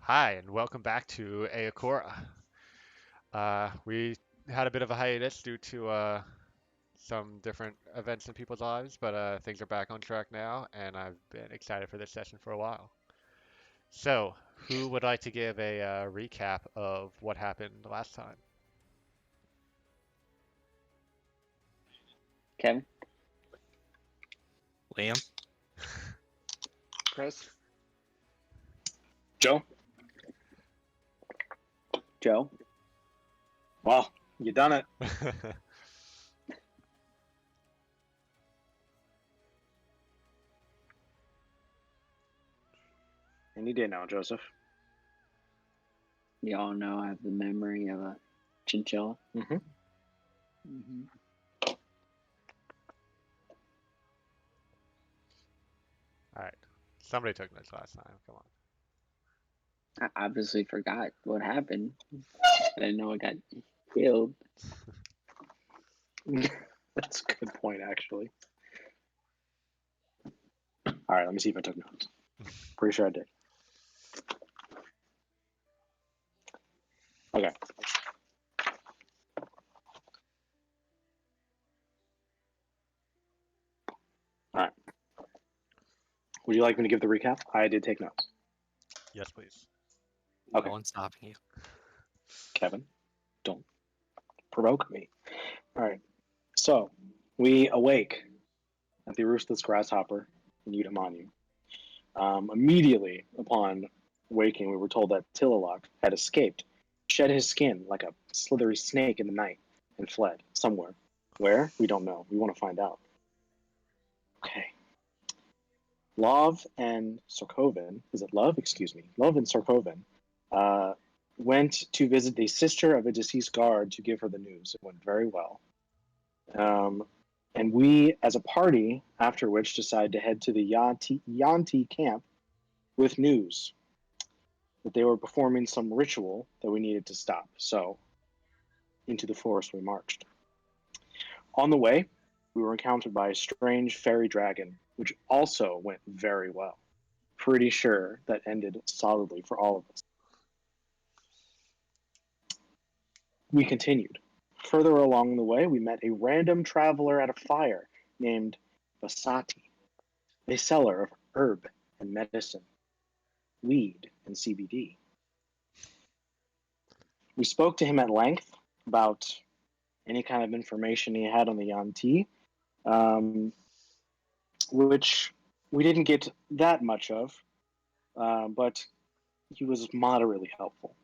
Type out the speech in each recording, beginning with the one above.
Hi, and welcome back to Eochora. We had a bit of a hiatus due to some different events in people's lives, but things are back on track now, and I've been excited for this session for a while. So, who would like to give a recap of what happened last time? Kevin? Liam? Chris? Joe? Joe? Well, you done it. Any day now, Joseph. You all know I have the memory of a chinchilla. Mm-hmm. Mm-hmm. All right. Somebody took notes last time. Come on. I obviously forgot what happened. I didn't know I got killed. That's a good point, actually. All right, let me see if I took notes. Pretty sure I did. Okay. All right. Would you like me to give the recap? I did take notes. Yes, please. Okay. No one's stopping you. Kevin, don't provoke me. All right. So, we awake at the Roostless Grasshopper in Utamanu. Immediately upon waking, we were told that Tilalok had escaped, shed his skin like a slithery snake in the night, and fled somewhere. Where? We don't know. We want to find out. Okay. Love and Sarkovan, is it Love? Excuse me. Love and Sarkovan uh, went to visit the sister of a deceased guard to give her the news. It went very well. And we, as a party, after which decided to head to the Yanti camp with news that they were performing some ritual that we needed to stop. So, into the forest we marched. On the way, we were encountered by a strange fairy dragon, which also went very well. Pretty sure that ended solidly for all of us. We continued. Further along the way, we met a random traveler at a fire named Basati, a seller of herb and medicine, weed and CBD. We spoke to him at length about any kind of information he had on the Yanti, um, which we didn't get that much of, but he was moderately helpful.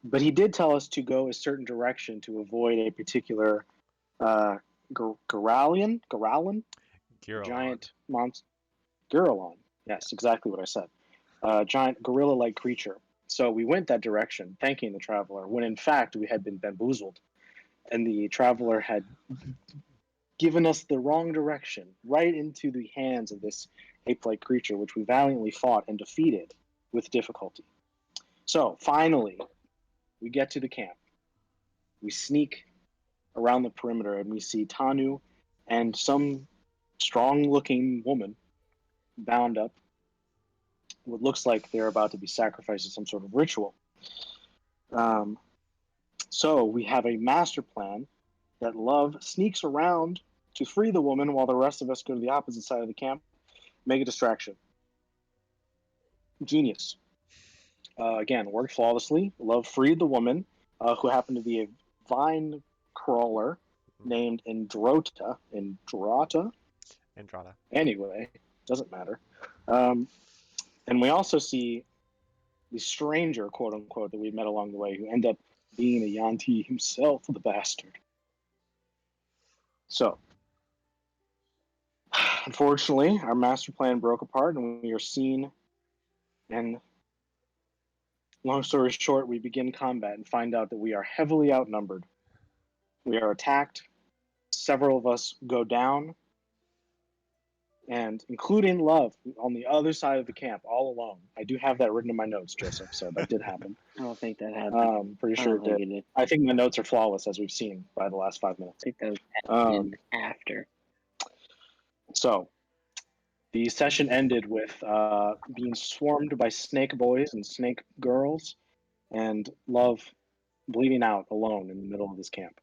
But he did tell us to go a certain direction to avoid a particular Garalian, Giralon. giant monster. Guralon. Yes, exactly what I said. Giant gorilla-like creature. So we went that direction, thanking the traveler, when in fact we had been bamboozled, and the traveler had given us the wrong direction, right into the hands of this ape-like creature, which we valiantly fought and defeated with difficulty. So finally, we get to the camp. We sneak around the perimeter and we see Tanu and some strong-looking woman bound up. What looks like they're about to be sacrificed in some sort of ritual. Um, so we have a master plan that Love sneaks around to free the woman while the rest of us go to the opposite side of the camp, make a distraction. Genius. Again, worked flawlessly. Love freed the woman, who happened to be a vine crawler named Indrata. Andrada. Anyway, doesn't matter. Um, and we also see the stranger, quote unquote, that we met along the way, who ended up being a Yanti himself, the bastard. So, unfortunately, our master plan broke apart, and we are seen. And long story short, we begin combat and find out that we are heavily outnumbered. We are attacked. Several of us go down, and including Love on the other side of the camp, all alone. I do have that written in my notes, Joseph, so that did happen. I don't think that happened. Pretty I sure don't it think did. it did. I think my notes are flawless, as we've seen by the last 5 minutes. I think that Um, happened after. So, The session ended with being swarmed by snake boys and snake girls, and Love bleeding out alone in the middle of this camp.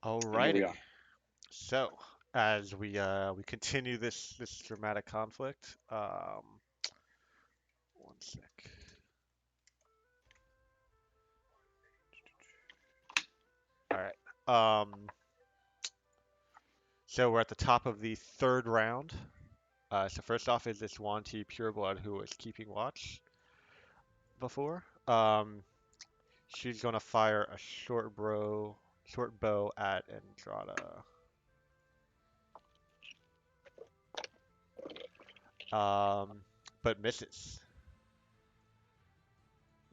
And here we Alrighty. are. So, as we continue this dramatic conflict, one sec. All right. So we're at the top of the third round. So first off is this Wanty pureblood who was keeping watch before. She's gonna fire a short bow at Andrada. But misses.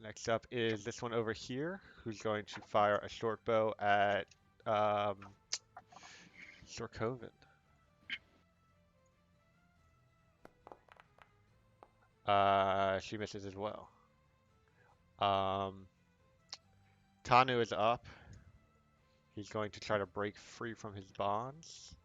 Next up is this one over here, who's going to fire a short bow at um, Sorkoven. She misses as well. Um, Tanu is up. He's going to try to break free from his bonds.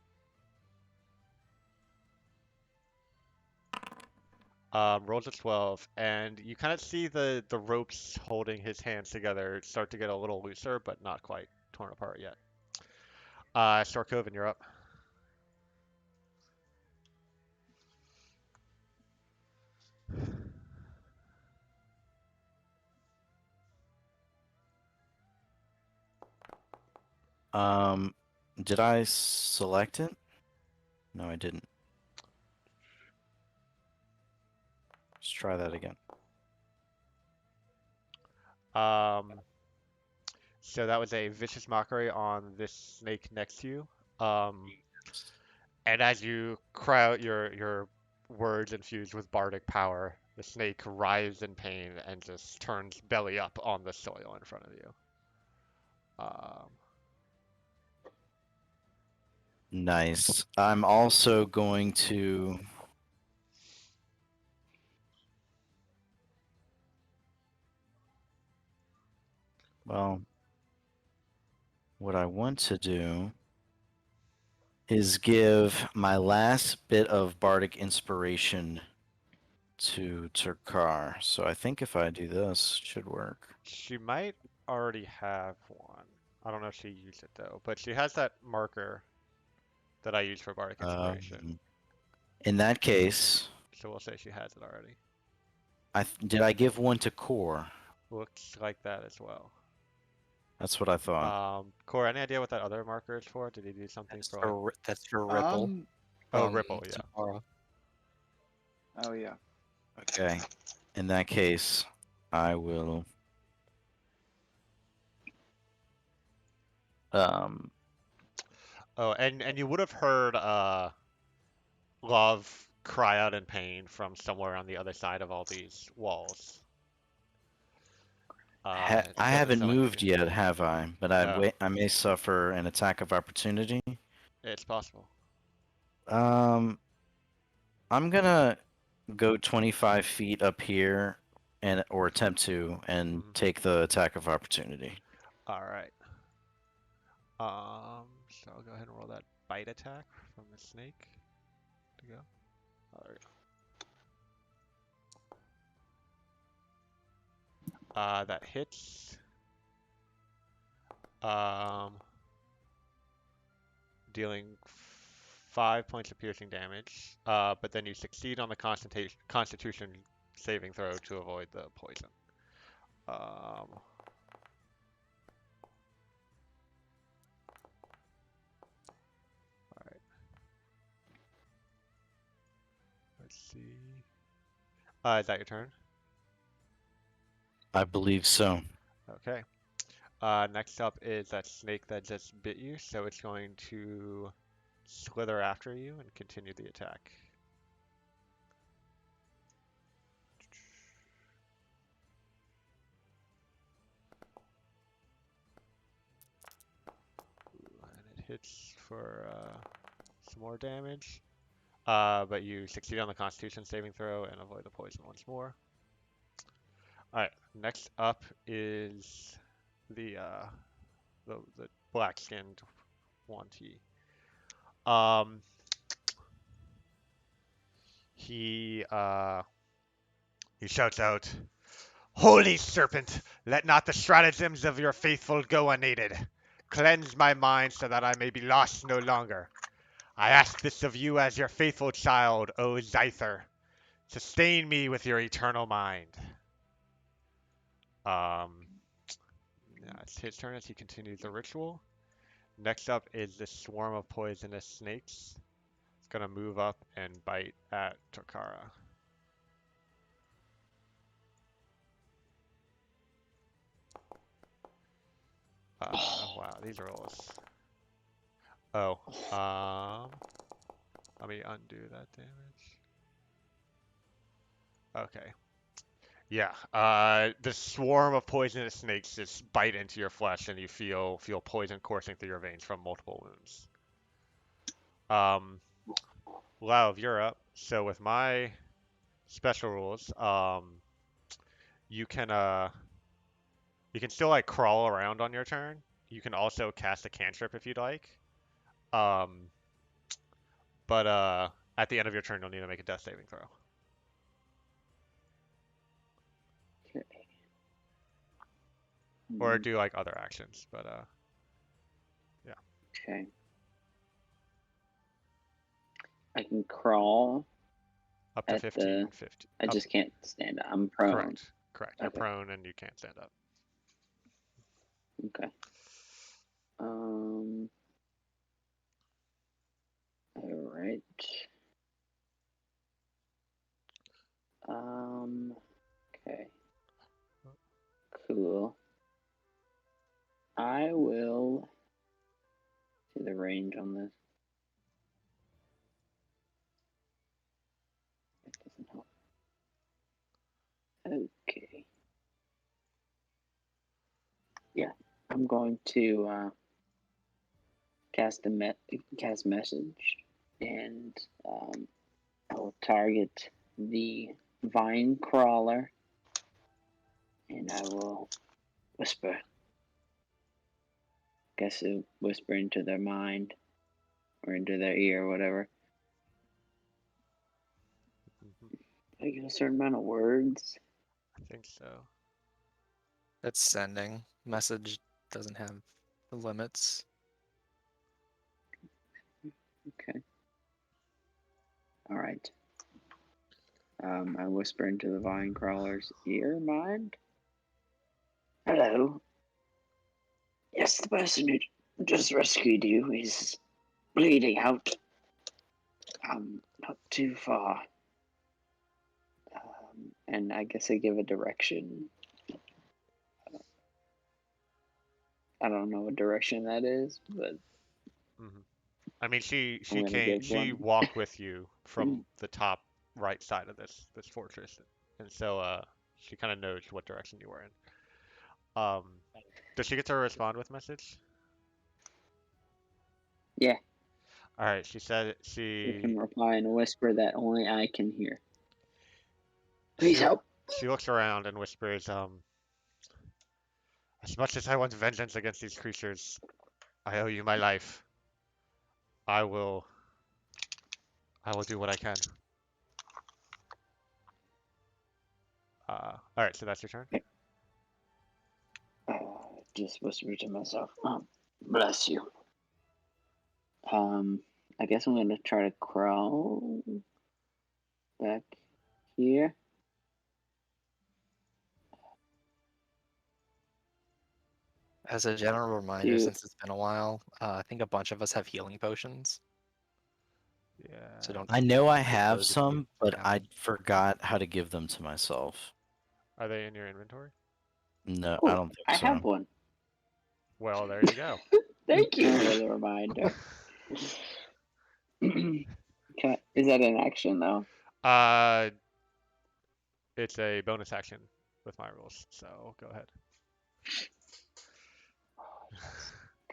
Rolls a 12, and you kind of see the ropes holding his hands together start to get a little looser, but not quite torn apart yet. Sarkovan, you're up. Um, did I select it? No, I didn't. Let's try that again. Um, so that was a vicious mockery on this snake next to you. Um, and as you cry out your words infused with bardic power, the snake writhes in pain and just turns belly up on the soil in front of you. Um, Nice. I'm also going to. Well, what I want to do is give my last bit of bardic inspiration to Turkar. So I think if I do this, it should work. She might already have one. I don't know if she used it though, but she has that marker that I use for Bardic Inspiration. Um, in that case, So we'll say she has it already. did I give one to Core? Looks like that as well. That's what I thought. Core, any idea what that other marker is for? Did he do something for like? That's for Ripple Oh, from Ripple, yeah. Tomorrow. Oh yeah. Okay. In that case, I will. Um, Oh, and you would have heard Love cry out in pain from somewhere on the other side of all these walls. It I doesn't haven't sound like moved you. yet, have I? But Oh, I may suffer an attack of opportunity. it's possible. Um, I'm gonna go 25 feet up here and or attempt to and Mhm. take the attack of opportunity. All right. So I'll go ahead and roll that bite attack from the snake to go. Oh, there we go. That hits. Um, dealing 5 points of piercing damage. But then you succeed on the Constitution saving throw to avoid the poison. All right. Let's see. Is that your turn? I believe so. Okay. Next up is that snake that just bit you, so it's going to slither after you and continue the attack. And it hits for some more damage. But you succeed on the Constitution saving throw and avoid the poison once more. All right. Next up is the black-skinned Wanty. Um, he he shouts out, "Holy serpent, let not the stratagems of your faithful go unaided. Cleanse my mind so that I may be lost no longer. I ask this of you as your faithful child, O Zyther. Sustain me with your eternal mind." Um, yeah, it's his turn as he continues the ritual. Next up is the swarm of poisonous snakes. It's gonna move up and bite at Tokara. Wow, these rolls. Oh, let me undo that damage. Okay. Yeah. The swarm of poisonous snakes just bite into your flesh, and you feel poison coursing through your veins from multiple wounds. Um, Lauv, you're up. So with my special rules, you can you can still like crawl around on your turn. You can also cast a cantrip if you'd like. Um, but at the end of your turn, you'll need to make a death saving throw. Okay. Or do like other actions, but yeah. Okay. I can crawl Up to at 15, the. 50. I Up, just can't stand up. I'm prone. correct, correct. You're Okay. prone and you can't stand up. Okay. Um. All right. Okay. Cool. I will see the range on this. That doesn't help. Okay. Yeah, I'm going to cast message, and I will target the vine crawler, and I will whisper. Guess it whisper into their mind or into their ear or whatever. I get a certain amount of words. I think so. It's sending. Message doesn't have the limits. Okay. All right. I whisper into the vine crawler's ear, mind. Hello. Yes, the person who just rescued you is bleeding out. Not too far. And I guess I give a direction. I don't know what direction that is, but Hmm. I mean, I'm gonna give she one. walked with you from the top right side of this fortress, and so she kind of knows what direction you were in. Um, does she get to respond with message? Yeah, All right, she said you can reply in a whisper that only I can hear. Please she help. she looks around and whispers, as much as I want vengeance against these creatures, I owe you my life. I will I will do what I can. All right, so that's your turn. Uh, just whisper to myself. Bless you. I guess I'm gonna try to crawl back here. As a general reminder, To since it's been a while, I think a bunch of us have healing potions, so Yeah. don't I know I take have those if you some, but have I them. forgot how to give them to myself. Are they in your inventory? No, I oh, don't think I so. have one. Well, there you go. Thank you for the reminder. Is that an action though? Uh, it's a bonus action with my rules, so go ahead.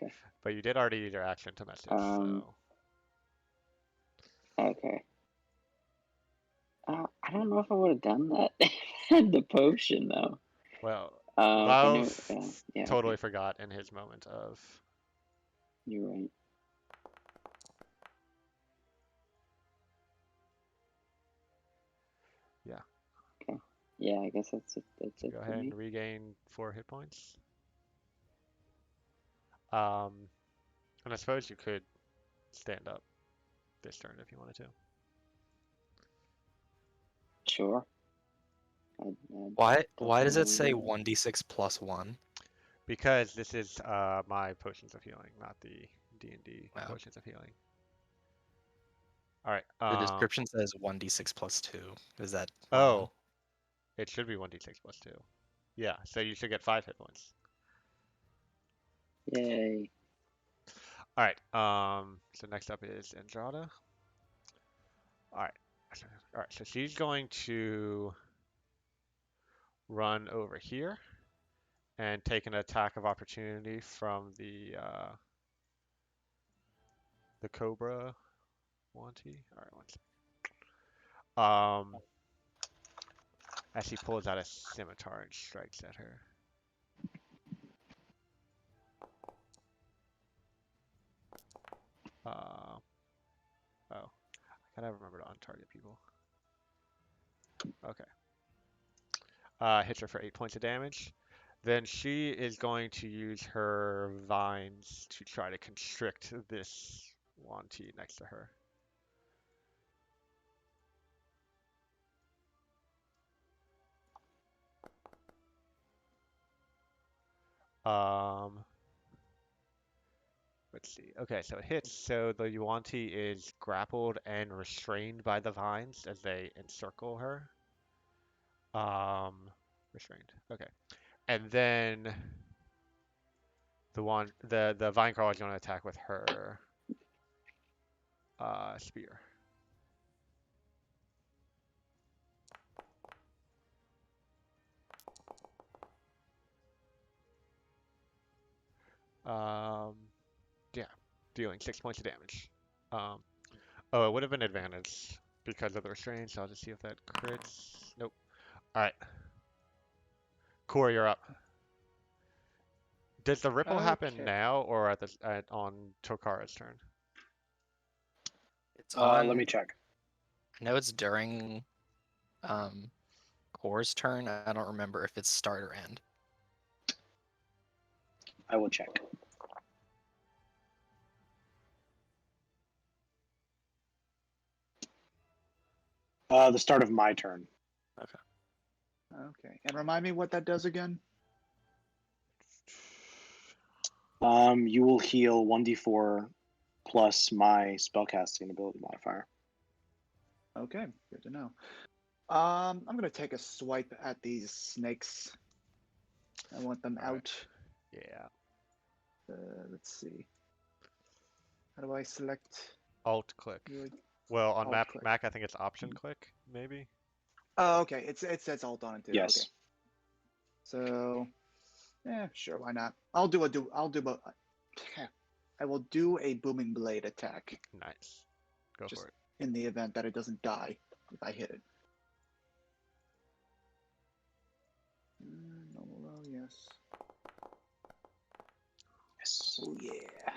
Okay. But you did already use your action to message, Um. so Okay. I don't know if I would have done that. Had the potion though. well, If I Love knew. Yeah. totally Okay. forgot in his moment of. You're right. Yeah, I guess that's it. That's So it go for ahead and me. regain 4 hit points. Um, and I suppose you could stand up this turn if you wanted to. Sure. I'd Why does it definitely say do that. 1d6 plus 1? Because this is my potions of healing, not the D&D Wow. potions of healing. All right. The description says 1d6 plus 2. Is that wrong? Oh, it should be 1d6 plus 2. Yeah, so you should get 5 hit points. Yay. All right. So next up is Andrada. All right. All right. So she's going to run over here and take an attack of opportunity from the Cobra Wanty. All right, one sec. As he pulls out a scimitar and strikes at her. Oh, I gotta remember to untarget people. Okay. Hits her for 8 points of damage. Then she is going to use her vines to try to constrict this Wanty next to her. Um, let's see. Okay, so it hits. So the Yuanti is grappled and restrained by the vines as they encircle her. Restrained. Okay. And then the vine crawler is going to attack with her spear. Um, yeah, dealing 6 points of damage. Um, oh, it would have been advantage because of the restraint, so I'll just see if that crits. Nope. All right, Corey, you're up. Does the ripple happen Okay. now or on Tokara's turn? It's Let me on. check. I know it's during Core's turn. I don't remember if it's start or end. I will check. The start of my turn. Okay. And remind me what that does again? You will heal 1d4 plus my spellcasting ability modifier. Okay, good to know. I'm gonna take a swipe at these snakes. I want them All right. out. Yeah. Let's see. How do I select? Alt click. Your Well, on alt click. Mac, I think it's Option click, maybe. Oh, okay. It says alt on it too. Okay. Yes. So, yeah, sure. Why not? I'll do a. I will do a booming blade attack. Nice. Go Just for it. in the event that it doesn't die if I hit it. Normal roll, yes. Yes. Oh yeah.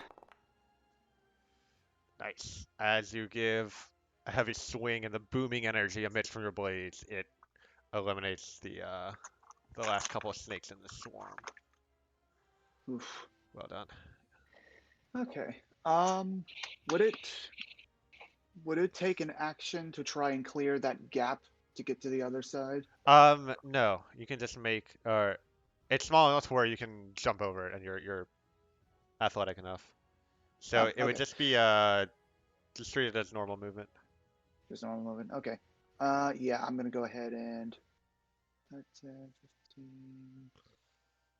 Nice. As you give a heavy swing and the booming energy emits from your blades, it eliminates the last couple of snakes in the swarm. Oof. Well done. Okay. Would it take an action to try and clear that gap to get to the other side? No, you can just make it's small enough where you can jump over it and you're athletic enough. So Oh, it would okay. just be just treat it as normal movement. Just normal movement. Okay. Yeah, I'm gonna go ahead and 10, 15.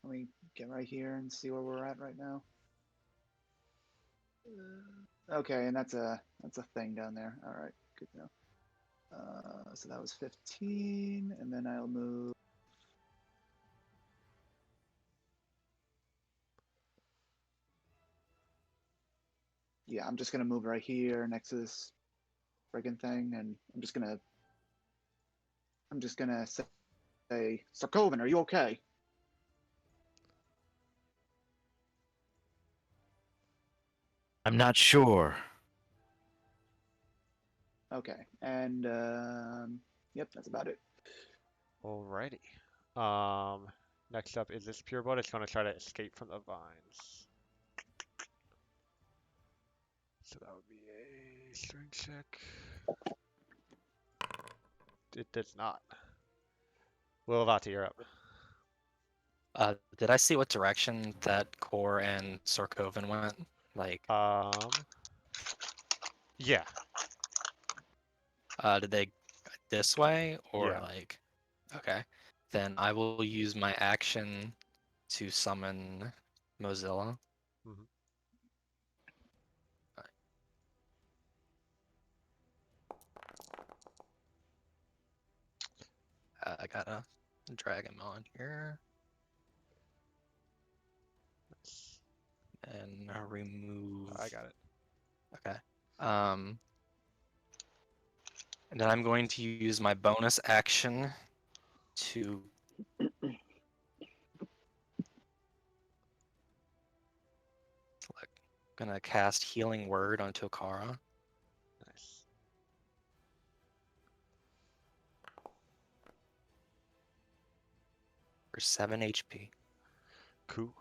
Let me get right here and see where we're at right now. Okay, and that's a thing down there. All right, good to know. So that was 15, and then I'll move. Yeah, I'm just gonna move right here next to this friggin' thing, and I'm just gonna say, Sarkovan, are you okay? I'm not sure. Okay, and yep, that's about it. Alrighty. Next up is this pure blood. It's going to try to escape from the vines. So that would be a strength check. It does not. Willavati, you're up. Did I see what direction that Core and Sorkovan went? Like, Yeah, did they this way or yeah. like? Okay, then I will use my action to summon Mozilla. Mhm. I gotta drag him on here Nice. and remove. I got it. Okay. Um, and then I'm going to use my bonus action to gonna cast Healing Word onto Eochora Nice. for 7 HP. Cool.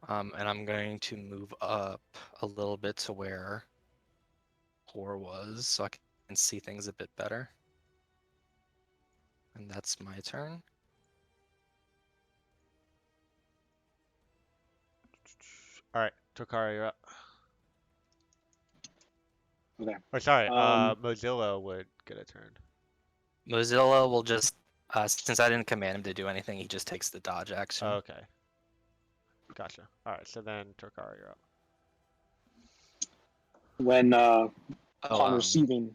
And I'm going to move up a little bit to where Core was so I can see things a bit better. And that's my turn. All right, Tokara, you're up. Okay. Or sorry, Um, Mozilla would get a turn. Mozilla will just, since I didn't command him to do anything, he just takes the dodge action. Okay. Gotcha. All right, so then Tokara, you're up. when Oh, upon receiving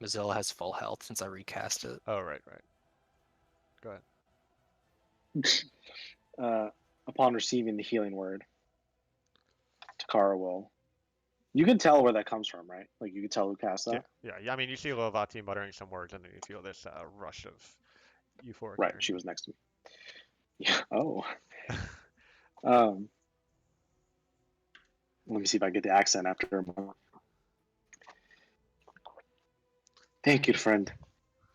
Mozilla has full health since I recast it. Oh, right, right. Go ahead. upon receiving the healing word, Takara will. You can tell where that comes from, right? Like you can tell who cast Yeah, that. yeah. I mean, you see Willavati muttering some words, and then you feel this rush of euphoric Right, energy. she was next to me. Yeah. Oh. Um. Let me see if I get the accent after a moment. Thank you, friend.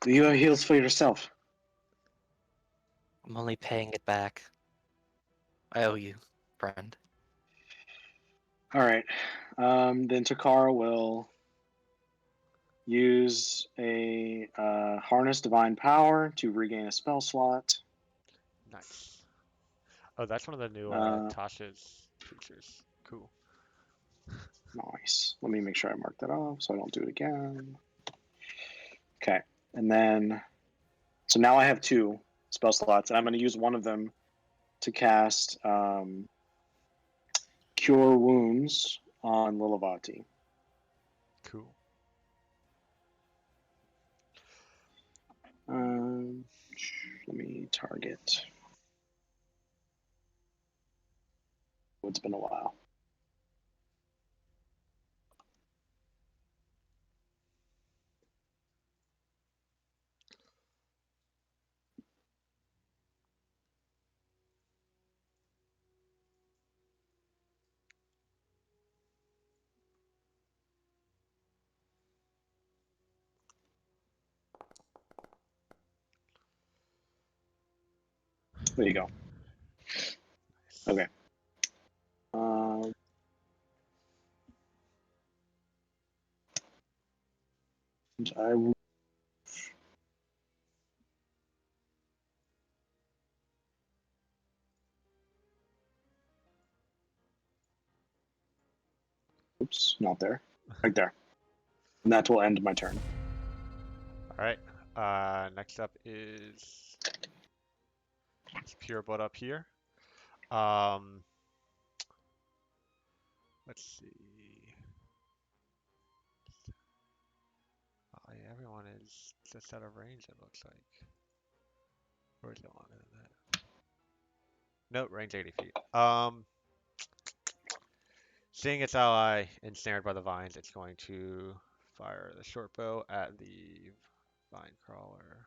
You have heals for yourself. I'm only paying it back. I owe you, friend. All right. Then Takara will use a harness divine power to regain a spell slot. Nice. Oh, that's one of the new Uh, Tasha's features. Cool. Nice. Let me make sure I mark that off so I don't do it again. Okay. And then, so now I have 2 spell slots, and I'm going to use one of them to cast Cure Wounds on Lilavati. Cool. Um, Let me target. It's been a while. There you go. Nice. Okay. Um, I will. Oops, not there. Right there. And that will end my turn. All right. Next up is this pure blood up here. Um, let's see. Oh, yeah, everyone is just out of range, it looks like. Or is it longer than that? No, range 80 feet. Seeing its ally ensnared by the vines, it's going to fire the short bow at the vine crawler.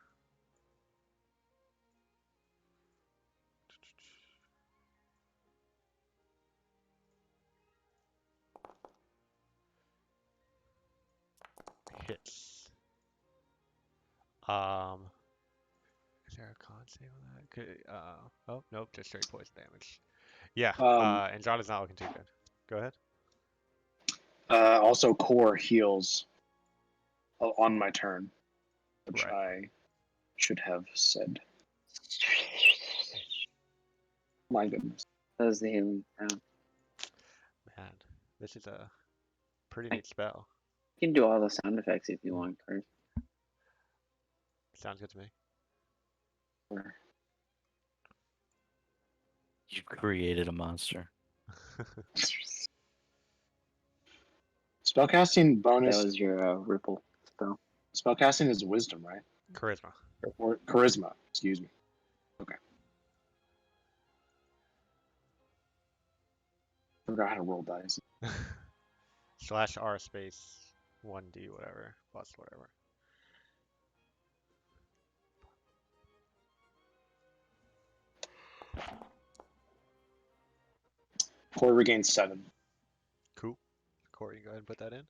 Hits. Um, there a con save on that? Oh, nope, just straight poison damage. Yeah, Andromeda's not looking too good. Go ahead. Also, core heals on my turn, which Right. I should have said. My goodness. That was the healing. Man, this is a pretty neat spell. You can do all the sound effects if you want, Chris. Sounds good to me. You created a monster. Spellcasting bonus. That was your ripple spell. Spellcasting is wisdom, right? Charisma. Or charisma. Excuse me. Okay. Forgot how to roll dice. Slash R space 1D whatever plus whatever. Core regains 7. Cool. Corey, you go ahead and put that in.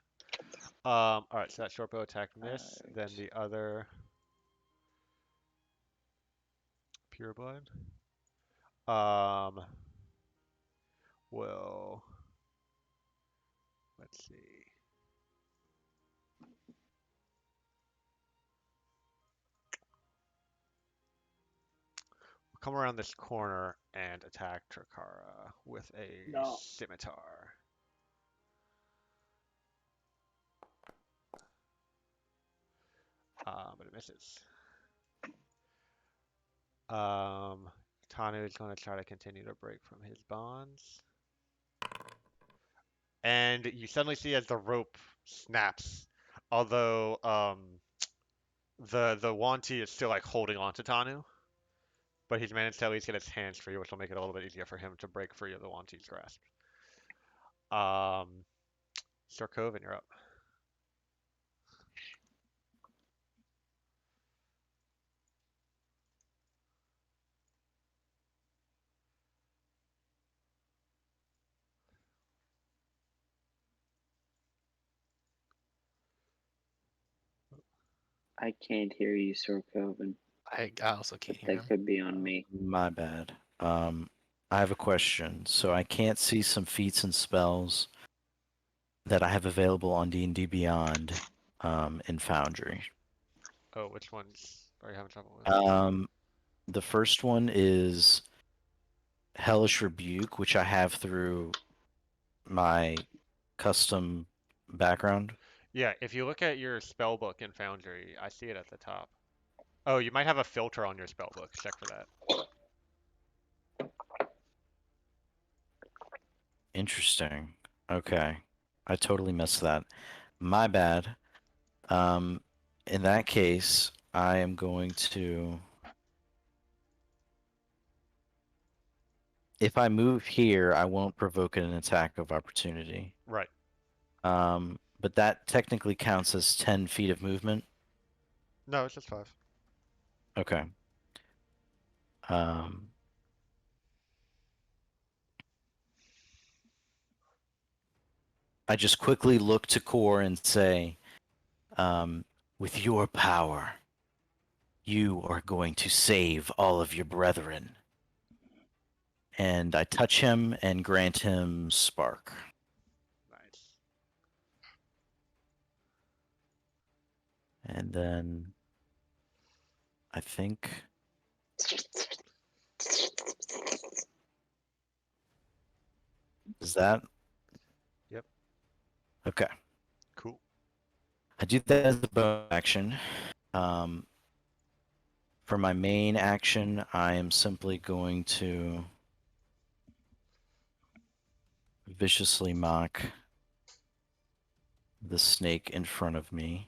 All right, so that short bow attack miss. Then the other pure blood. Will let's see. We'll come around this corner and attack Trakara with a No. scimitar. But it misses. Tanu is going to try to continue to break from his bonds. And you suddenly see as the rope snaps, although the Wanti is still like holding on to Tanu, but he's managed to at least get his hands free, which will make it a little bit easier for him to break free of the Wanti's grasp. Sarkovan, you're up. I can't hear you, Sir Coven. I also can't hear That him. could be on me. My bad. I have a question. So I can't see some feats and spells that I have available on D&D Beyond in Foundry. Oh, which ones are you having trouble with? The first one is Hellish Rebuke, which I have through my custom background. Yeah, if you look at your spell book in Foundry, I see it at the top. Oh, you might have a filter on your spell book. Check for that. Interesting. Okay. I totally missed that. My bad. In that case, I am going to. If I move here, I won't provoke an attack of opportunity. Right. But that technically counts as 10 feet of movement. No, it's just 5. Okay. I just quickly look to Core and say, with your power, you are going to save all of your brethren. And I touch him and grant him Spark. Nice. And then I think. Is that? Yep. Okay. Cool. I do that as a bonus action. For my main action, I am simply going to viciously mock the snake in front of me.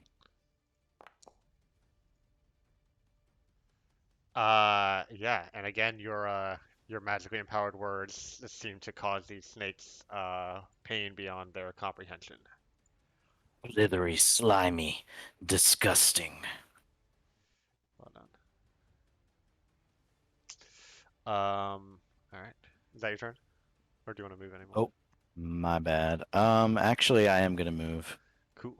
Yeah, and again, your magically empowered words seem to cause these snakes pain beyond their comprehension. Slithery, slimy, disgusting. Well done. All right. Is that your turn? Or do you want to move anymore? Oh, my bad. Actually, I am gonna move. Cool.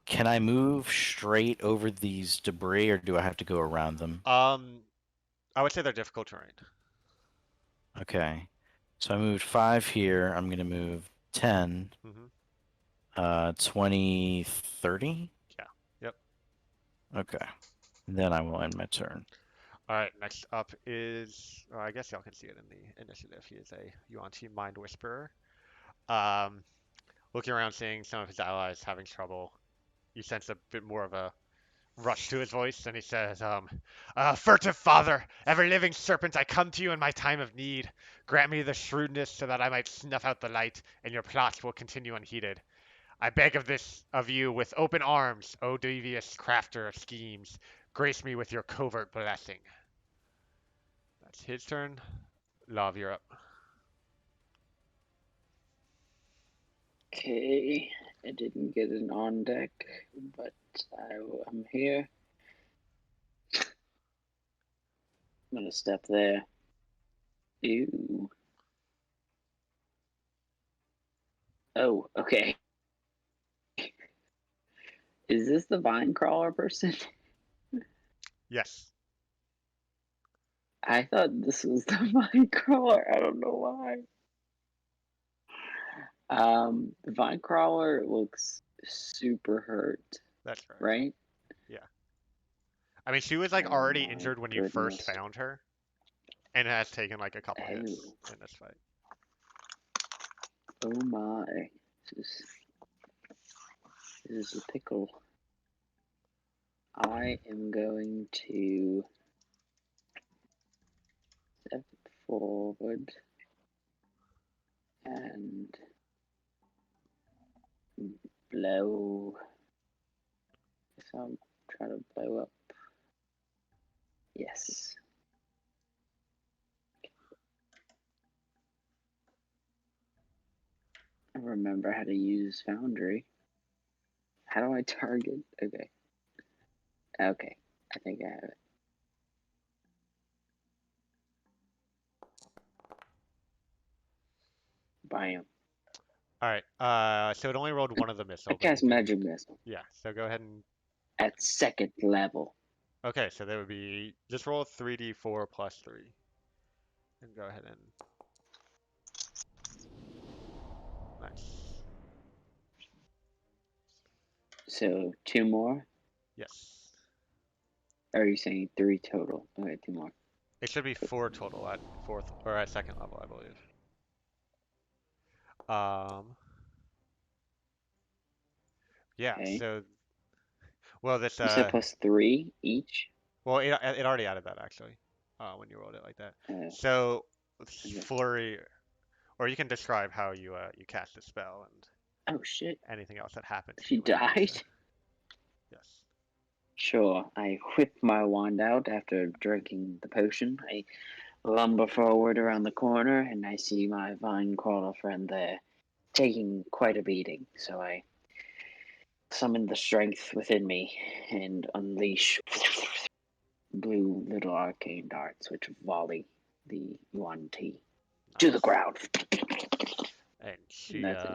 Can I move straight over these debris, or do I have to go around them? I would say they're difficult terrain. Okay. So I moved 5 here. I'm going to move 10, Hmm. 20, 30. Yeah. Yep. Okay. Then I will end my turn. All right. Next up is, I guess y'all can see it in the initiative. He is a Yuan Ti Mind Whisperer. Um, Looking around, seeing some of his allies having trouble, you sense a bit more of a rush to his voice, and he says, Furtive father, ever-living serpent, I come to you in my time of need. Grant me the shrewdness so that I might snuff out the light, and your plots will continue unheeded. I beg of this of you with open arms, O devious crafter of schemes. Grace me with your covert blessing. That's his turn. Love, you're up. Okay, I didn't get an on deck, but I'm here. I'm gonna step there. Ew. Oh, okay. Is this the vine crawler person? Yes. I thought this was the vine crawler. I don't know why. The vine crawler looks super hurt, That's correct. right? Yeah. I mean, she was like Oh already my injured when you first goodness. found her, and has taken like a couple hits Oh, in this fight. oh my. This is a pickle. I am going to step forward and blow. So I'm trying to blow up. Yes. I remember how to use Foundry. How do I target? Okay. Okay. I think I have it. Bam. All right. So it only rolled one of the I missile, but you cast can. Magic Missile Yeah. So go ahead and. at second level. Okay. So that would be just roll 3d4 plus 3, and go ahead and. Nice. So 2 more? Yes. Or are you saying 3 total? Okay, 2 more. It should be 4 total at fourth or at second level, I believe. Um. Yeah. Okay. So well, this You said plus 3 each? well, it already added that actually, when you rolled it like that. So Okay. flurry, or you can describe how you cast the spell and Oh shit. anything else that happened to She you when you did so. died? Yes. Sure. I whip my wand out after drinking the potion. I lumber forward around the corner and I see my vine crawler friend there taking quite a beating. So I summon the strength within me and unleash blue little arcane darts which volley the Yuan Ti to the Nice. ground. And And she that's it.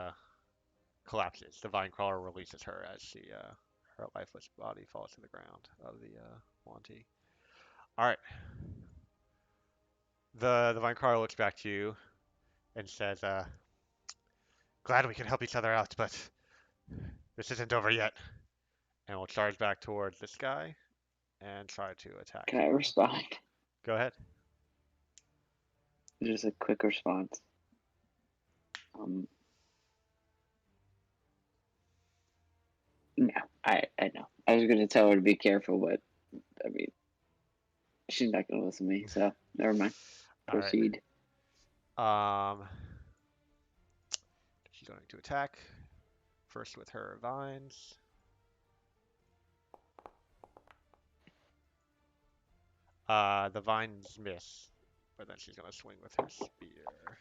collapses. The vine crawler releases her as her lifeless body falls to the ground of the Wanti. All right. The vine crawler looks back to you and says, "Glad we could help each other out, but this isn't over yet." And we'll charge back towards this guy and try to attack Can I you. respond? Go ahead. Just a quick response. Um, no, I know. I was gonna tell her to be careful, but I mean, she's not gonna listen to me, so never mind. All right. Proceed. She's going to attack first with her vines. The vines miss, but then she's going to swing with her spear.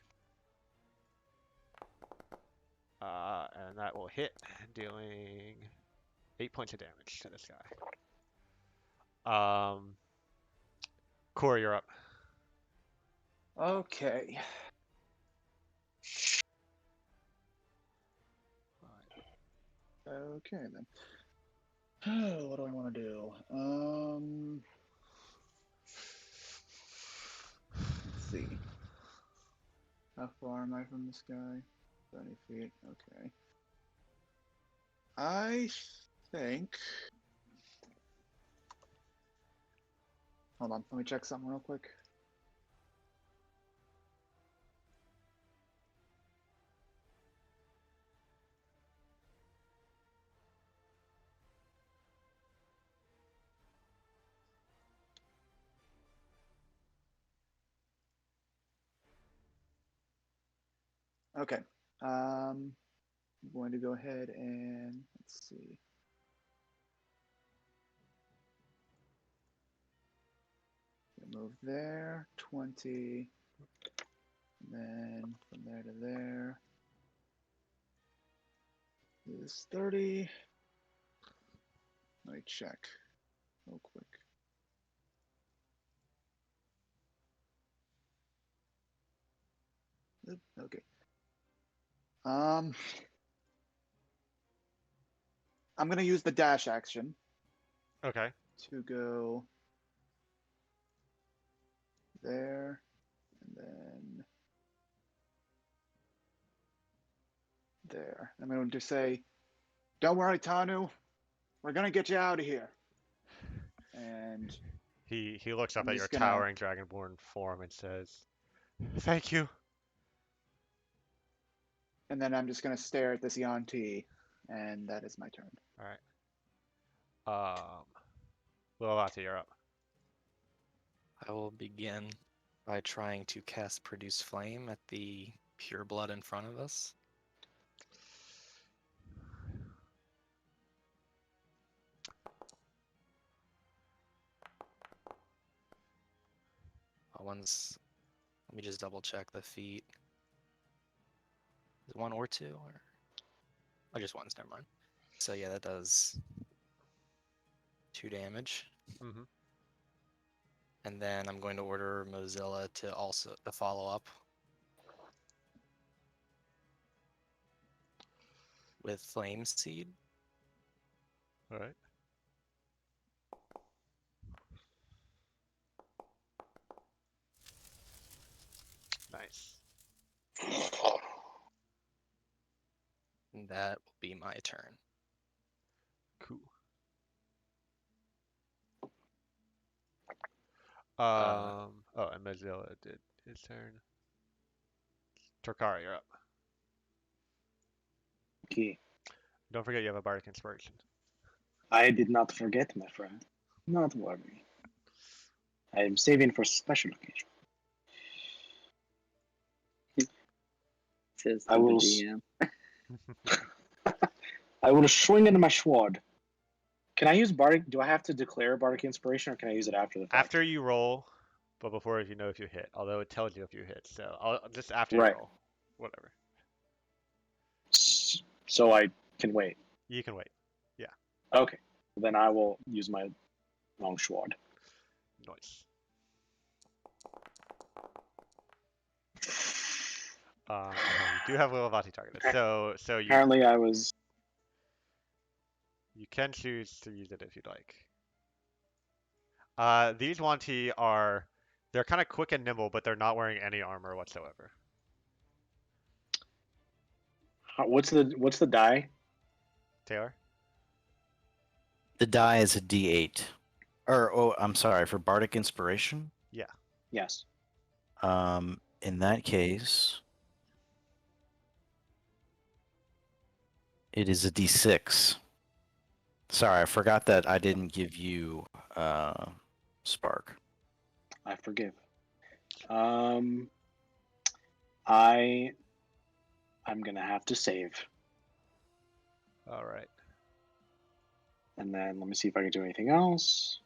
And that will hit, dealing 8 points of damage to this guy. Corey, you're up. Okay. Okay then. What do I want to do? see. How far am I from this guy? 20 feet. Okay. I think. Hold on. Let me check something real quick. Okay. I'm going to go ahead and let's see. Move there, 20, and then from there to there is 30. Let me check real quick. Okay. I'm gonna use the dash action Okay. to go there, and then there. I'm going to say, "Don't worry, Tanu. We're gonna get you out of here." And He looks up I'm at your just gonna, towering dragonborn form and says, "Thank you." and then I'm just gonna stare at this Yanti, and that is my turn. All right. Lilati, you're up. I will begin by trying to cast Produce Flame at the pure blood in front of us. One's, let me just double check the feat. Is it one or two? Or oh, just one's, never mind. So yeah, that does 2 damage. Mm-hmm. And then I'm going to order Mozilla to follow up with Flame Seed. All right. Nice. And that will be my turn. Cool. Uh, Oh, and Mozilla did his turn. Torkara, you're up. Okay. Don't forget you have a bardic inspiration. I did not forget, my friend. Not worry. I am saving for special occasion. Says I to the will. DM. I will swing into my sword. Can I use bardic? Do I have to declare bardic inspiration, or can I use it after the fact? After you roll, but before you know if you hit. Although it tells you if you hit, so I'll just after you Right. roll. Whatever. So I can wait. You can wait. Yeah. Okay. Then I will use my long sword. Nice. You do have Lilivati targeted, so Apparently, I was. you can choose to use it if you'd like. These Wanti they're kind of quick and nimble, but they're not wearing any armor whatsoever. What's the die? Taylor? The die is a D8. Or, oh, I'm sorry, for Bardic Inspiration? Yeah. Yes. In that case, it is a D6. Sorry, I forgot that I didn't give you Spark. I forgive. I'm gonna have to save, All right. and then let me see if I can do anything else.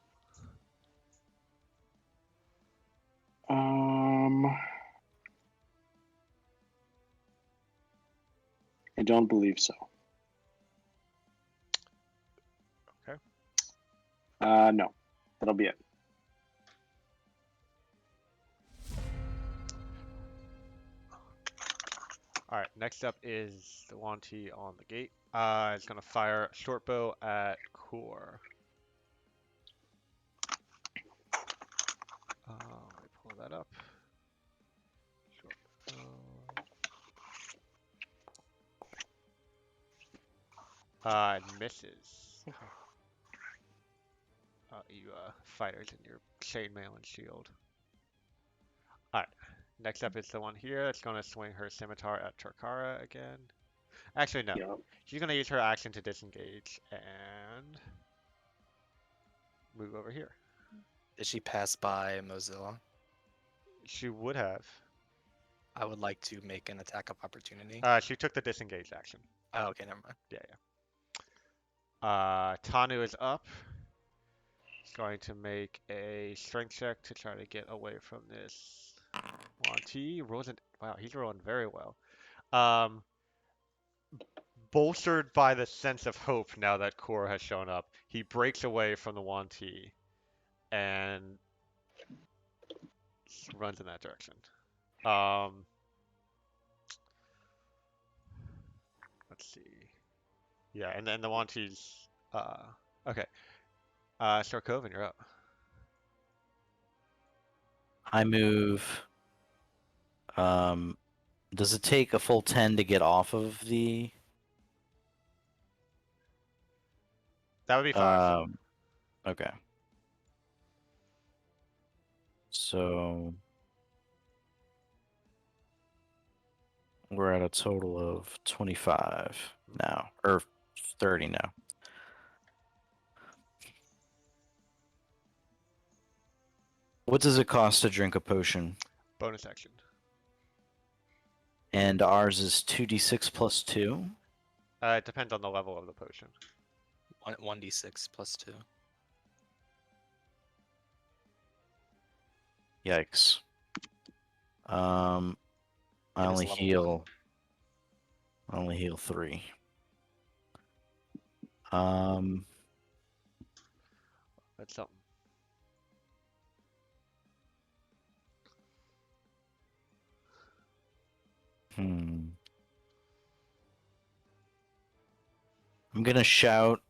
I don't believe so. Okay. No, that'll be it. All right. Next up is the Wanti on the gate. It's gonna fire a short bow at Core. Let me pull that up. It misses. You fighters and your chainmail and shield. Alright, next up is the one here that's going to swing her scimitar at Torkara again. Actually, no. Yeah. She's going to use her action to disengage and move over here. Did she pass by Mozilla? She would have. I would like to make an attack of opportunity. She took the disengage action. Oh, okay, never mind. Yeah, yeah. Tanu is up. He's going to make a strength check to try to get away from this Wanti. Wow, he's rolling very well. Um, Bolstered by the sense of hope now that Kor has shown up, he breaks away from the Wanti and runs in that direction. Let's see. Yeah, and then the Wanti's okay. Sarkovan, you're up. I move. Does it take a full 10 to get off of the? That would be 5. Okay. So we're at a total of 25 now, or 30 now. What does it cost to drink a potion? Bonus action. And ours is 2d6 plus 2. It depends on the level of the potion. 1d6 plus 2. Yikes. I It is only level heal. I only heal 3. That's something. I'm gonna shout.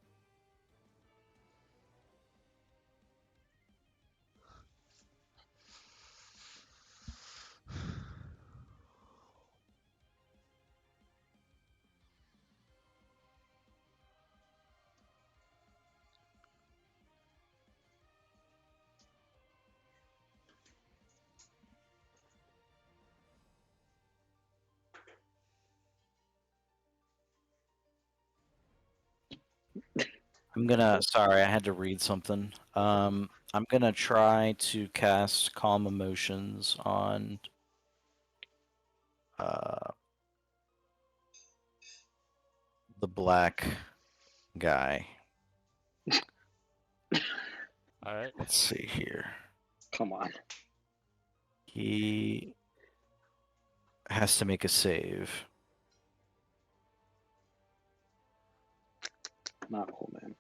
Sorry, I had to read something. I'm gonna try to cast Calm Emotions on the black guy. All right. Let's see here. Come on. He has to make a save. Not cool, man.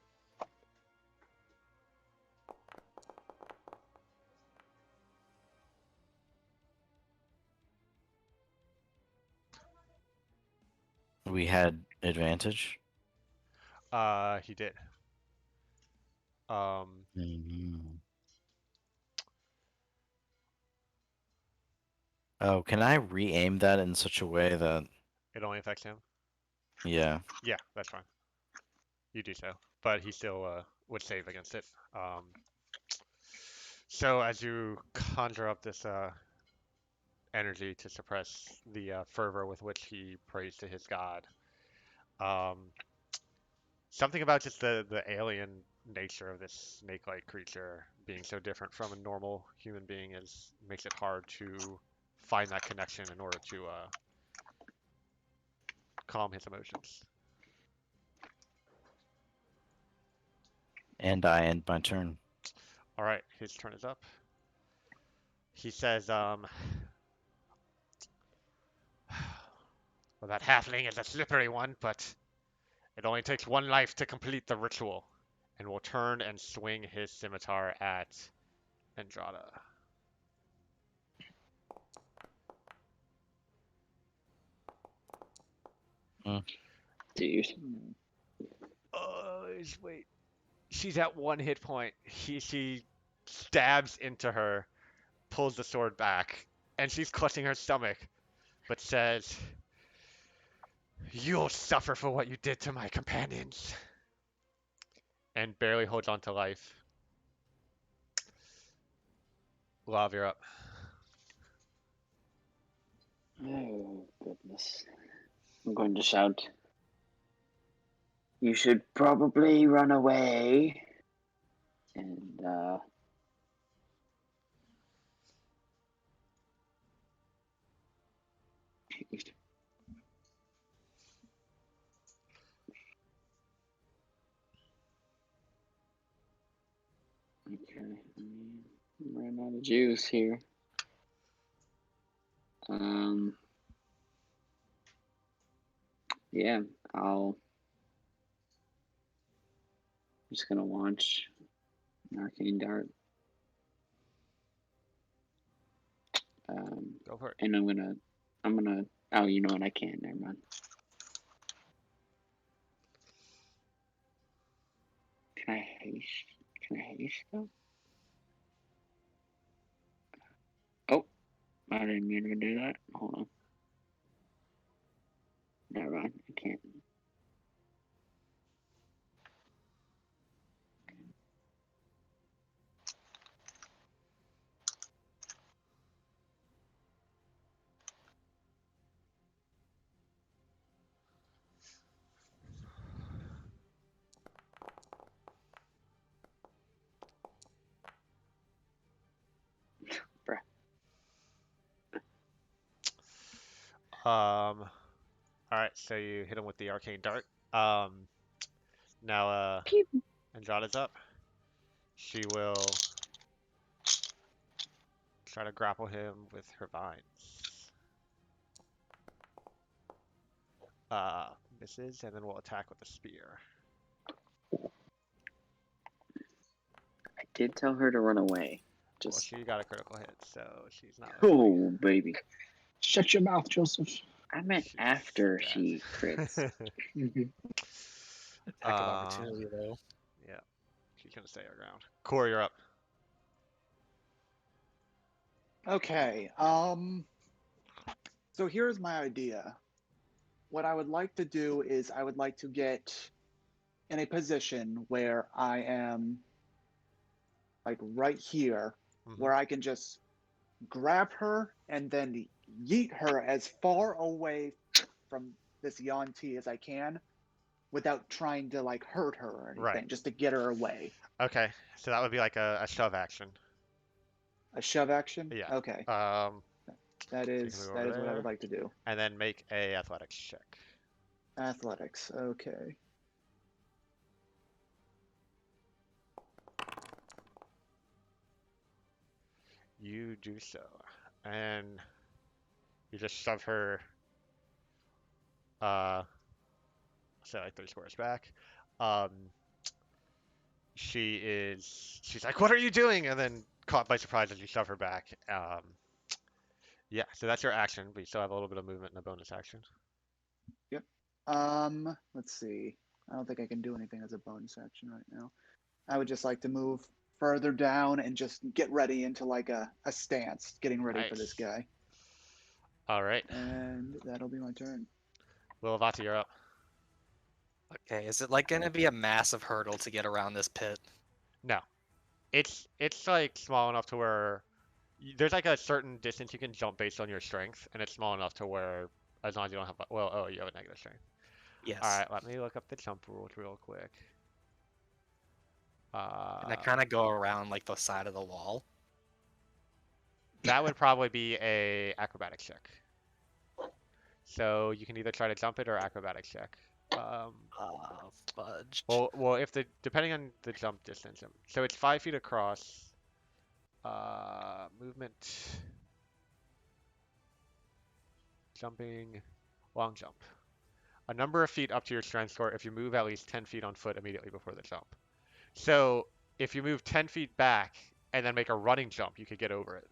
We had advantage. He did. Mhm. Oh, can I re-aim that in such a way that, It only affects him. yeah. Yeah, that's fine. You do so, but he still would save against it. So as you conjure up this energy to suppress the fervor with which he prays to his god, um, something about just the alien nature of this snake-like creature being so different from a normal human being makes it hard to find that connection in order to calm his emotions. And I end my turn. All right, his turn is up. He says, well, that halfling is a slippery one, but it only takes one life to complete the ritual, and will turn and swing his scimitar at Andrada. Dude. Oh, wait. She's at 1 hit point. She stabs into her, pulls the sword back, and she's clutching her stomach, but says, You'll suffer for what you did to my companions. And barely holds on to life. Love, you're up. Oh, goodness. I'm going to shout. You should probably run away. And, okay, ran out of juice here. Yeah, I'm just gonna launch an arcane dart. Go for it. And I'm gonna, oh, you know what, I can't, never mind. Can I haste though? Oh, I didn't mean to do that. Hold on. Never mind, I can't. Bruh. Alright, so you hit him with the arcane dart. Now, Pew. Andrada's up. She will try to grapple him with her vines. Misses, and then we'll attack with the spear. I did tell her to run away. Well, Just, she got a critical hit, so she's not listening. oh, baby. Shut your mouth, Joseph. I meant She's after dead. she crits. Attack of opportunity, though. Yeah, she's gonna stay around. Core, you're up. Okay. So here's my idea. What I would like to do is I would like to get in a position where I am like right here, Mm-hmm. where I can just grab her and then yeet her as far away from this Yanti as I can without trying to like hurt her or anything, Right. just to get her away. Okay, so that would be like a shove action. A shove action? Yeah. Okay. That So you can is move over what I would there, like to do. and then make a athletics check. Athletics. Okay. You do so, and you just shove her. Say like 3 squares back. Um, she's like, "What are you doing?" And then caught by surprise as you shove her back. Yeah. So that's your action, but you still have a little bit of movement and a bonus action. Yep. Let's see. I don't think I can do anything as a bonus action right now. I would just like to move further down and just get ready into like a stance, getting ready for this Nice. guy. All right. And that'll be my turn. Lilavati, you're up. Okay, is it like gonna be a massive hurdle to get around this pit? No, it's like small enough to where there's like a certain distance you can jump based on your strength, and it's small enough to where as long as you don't have you have a negative strength. Yes. All right, let me look up the jump rules real quick. And I kind of go around like the side of the wall. That would probably be a acrobatics check. So you can either try to jump it or acrobatics check. Fudge. Well, if depending on the jump distance. So it's 5 feet across. Movement, jumping, long jump. A number of feet up to your strength score if you move at least 10 feet on foot immediately before the jump. So if you move 10 feet back and then make a running jump, you could get over it.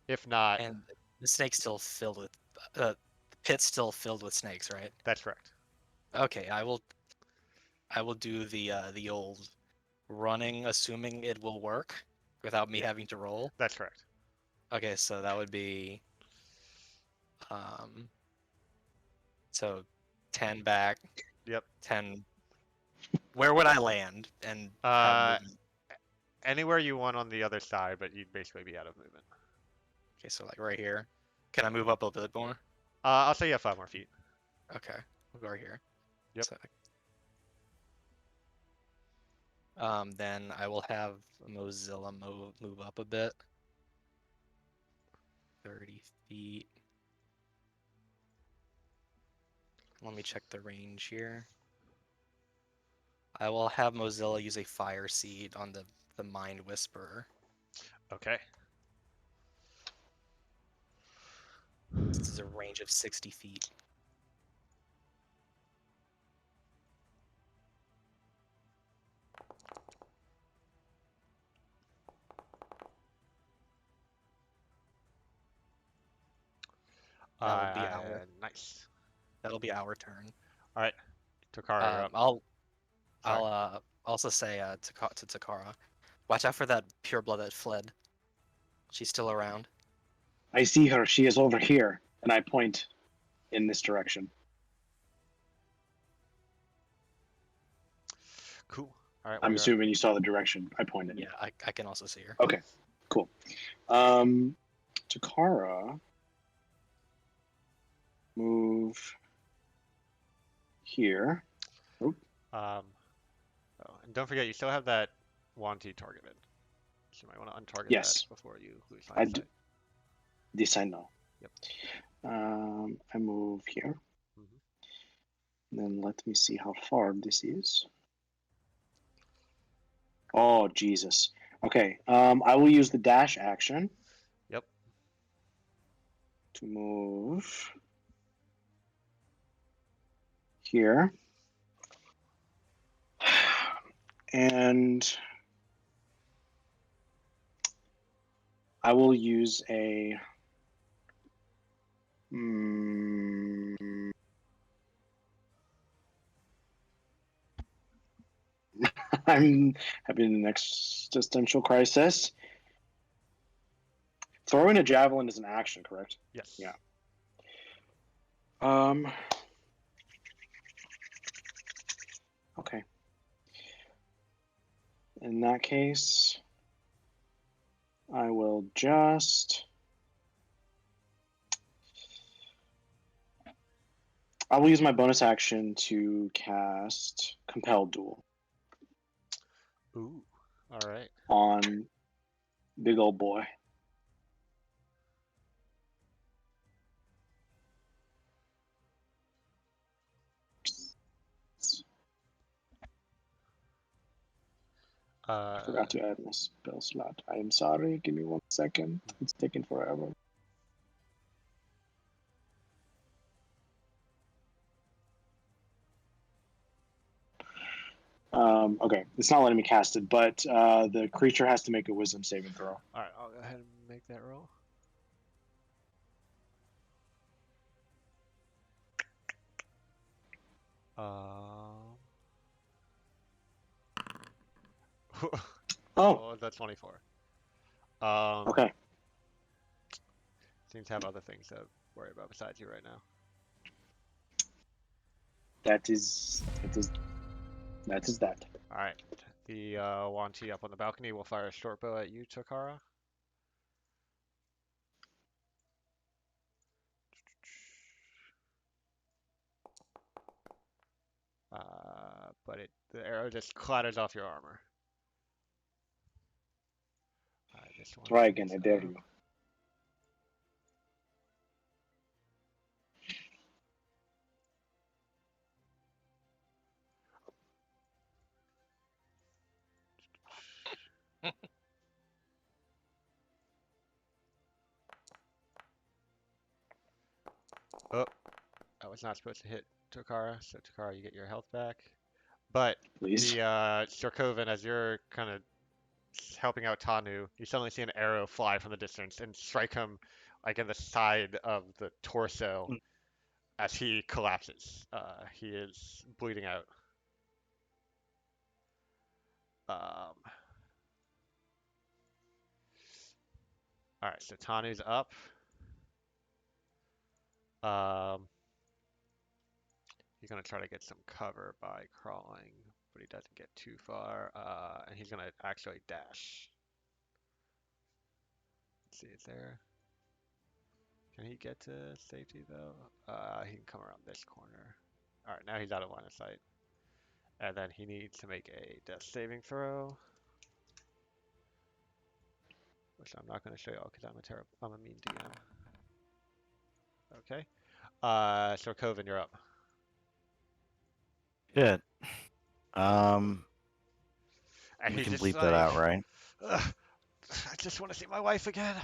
If not, And the snake's still filled with, the pit's still filled with snakes, right? that's correct. Okay, I will do the old running, assuming it will work without me Yeah. having to roll. That's correct. Okay, so that would be, so 10 back, Yep. 10. Where would I land and have Uh, movement? Anywhere you want on the other side, but you'd basically be out of movement. Okay, so like right here. Can I move up a bit more? I'll say you have 5 more feet. Okay, we'll go right here. Yep. So, then I will have Mozilla move up a bit. 30 feet. Let me check the range here. I will have Mozilla use a fire seed on the Mind Whisperer. Okay. This is a range of 60 feet. That'll be our Nice. that'll be our turn. All right, Takara, you're up. I'll Sorry. also say to Takara, watch out for that pureblood that fled. She's still around. I see her. She is over here, and I point in this direction. Cool. All right, I'm where you're at. assuming you saw the direction I pointed. Yeah, I can also see her. Okay, cool. Takara, move here. Oh, and don't forget, you still have that Wanty targeted. So you might want to untarget that Yes, before you lose line I of do. sight. This I know. Yep. I move here. Mhm. Then let me see how far this is. Oh, Jesus. Okay, I will use the dash action. Yep. To move here. And I will use a... I'm having an existential crisis. Throwing a javelin is an action, correct? Yes. Yeah. Okay. In that case, I will just... I will use my bonus action to cast Compel Duel Ooh. All right. on big old boy. I forgot to add my spell slot. I am sorry. Give me 1 second. It's taking forever. Okay, it's not letting me cast it, but the creature has to make a wisdom saving throw. All right, I'll go ahead and make that roll. Oh, Oh, that's 24. Um, okay. Seems to have other things to worry about besides you right now. That is that. All right. The Wanti up on the balcony will fire a short bow at you, Takara. But the arrow just clatters off your armor. All right, this one Try again, is I dare up. you. Oh, I was not supposed to hit Takara, so Takara, you get your health back. But Please. the Sharkovan, as you're kind of helping out Tanu, you suddenly see an arrow fly from the distance and strike him like in the side of the torso as he collapses. He is bleeding out. All right, so Tanu's up. Um, He's gonna try to get some cover by crawling, but he doesn't get too far. And he's gonna actually dash. Let's see, is there? Can he get to safety though? He can come around this corner. All right, now he's out of line of sight. And then he needs to make a death saving throw, which I'm not gonna show y'all because I'm a mean DM. Okay. So Coven, you're up. Shit. And We he's can just bleep that like, out, right? "Ugh, I just want to see my wife again.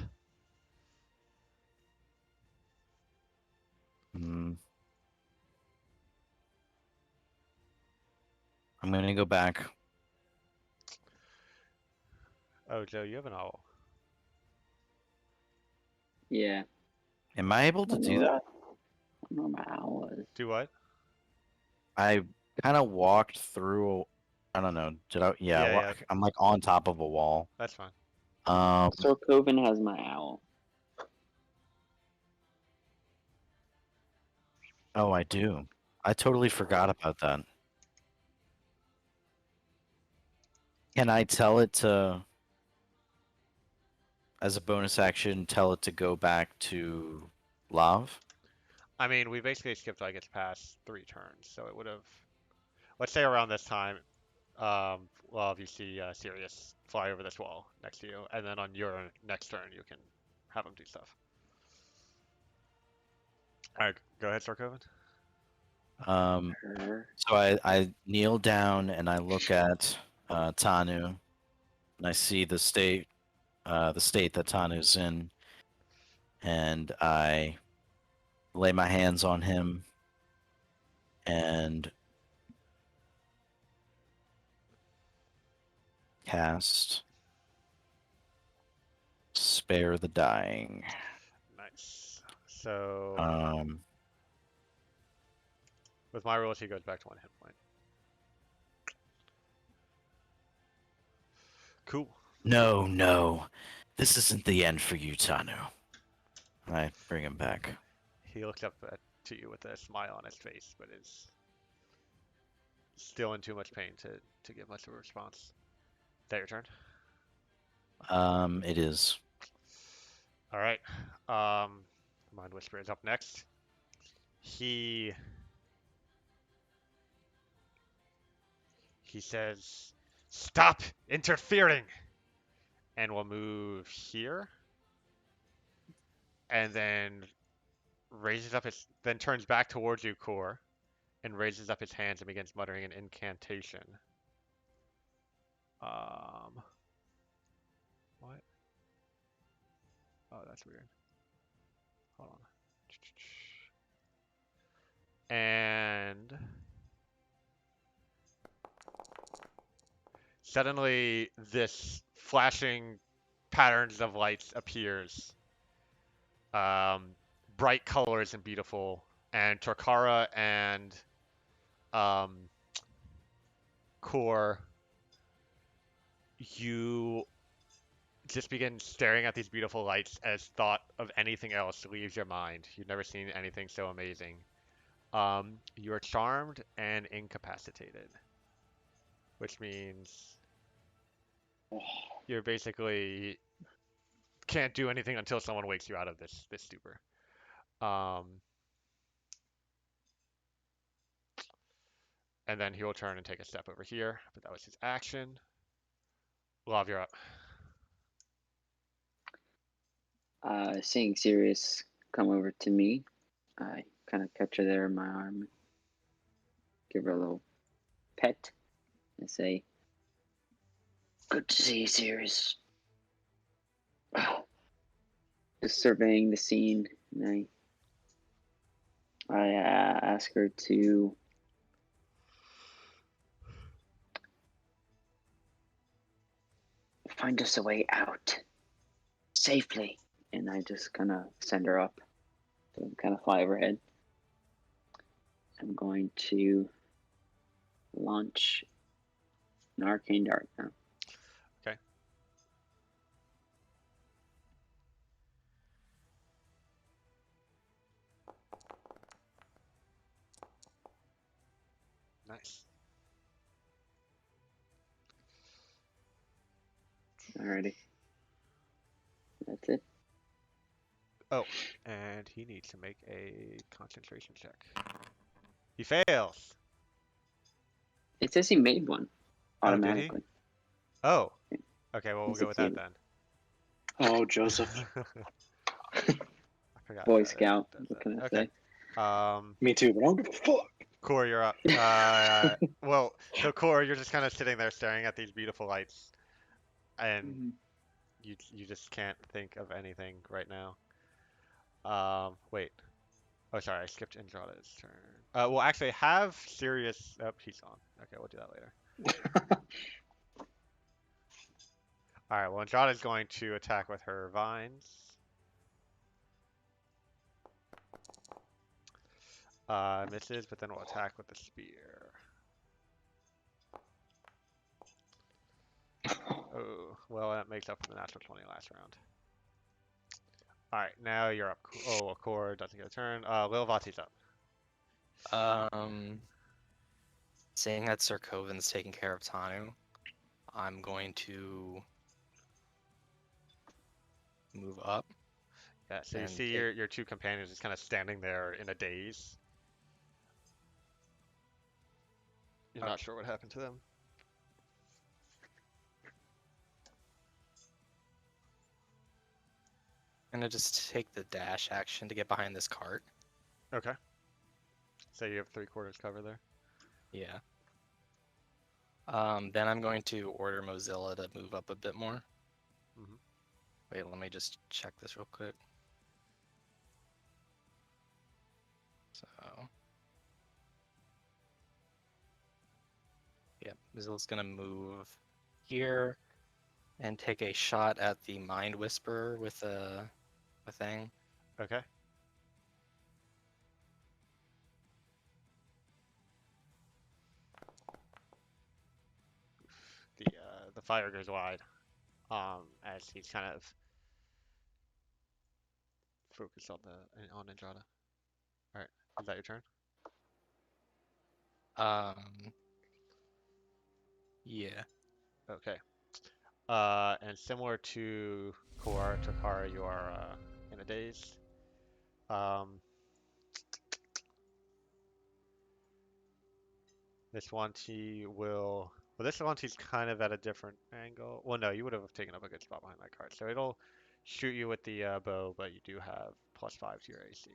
Hmm. I'm gonna go back. Oh, Joe, you have an owl. Yeah. Am I able I to don't do know. that? I don't know my owl was. Do what? I kind of walked through. I don't know. Did I? Yeah. Yeah, yeah, I'm like on top of a wall. that's fine. Um. So Coven has my owl. Oh, I do. I totally forgot about that. Can I tell it to, as a bonus action, tell it to go back to Lav? I mean, we basically skipped like its past 3 turns, so it would have. Let's say around this time, well, if you see Sirius fly over this wall next to you, and then on your next turn, you can have him do stuff. All right, go ahead, Sarkovan. Her. So I kneel down and I look at Tanu, and I see the state that Tanu's in, and I lay my hands on him and cast Spare the Dying. Nice. So Um, with my rules, he goes back to 1 hit point. Cool. no, no, this isn't the end for you, Tanu. I bring him back. He looks up to you with a smile on his face, but is still in too much pain to give much of a response. Is that your turn? It is. All right. Mind Whisper is up next. He says, "Stop interfering," and will move here, and then then turns back towards you, Core, and raises up his hands and begins muttering an incantation. What? Oh, that's weird. Hold on. And suddenly, this flashing patterns of lights appears. Bright colors and beautiful. And Torkara and um, Core, you just begin staring at these beautiful lights as thought of anything else leaves your mind. You've never seen anything so amazing. You are charmed and incapacitated, which means you're basically can't do anything until someone wakes you out of this stupor. Um, and then he will turn and take a step over here, but that was his action. Love, you're up. Seeing Sirius come over to me, I kind of catch her there in my arm, give her a little pet, and say, "Good to see you, Sirius." Just surveying the scene, and I ask her to find us a way out safely, and I just kind of send her up, to kind of fly overhead. I'm going to launch an arcane dart now. Okay. Alrighty. That's it. Oh, and he needs to make a concentration check. He fails. It says he made one Oh, did he? automatically. Oh. Okay, well, He we'll go with that succeeded. then. Oh, Joseph. I forgot Boy that Scout. it does What that. can I Okay. say? Me too, but I don't give a fuck. Core, you're up. Well, so Core, you're just kind of sitting there staring at these beautiful lights, and Mhm. you just can't think of anything right now. Wait. Oh, sorry, I skipped Andrada's turn. Well, actually, have Sirius. Oh, he's on. Okay, we'll do that later. All right. Well, Andrada's going to attack with her vines. Misses, but then we'll attack with the spear. Oh, well, that makes up for the natural 20 last round. All right, now you're up. Oh, Core doesn't get a turn. Lil Vati's up. Seeing that Sir Coven's taking care of Tanu, I'm going to move up Yeah, so you and see take. your two companions just kind of standing there in a daze. You're not sure what happened to them. I'm gonna just take the dash action to get behind this cart. Okay. So you have 3/4 cover there. Yeah. Then I'm going to order Mozilla to move up a bit more. Mhm. Wait, let me just check this real quick. So, yeah, Mozilla's gonna move here and take a shot at the Mind Whisperer with a thing. Okay. The fire goes wide. As he's kind of focused on Andrada. All right. Is that your turn? Yeah. Okay. And similar to Takara, you are in a daze. This one T will. Well, this one T's kind of at a different angle. Well, no, you would have taken up a good spot behind that card. So it'll shoot you with the bow, but you do have +5 to your AC.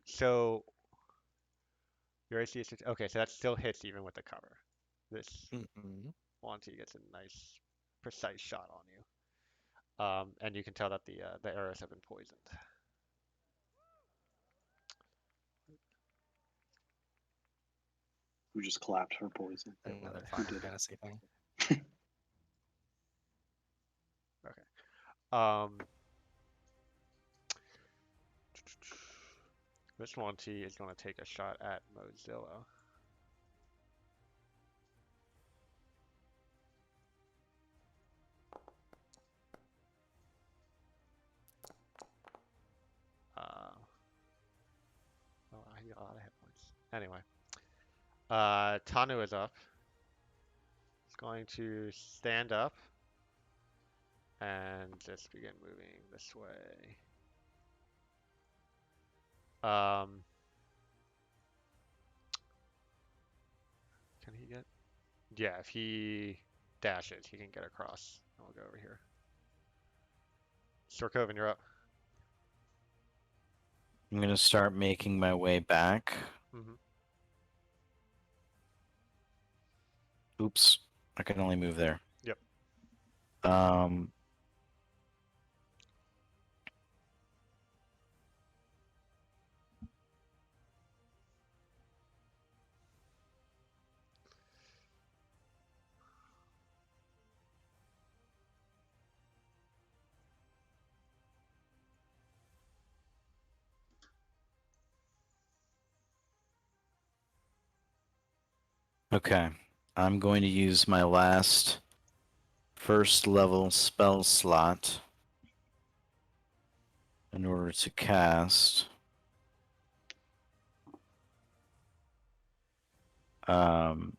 So your AC is okay. So that still hits even with the cover. This Mm-hmm. one T gets a nice, precise shot on you. And you can tell that the arrows have been poisoned. Who just clapped for poison? Another Who Final did it? Fantasy thing. Okay. Um, this one T is going to take a shot at Mozilla. Oh, I got a lot of hit points. Anyway, Tanu is up. He's going to stand up and just begin moving this way. Can he get? Yeah, if he dashes, he can get across. I'll go over here. Sorkoven, you're up. I'm gonna start making my way back. Mm-hmm. Oops, I can only move there. Yep. Um, okay, I'm going to use my last first level spell slot in order to cast Um,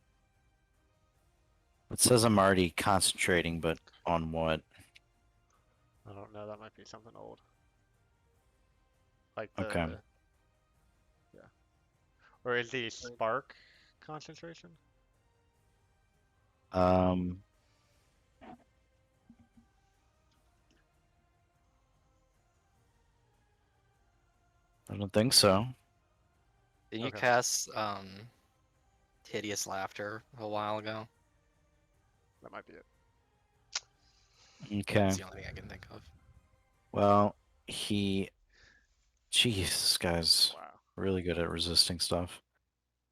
it says I'm already concentrating, but on what? I don't know. That might be something old. Like Okay. yeah. Or is the spark concentration? Um, I don't think so. Didn't you Okay. cast hideous laughter a while ago? That might be it. Okay. That's the only thing I can think of. Well, jeez, this guy's Wow. really good at resisting stuff.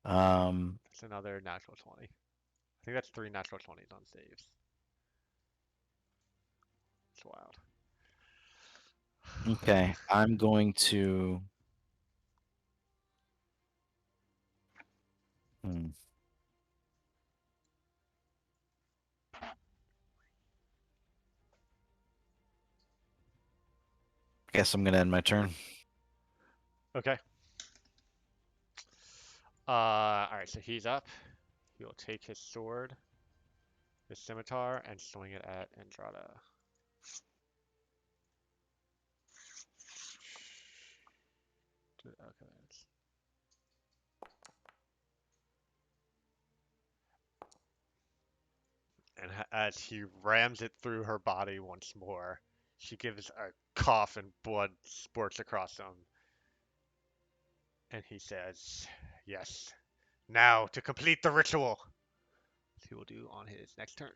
That's another natural 20. I think that's 3 natural 20s on saves. It's wild. Okay, I'm going to. Hmm. Guess I'm gonna end my turn. Okay. Alright, so he's up. He'll take his sword, his scimitar, and swing it at Andrada. Okay, and as he rams it through her body once more, she gives a cough and blood spurts across him. And he says, yes, now to complete the ritual. He will do on his next turn.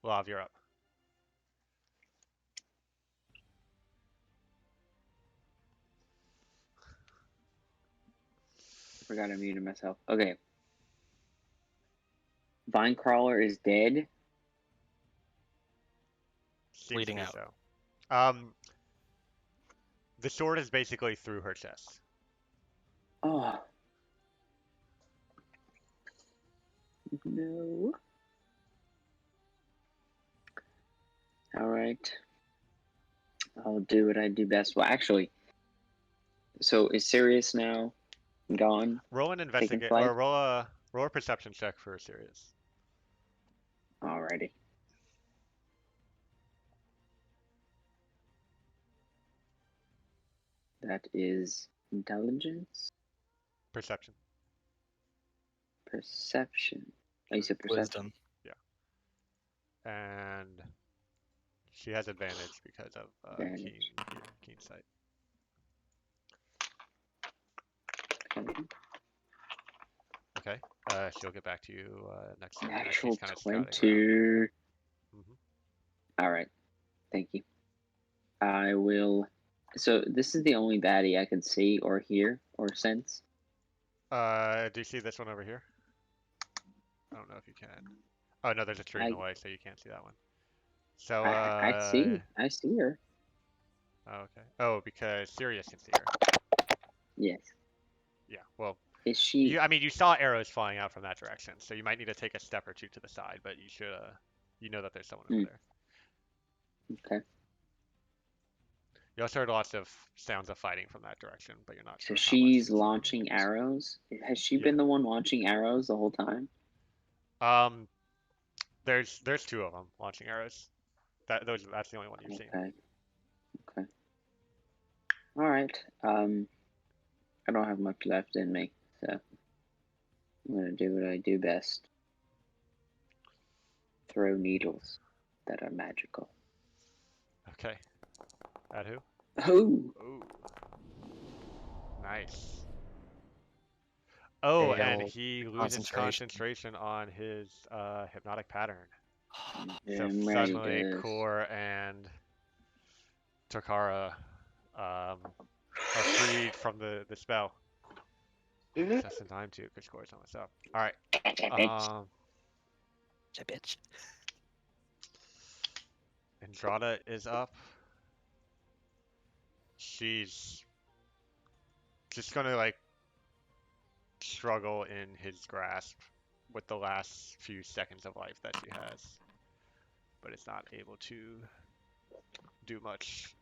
Lav, you're up. I forgot I muted myself. Okay. Vine Crawler is dead. Seems to Bleeding be out. so. The sword is basically through her chest. Oh. No. Alright. I'll do what I do best. Well, actually, so is Sirius now gone? Roll an Taking investigate or flight? roll a perception check for Sirius. Alrighty. That is intelligence? Perception. Perception. Oh, you said perception. Wisdom. Yeah. And she has advantage because of Advantage. keen sight. Okay. Okay. She'll get back to you next turn. As she's Natural kind of scouting around. 20. Hmm. Alright. Thank you. I will. So, this is the only baddie I can see or hear or sense. Do you see this one over here? I don't know if you can. Oh no, there's a tree in the way, so you can't see that one. So I see. I see her. oh, okay. Oh, because Sirius can see her. Yes. Yeah. Well, Is she. I mean, you saw arrows flying out from that direction, so you might need to take a step or two to the side, but you should, you know that there's someone over there. Okay. You also heard lots of sounds of fighting from that direction, but you're not So sure how much she's she's hearing. launching arrows. Has she Yeah. been the one launching arrows the whole time? Um, there's 2 of them launching arrows. That's the only one you've seen. Okay. Okay. All right. I don't have much left in me, so I'm gonna do what I do best. Throw needles that are magical. Okay. At who? Oh. Ooh, nice. Oh, and Hail he loses concentration. concentration on his hypnotic pattern. So I'm ready suddenly, to. Kor and Takara are freed from the spell. Just in time too, because Kor's almost up. All right. Um, Bitch. Andrada is up. She's just gonna like struggle in his grasp with the last few seconds of life that she has, but it's not able to do much.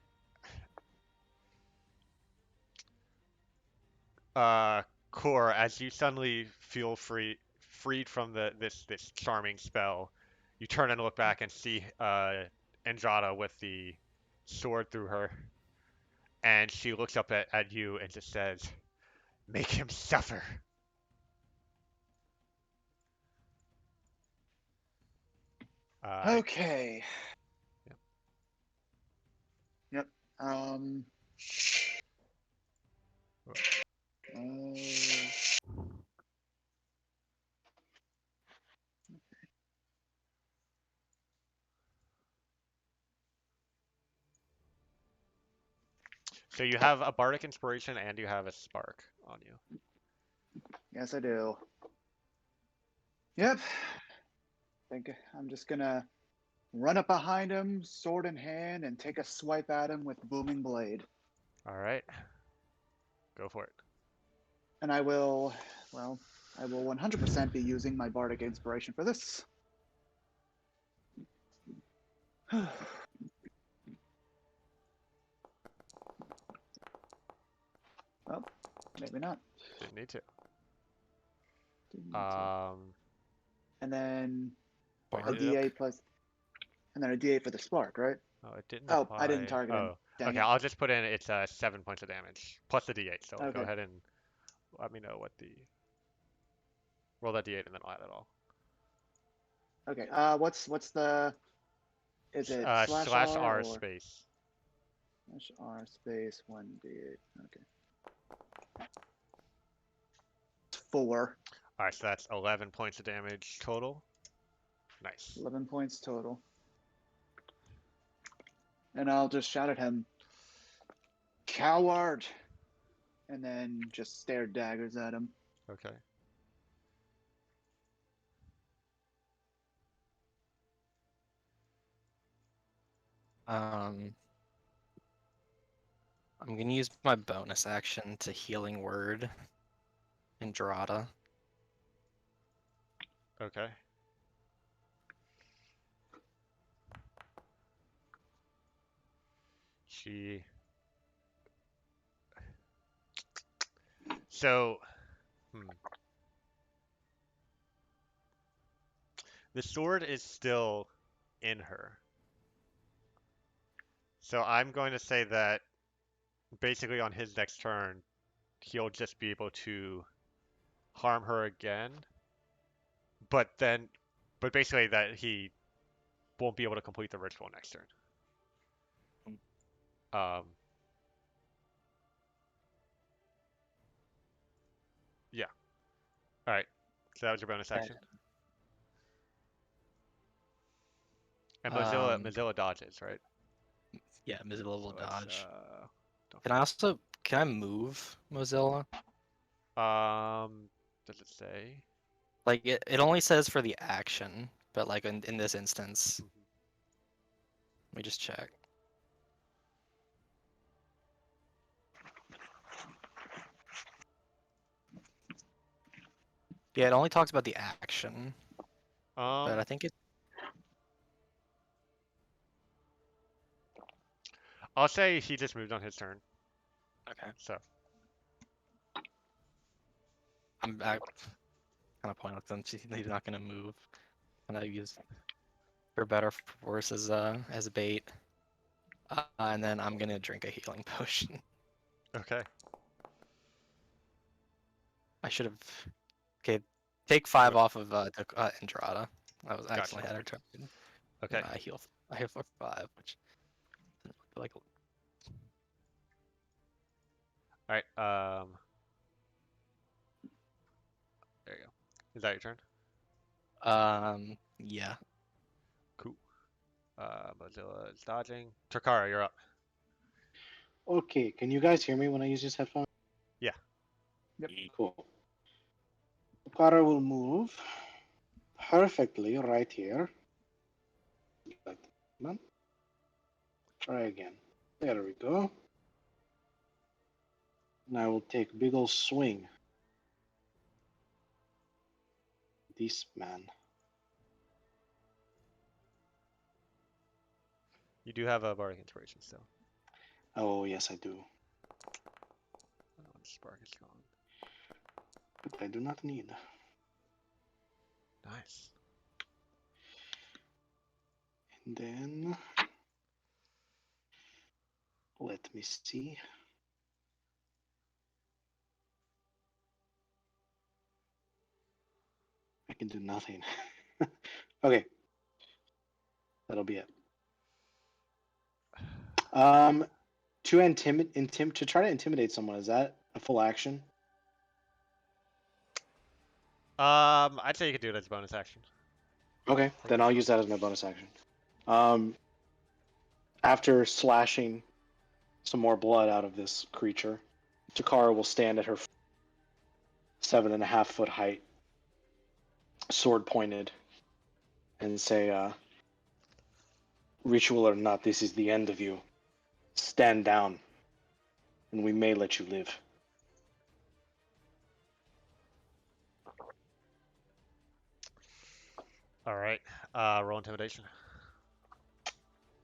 Core, as you suddenly feel free, freed from this charming spell, you turn and look back and see Andrada with the sword through her, and she looks up at you and just says, "Make him suffer." Uh, Okay. yeah. Yep. Um. uh, So you have a bardic inspiration and you have a spark on you. yes, I do. Yep. Think I'm just gonna run up behind him, sword in hand, and take a swipe at him with booming blade. All right, go for it. And I will, well, I will 100% be using my bardic inspiration for this. Well, maybe not. Didn't need to. Didn't need to. Um, And then wait, a did Spark. it? D8 plus, and then a D8 for the spark, right? Oh, it didn't Oh, I didn't apply. target him. Oh, Dang okay. it. I'll just put in it's 7 points of damage plus the D8. So go Okay. ahead and let me know what the roll that D8 and then I'll add it all. Okay. What's the? Is it slash Slash R R or space. slash R space 1D8? Okay. 4. All right, so that's 11 points of damage total. Nice. 11 points total. And I'll just shout at him, "Coward!" And then just stare daggers at him. Okay. I'm gonna use my bonus action to healing word Andrada. Okay. She. So. The sword is still in her. So I'm going to say that basically on his next turn, he'll just be able to harm her again. But then, but basically that he won't be able to complete the ritual next turn. Um, yeah. All right. So that was your bonus Okay. action. And Um, Mozilla dodges, right? yeah, Mozilla will So let's dodge. don't Can I move Mozilla? does it say? Like it only says for the action, but like in this instance, Mhm. let me just check. Yeah, it only talks about the action, but I think it. I'll say he just moved on his turn. Okay. So I kind of pointless since he's not gonna move, and I use for better for worse as a bait. And then I'm gonna drink a healing potion. okay. I should have. Okay, take 5 What? off of Entrada. I was Gotcha. actually had her turn. Okay. I heal. I heal for 5, which doesn't feel like. All right. There you go. Is that your turn? Yeah. Cool. Mozilla is dodging. Takara, you're up. Okay, can you guys hear me when I use this headphone? Yeah. Yep. Cool. Okara will move perfectly right here. Like, come on. Try again. There we go. And I will take big ol' swing. This man. You do have a bardic inspiration still. Oh yes, I do. Oh, spark is gone. But I do not need. Nice. And then let me see. I can do nothing. Okay, that'll be it. To try to intimidate someone, is that a full action? I'd say you could do it as a bonus action. Okay, then I'll use that as my bonus action. After slashing some more blood out of this creature, Takara will stand at her 7.5 foot height, sword pointed, and say, "Ritual or not, this is the end of you. Stand down, and we may let you live." All right. Roll intimidation.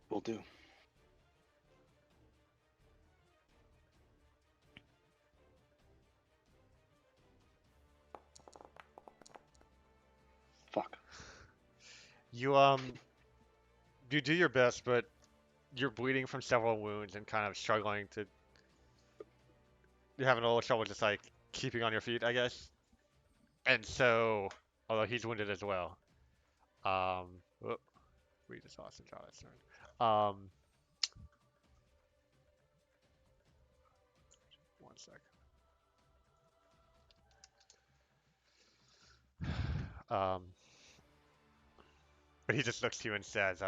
Will do. Fuck. You do your best, but you're bleeding from several wounds and kind of struggling to. You're having a little trouble just like keeping on your feet, I guess. And so, although he's wounded as well. Whoop, we just lost Andrade's turn. One sec. Um, but he just looks to you and says,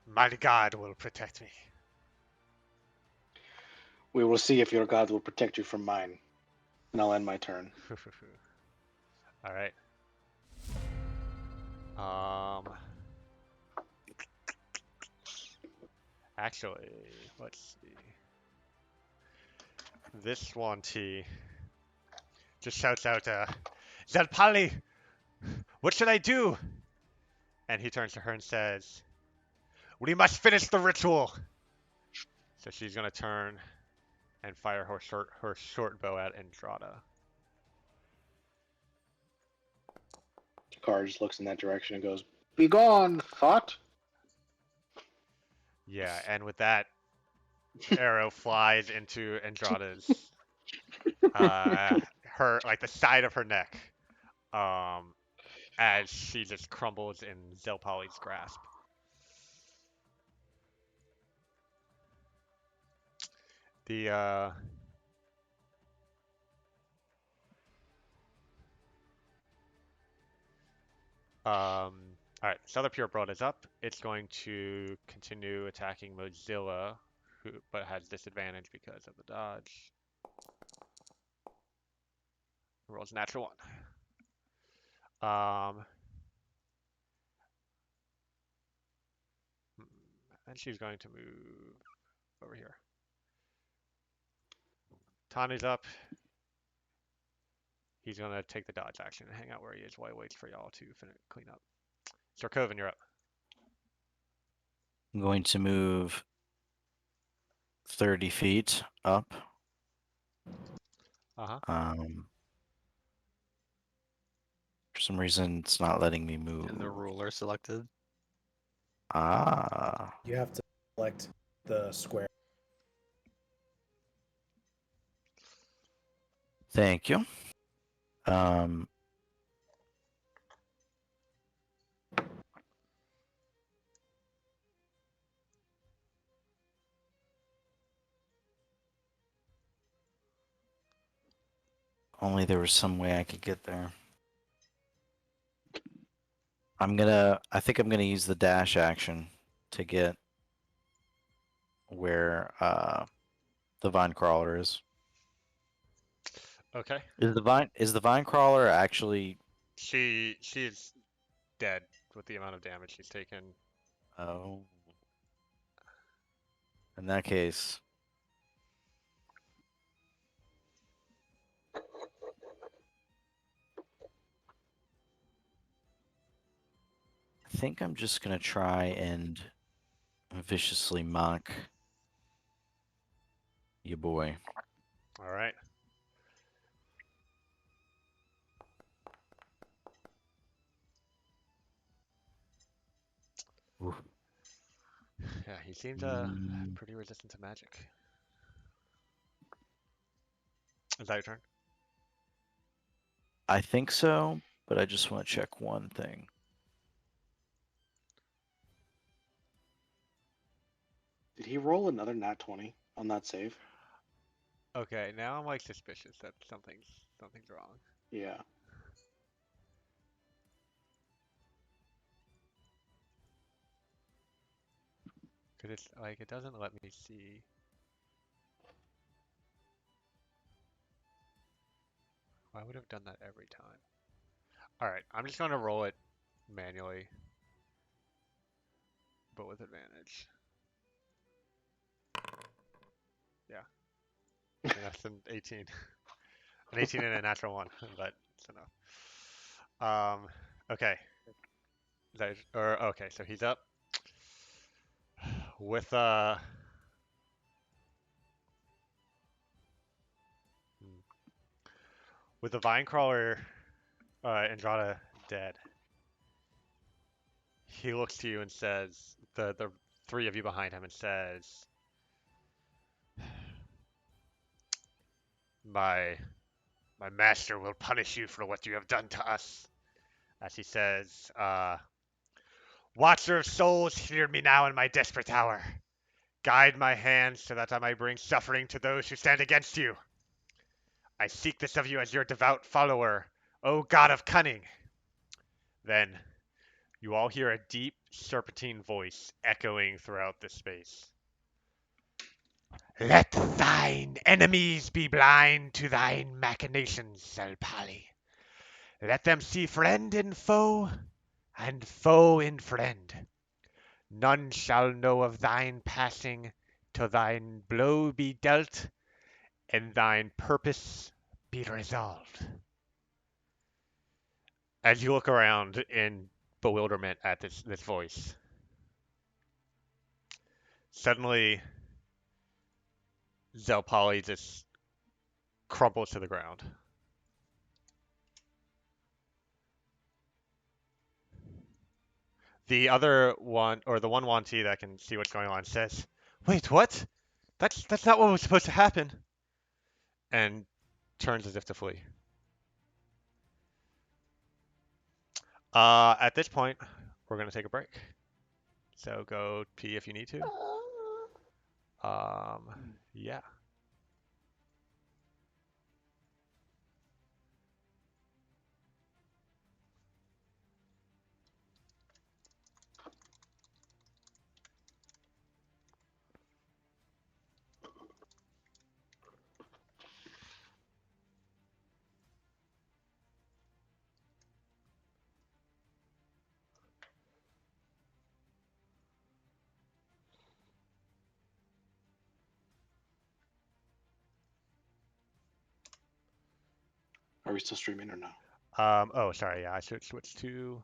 "My God will protect me." We will see if your god will protect you from mine. And I'll end my turn. All right. Um, actually, let's see. This one T just shouts out, "Zalpali, what should I do?" And he turns to her and says, "We must finish the ritual." So she's gonna turn and fire her short bow at Andrada. Takara just looks in that direction and goes, "Be gone, thought." Yeah, and with that, arrow flies into Andrada's her like the side of her neck, um, as she just crumbles in Zelpali's grasp. The all right, Southern Pureblood is up. It's going to continue attacking Mozilla, who but has disadvantage because of the dodge. Rolls natural one. And she's going to move over here. Tani's up. He's going to take the dodge action and hang out where he is while he waits for y'all to clean up. Sarkovan, you're up. I'm going to move 30 feet up. Uh-huh. For some reason, it's not letting me move. And the ruler selected. Ah. You have to select the square. Thank you. Only there was some way I could get there. I think I'm gonna use the dash action to get where the vine crawler is. Okay. Is the vine crawler actually? She's dead with the amount of damage she's taken. Oh. In that case, I think I'm just gonna try and viciously mock you boy. All right. Yeah, he seems Mm, pretty resistant to magic. Is that your turn? I think so, but I just want to check one thing. Did he roll another nat 20 on that save? Okay, now I'm like suspicious that something's wrong. Yeah. Cause it's like it doesn't let me see. I would have done that every time. All right, I'm just gonna roll it manually, but with advantage. Yeah, and that's an 18. An 18 and a natural one, but it's enough. Okay. Or okay, so he's up with hmm, with the vine crawler Andrada dead. He looks to you and says, the three of you behind him, and says, "My my master will punish you for what you have done to us." As he says, "Watcher of souls, hear me now in my desperate hour. Guide my hands so that I may bring suffering to those who stand against you. I seek this of you as your devout follower, O God of cunning." Then you all hear a deep, serpentine voice echoing throughout the space. "Let thine enemies be blind to thine machinations, Zelpali. Let them see friend in foe, and foe in friend. None shall know of thine passing till thine blow be dealt and thine purpose be resolved." As you look around in bewilderment at this voice, suddenly Zelpali just crumples to the ground. The other one, or the one Wanti that can see what's going on, says, "Wait, what? That's not what was supposed to happen," and turns as if to flee. At this point, we're gonna take a break. So go pee if you need to. Yeah. Are we still streaming or no? Oh, sorry. Yeah, I should switch to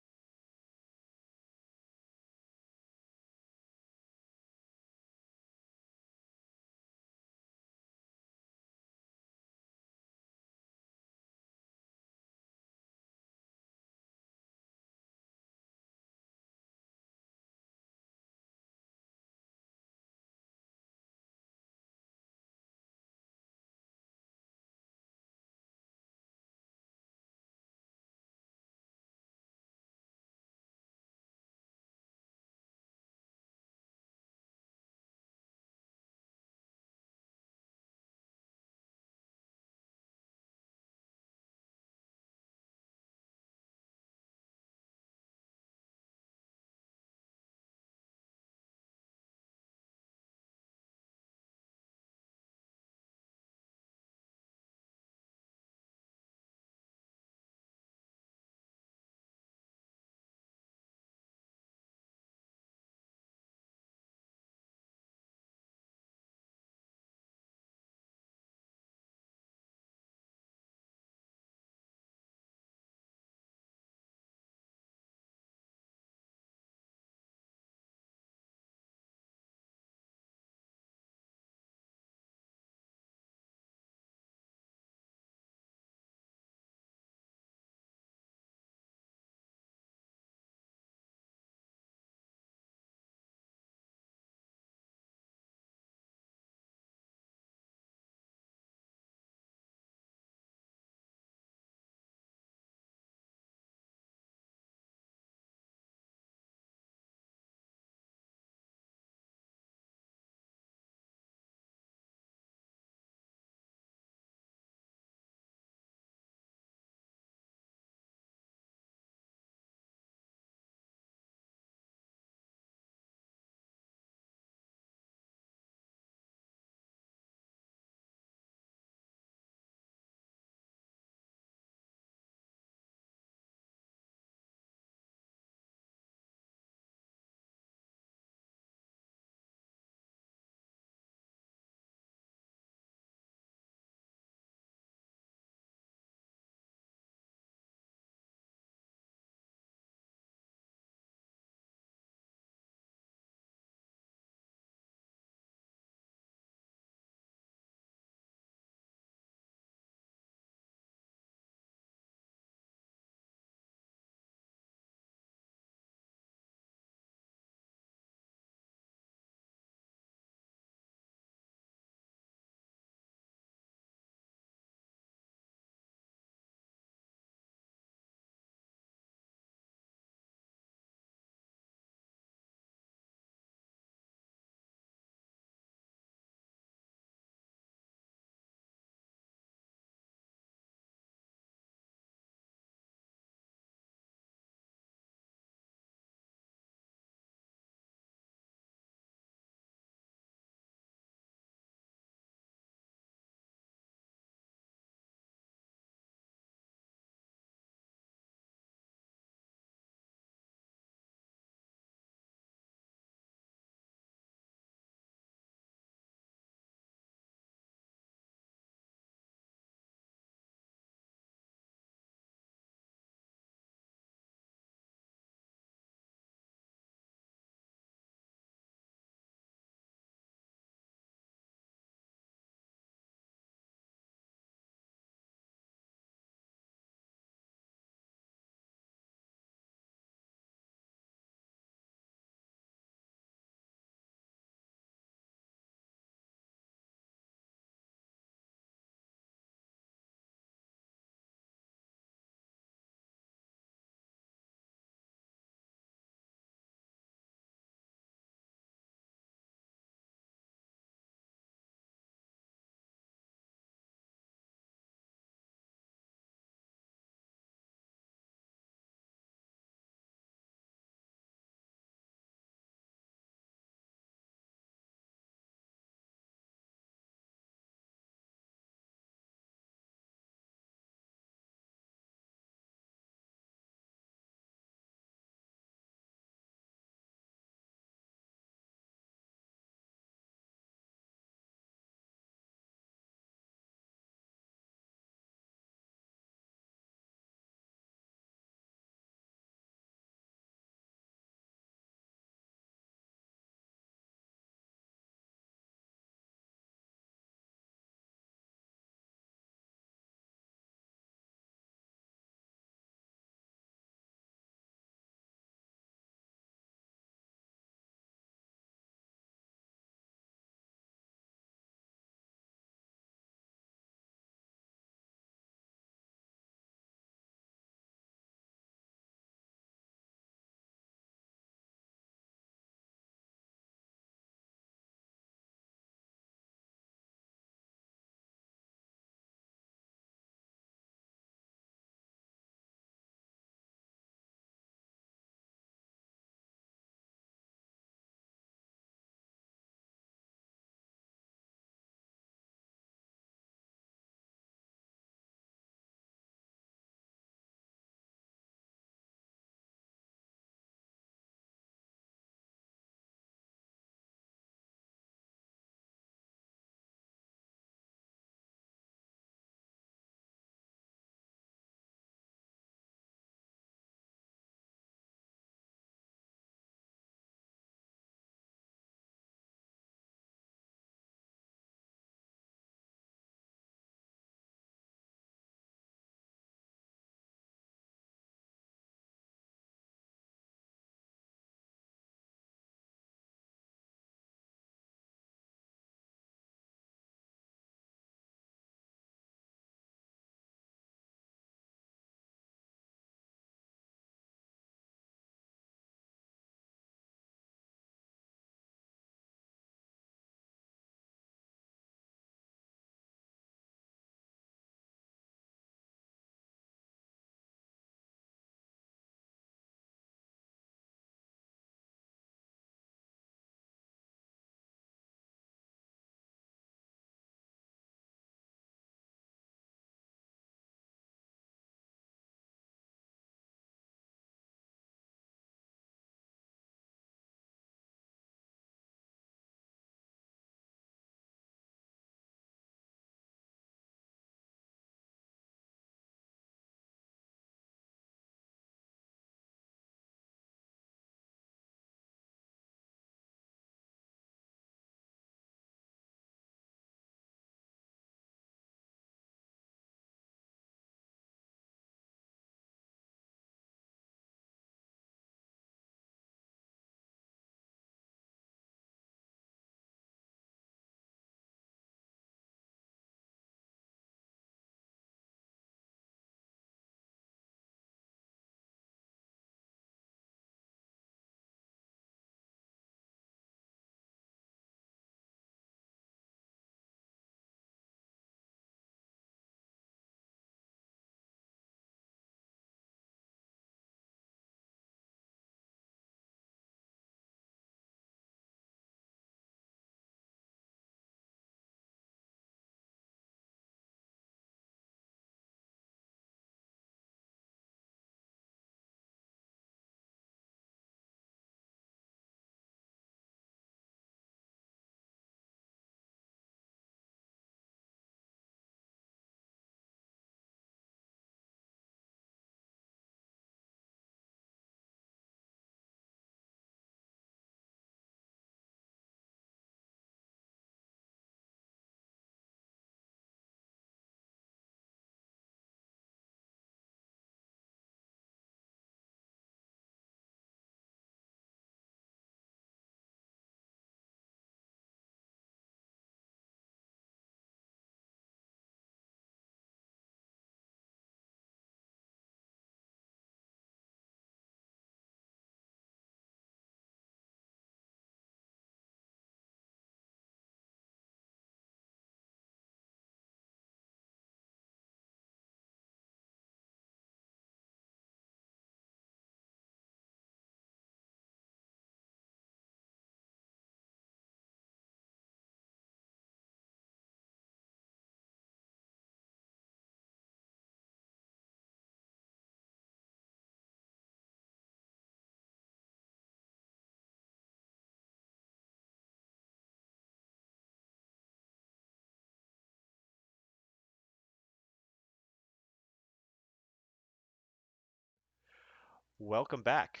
Welcome back.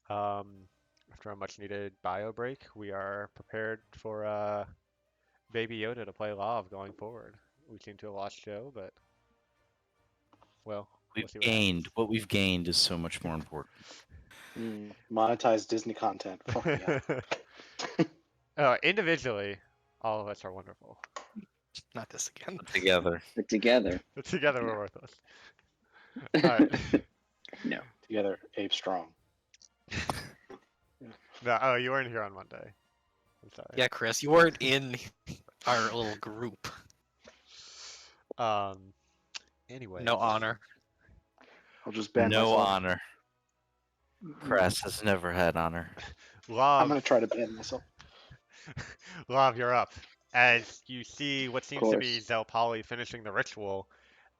After a much needed bio break, we are prepared for Baby Yoda to play Lav going forward. We seem to have lost Joe, but well, We've we'll see what happens. gained. What we've gained is so much more important. Monetize Disney content. Fuck yeah. Individually, all of us are wonderful. Not this again. Together. But together, But together No. we're worthless. All right. no. Together, Ape Strong. No, oh, you weren't here on Monday. I'm sorry. Yeah, Chris, you weren't in our little group. Um. Anyway. No honor. I'll just ban No myself. honor. Cress has never had honor. I'm Lav, gonna try to ban myself. Lav, you're up. As you see what Of seems to be course. Zelpali finishing the ritual,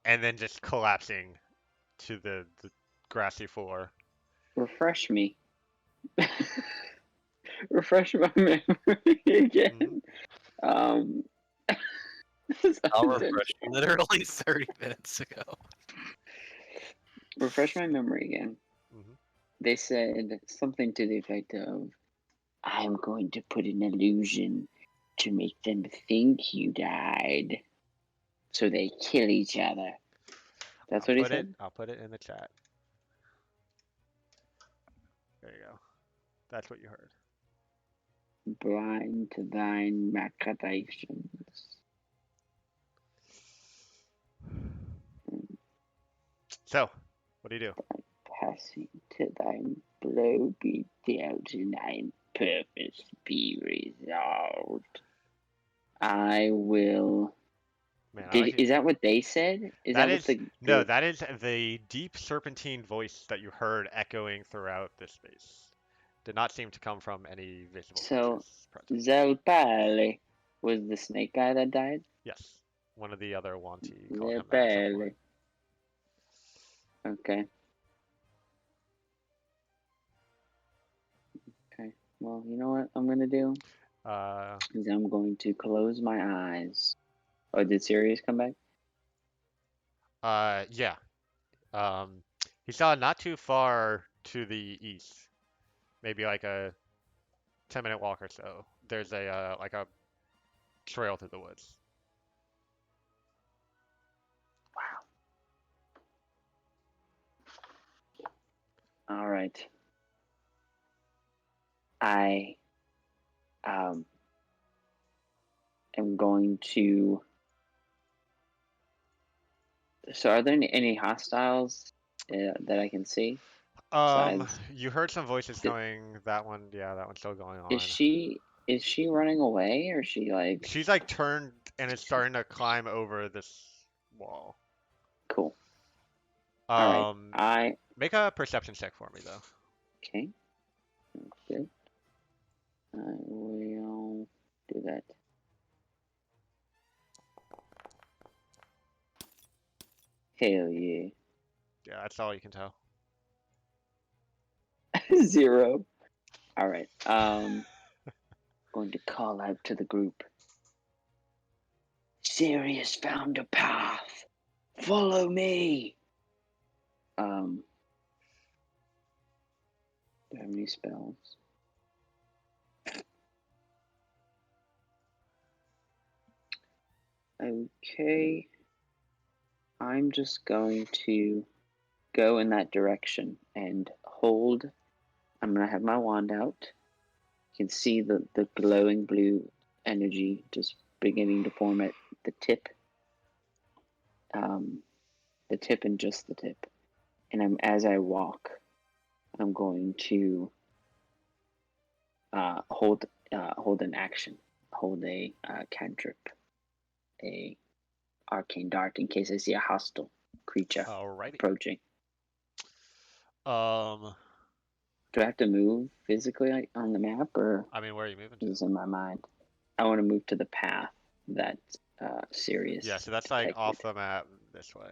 and then just collapsing to the grassy floor. Refresh me. Refresh my memory again. Um, I'll so- refresh you. Literally 30 minutes ago. refresh my memory again. Mhm. They said something to the effect of, "I'm going to put an illusion to make them think you died, so they kill each other." That's what he said. I'll put it in the chat. There you go. That's what you heard. Blind to thine machinations. So, what do you do? Passing to thine blow be dealt, and thine purpose be resolved. I will. Man, I like it. Is that what they said? Is That that what is the no, that is the deep serpentine voice that you heard echoing throughout this space. Did not seem to come from any visible So creatures present. Zelpale was the snake guy that died? Yes, one of the other Wanti called him that at some Zelpale. point. Okay. Okay. Well, you know what I'm gonna do? Uh, Is I'm going to close my eyes. Oh, did Sirius come back? yeah. He saw not too far to the east, maybe like a 10-minute walk or so. There's a like a trail through the woods. All right. I am going to. So, are there any hostiles that I can see? Besides, You heard some voices going. That one, yeah, that one's still going is on. she running away, or is she like She's like turned and is starting to climb over this wall. cool? All right. Make a perception check for me though. Okay. Good. I will do that. Hell yeah. Yeah, that's all you can tell. 0. All right. Going to call out to the group. Sirius found a path. Follow me. Do I have any spells? Okay. I'm just going to go in that direction and hold. I'm going to have my wand out. You can see the glowing blue energy just beginning to form at the tip. The tip and just the tip. And as I walk, I'm going to hold an action, hold a cantrip, a arcane dart in case I see a hostile creature Alrighty. approaching. Um, Do I have to move physically on the map, or I mean, where are you moving is to? this in my mind? I want to move to the path that Sirius Yeah, so that's like detected. off the map this way.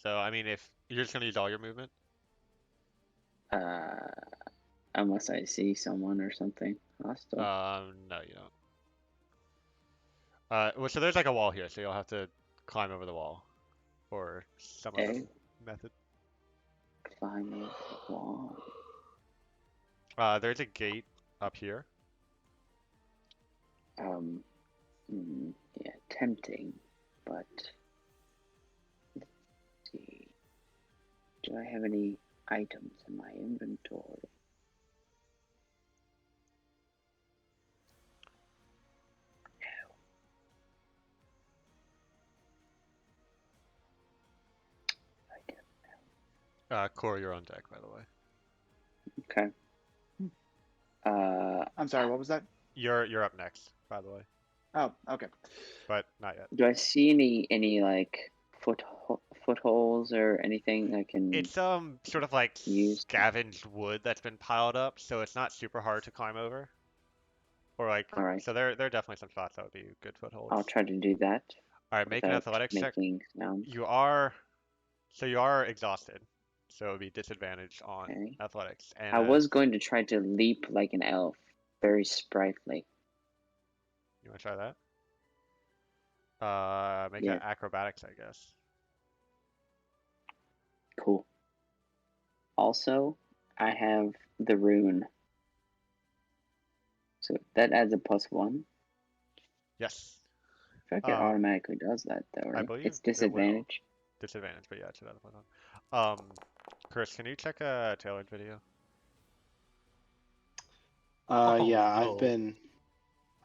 So I mean, if you're just gonna use all your movement. Unless I see someone or something hostile. No, you don't. Well, so there's like a wall here, so you'll have to climb over the wall, or some other Okay. method. find the wand. There's a gate up here. Yeah, tempting, but let's see. Do I have any items in my inventory? No, I don't. Core, you're on deck, by the way. Okay. I'm sorry, what was that? You're up next, by the way, Oh, okay. but not yet. Do I see any like footholes or anything I can It's sort of like use? scavenged wood that's been piled up, so it's not super hard to climb over. Or like, All right, so there are definitely some spots that would be good footholds. I'll try to do that All right, make an without athletics check. making sounds. You are exhausted, so it would be disadvantage on Okay. athletics. And I was going to try to leap like an elf, very sprightly. you want to try that? Make Yeah, an acrobatics, I guess. cool. Also, I have the rune, so that adds a +1. Yes. I feel like it Um, automatically does that, though, I right? believe It's it will. disadvantage. Disadvantage, but yeah, it's another one. Chris, can you check a tailored video? Oh, Yeah, no.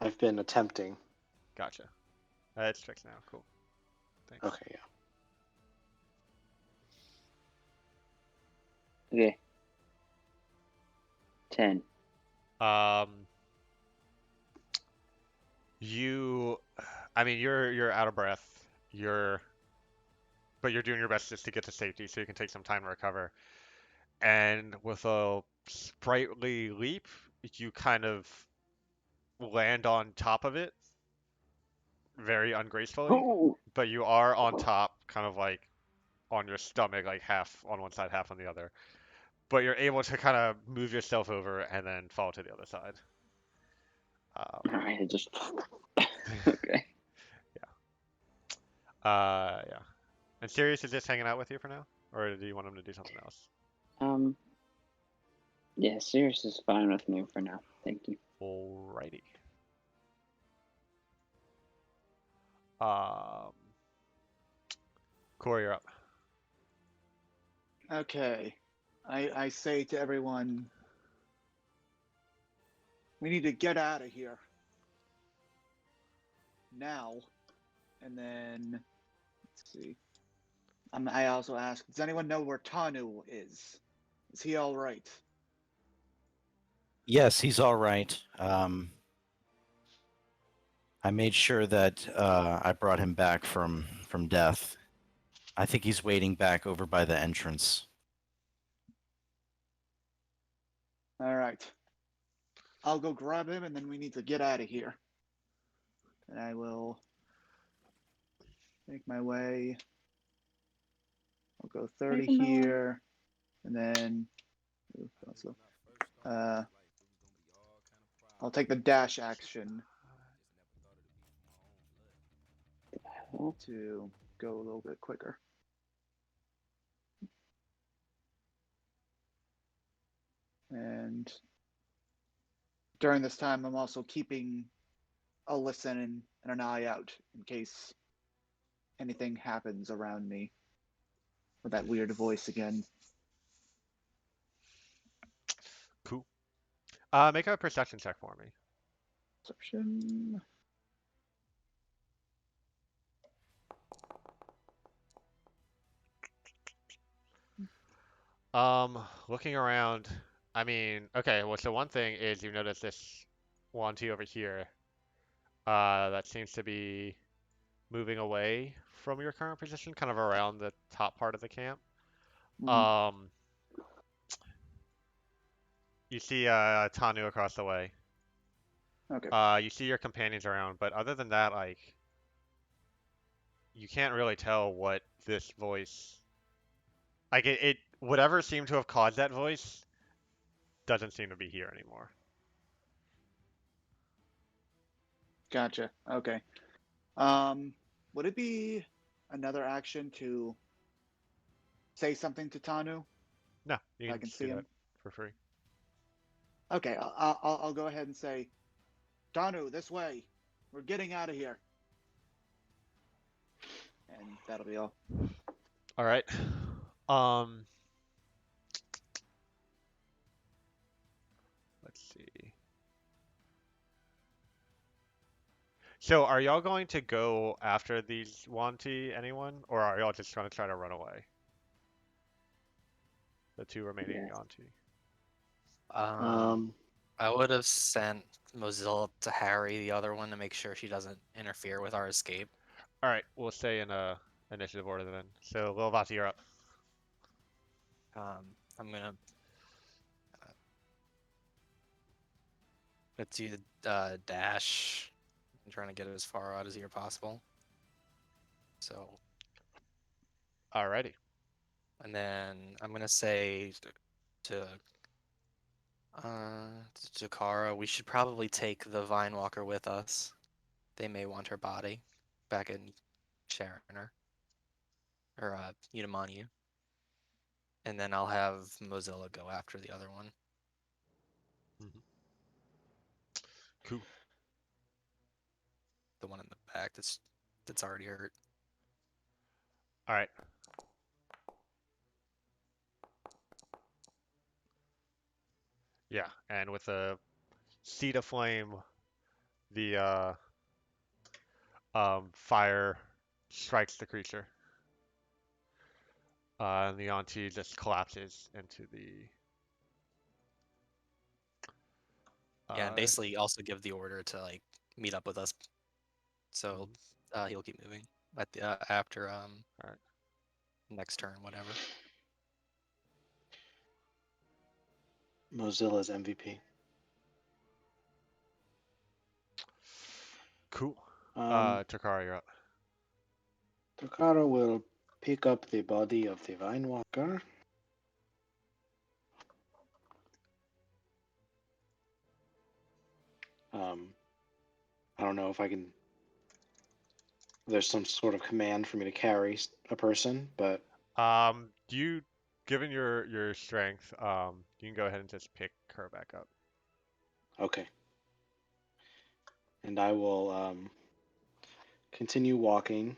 I've been attempting. Gotcha. It's fixed now. Cool. Thanks. Okay, yeah. Okay. 10. Um, I mean, you're out of breath. But you're doing your best just to get to safety, so you can take some time to recover. And with a sprightly leap, you kind of land on top of it very ungracefully, Oh! but you are on top, kind of like on your stomach, like half on one side, half on the other. But you're able to kind of move yourself over and then fall to the other side. Alright, I just. Okay. Yeah. And Sirius is just hanging out with you for now, or do you want him to do something else? Yeah, Sirius is fine with me for now. Thank you. Alrighty. Um, Corey, you're up. Okay. I say to everyone, we need to get out of here. Now. And then, let's see. I also ask, does anyone know where Tanu is? Is he all right? Yes, he's all right. I made sure that I brought him back from death. I think he's waiting back over by the entrance. All right. I'll go grab him, and then we need to get out of here. And I will make my way. I'll go 30 here, and then also, I'll take the dash action to go a little bit quicker. And during this time, I'm also keeping a listen and an eye out in case anything happens around me with that weird voice again. Cool. Make a perception check for me. Perception. Looking around, I mean, okay, well, so one thing is you notice this Wanty over here, that seems to be moving away from your current position, kind of around the top part of the camp. Mhm. Um, you see, Tanu across the way. Okay. You see your companions around, but other than that, like, you can't really tell what this voice, like, whatever seemed to have caused that voice doesn't seem to be here anymore. Gotcha. Okay. Would it be another action to say something to Tanu? No, you I can can just see do that him. for free. Okay, I'll go ahead and say, Danu, this way. We're getting out of here. And that'll be all. All right. Um, let's see. So, are y'all going to go after these Wanti, anyone, or are y'all just going to try to run away? The two remaining Yeah. Yanti. Um, I would have sent Mozilla to Harry, the other one, to make sure she doesn't interfere with our escape. All right, we'll stay in initiative order then. So, Lil Vati, you're up. I'm gonna let's do the dash. I'm trying to get it as far out as here possible. So, Alrighty. and then I'm gonna say to Eochora, we should probably take the Vine Walker with us. They may want her body back in Sharoner or Eudaimonia. And then I'll have Mozilla go after the other one. Cool. The one in the back that's already hurt. All right. Yeah, and with a seed of flame, the fire strikes the creature. And the Auntie just collapses into the Yeah, and uh basically also give the order to like meet up with us, so he'll keep moving at the after Alright. next turn, whatever. Mozilla's MVP. Cool. Um, Takara, you're up. Takara will pick up the body of the Vine Walker. I don't know if I can. There's some sort of command for me to carry a person, but You, given your strength, you can go ahead and just pick her back up. okay. And I will continue walking.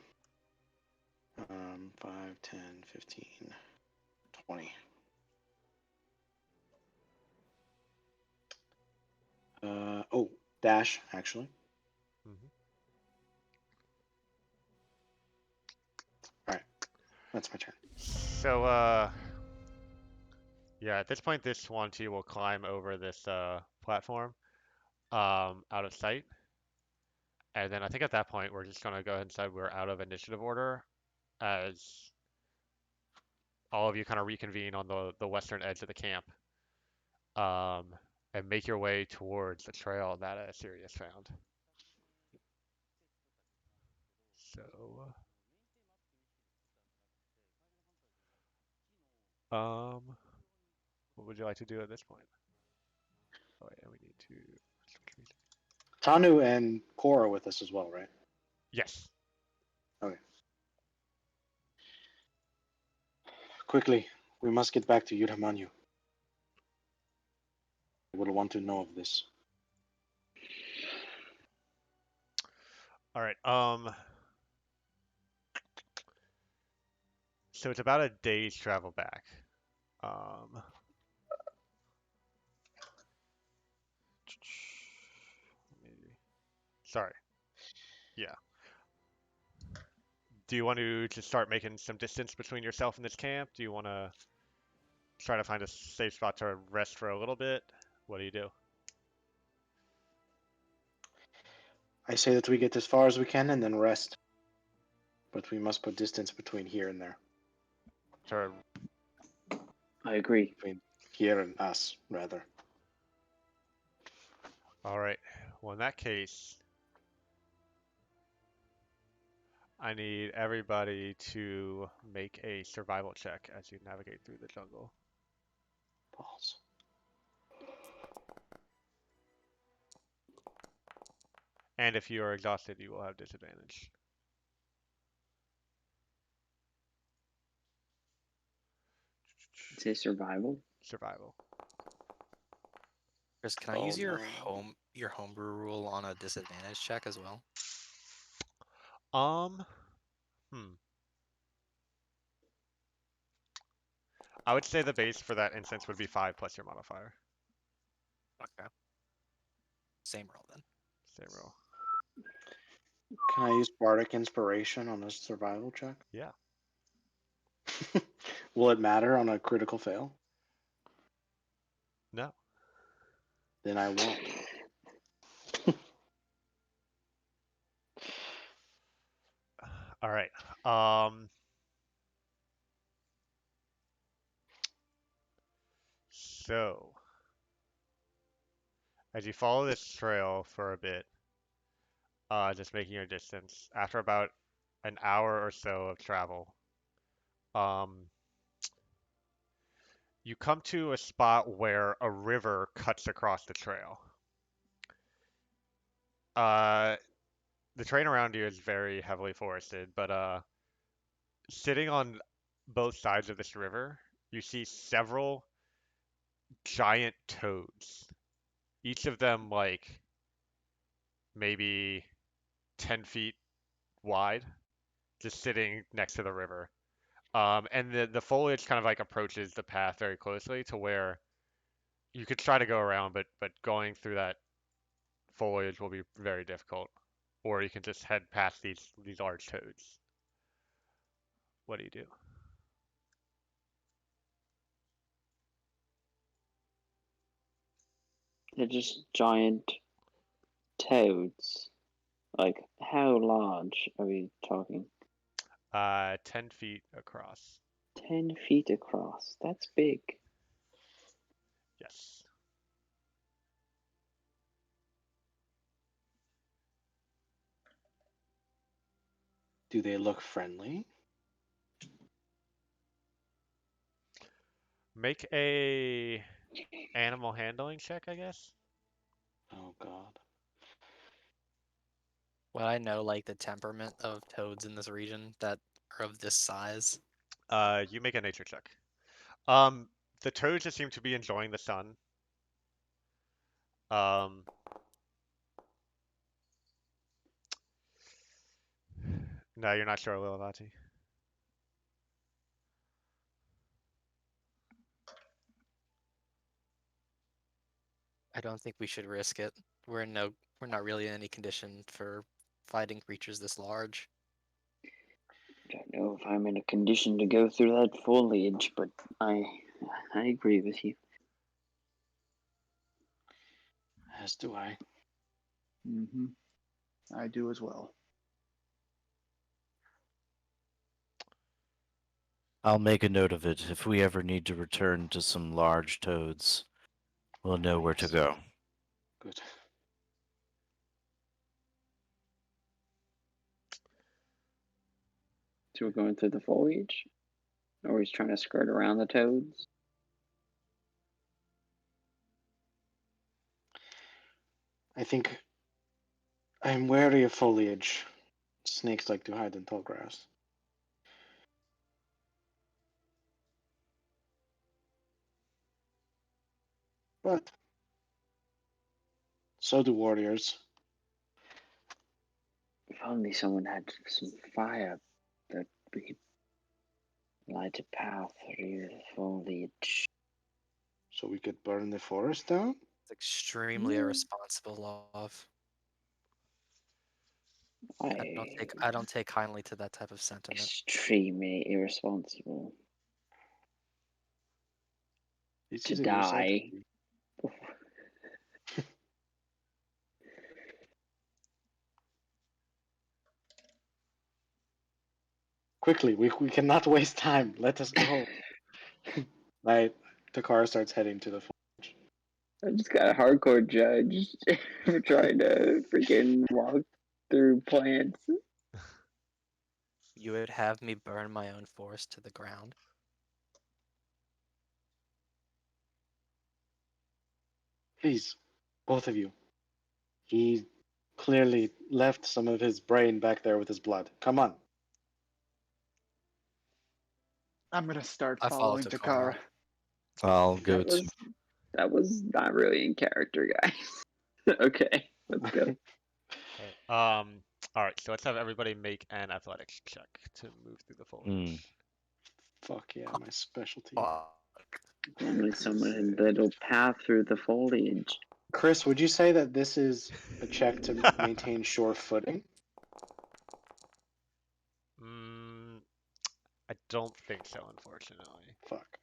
5, 10, 15, 20. Oh, dash, actually. Mm-hmm. All right, that's my turn. So, yeah, at this point, this Swanti will climb over this platform, out of sight. And then I think at that point, we're just gonna go ahead and say we're out of initiative order as all of you kind of reconvene on the western edge of the camp, um, and make your way towards the trail that Sirius found. So, what would you like to do at this point? Oh, yeah, we need to switch music. Tanu and Cora with us as well, right? Yes. Okay. Quickly, we must get back to Eudaimonia. I would want to know of this. All right. So it's about a day's travel back. Um, sorry. Yeah. Do you want to just start making some distance between yourself and this camp? Do you want to try to find a safe spot to rest for a little bit? What do you do? I say that we get as far as we can and then rest. But we must put distance between here and there. Sure. I agree. Between here and us, rather. All right. Well, in that case, I need everybody to make a survival check as you navigate through the jungle. Balls. And if you are exhausted, you will have disadvantage. say survival. Survival. Chris, can I Oh use your no. homebrew rule on a disadvantage check as well? Um, hmm. I would say the base for that instance would be 5 plus your modifier. Okay. Same roll then. Same roll. Can I use Bardic Inspiration on a survival check? Yeah. Will it matter on a critical fail? No. Then I won't. All right. Um, so as you follow this trail for a bit, just making your distance, after about an hour or so of travel, um, you come to a spot where a river cuts across the trail. Uh, the terrain around you is very heavily forested, but sitting on both sides of this river, you see several giant toads, each of them like maybe 10 feet wide, just sitting next to the river. And the foliage kind of like approaches the path very closely to where you could try to go around, but going through that foliage will be very difficult. Or you can just head past these large toads. What do you do? They're just giant toads. Like, how large are we talking? 10 feet across. 10 feet across. That's big. Yes. Do they look friendly? Make a animal handling check, I guess. Oh God. Would I know like the temperament of toads in this region that are of this size? You make a nature check. Um, the toads just seem to be enjoying the sun. Um, no, you're not sure, Lilivati. I don't think we should risk it. We're not really in any condition for fighting creatures this large. Don't know if I'm in a condition to go through that foliage, but I agree with you. As do I. Mm-hmm. I do as well. I'll make a note of it. If we ever need to return to some large toads, we'll know where to Yes. go. Good. So we're going through the foliage? Or he's trying to skirt around the toads? I think I'm wary of foliage. Snakes like to hide in tall grass. But so do warriors. If only someone had some fire that we could light a path through the foliage. So we could burn the forest down? It's extremely Yeah. irresponsible of. I I don't take kindly to that type of sentiment. extremely irresponsible It's to easy to say. die. Quickly, we cannot waste time. Let us go. Right. Takara starts heading to the forge. I just got hardcore judged for trying to freaking walk through plants. You would have me burn my own forest to the ground. Please, both of you. He clearly left some of his brain back there with his blood. Come on. I'm gonna start I follow following Takara. Takara. I'll go That to. was not really in character, guys. Okay, let's go. Okay. All right. So let's have everybody make an athletics check to move through the Hmm. foliage. Fuck yeah, my specialty. Only someone that'll path through the foliage. Chris, would you say that this is a check to maintain sure footing? Mm, I don't think so, unfortunately. Fuck.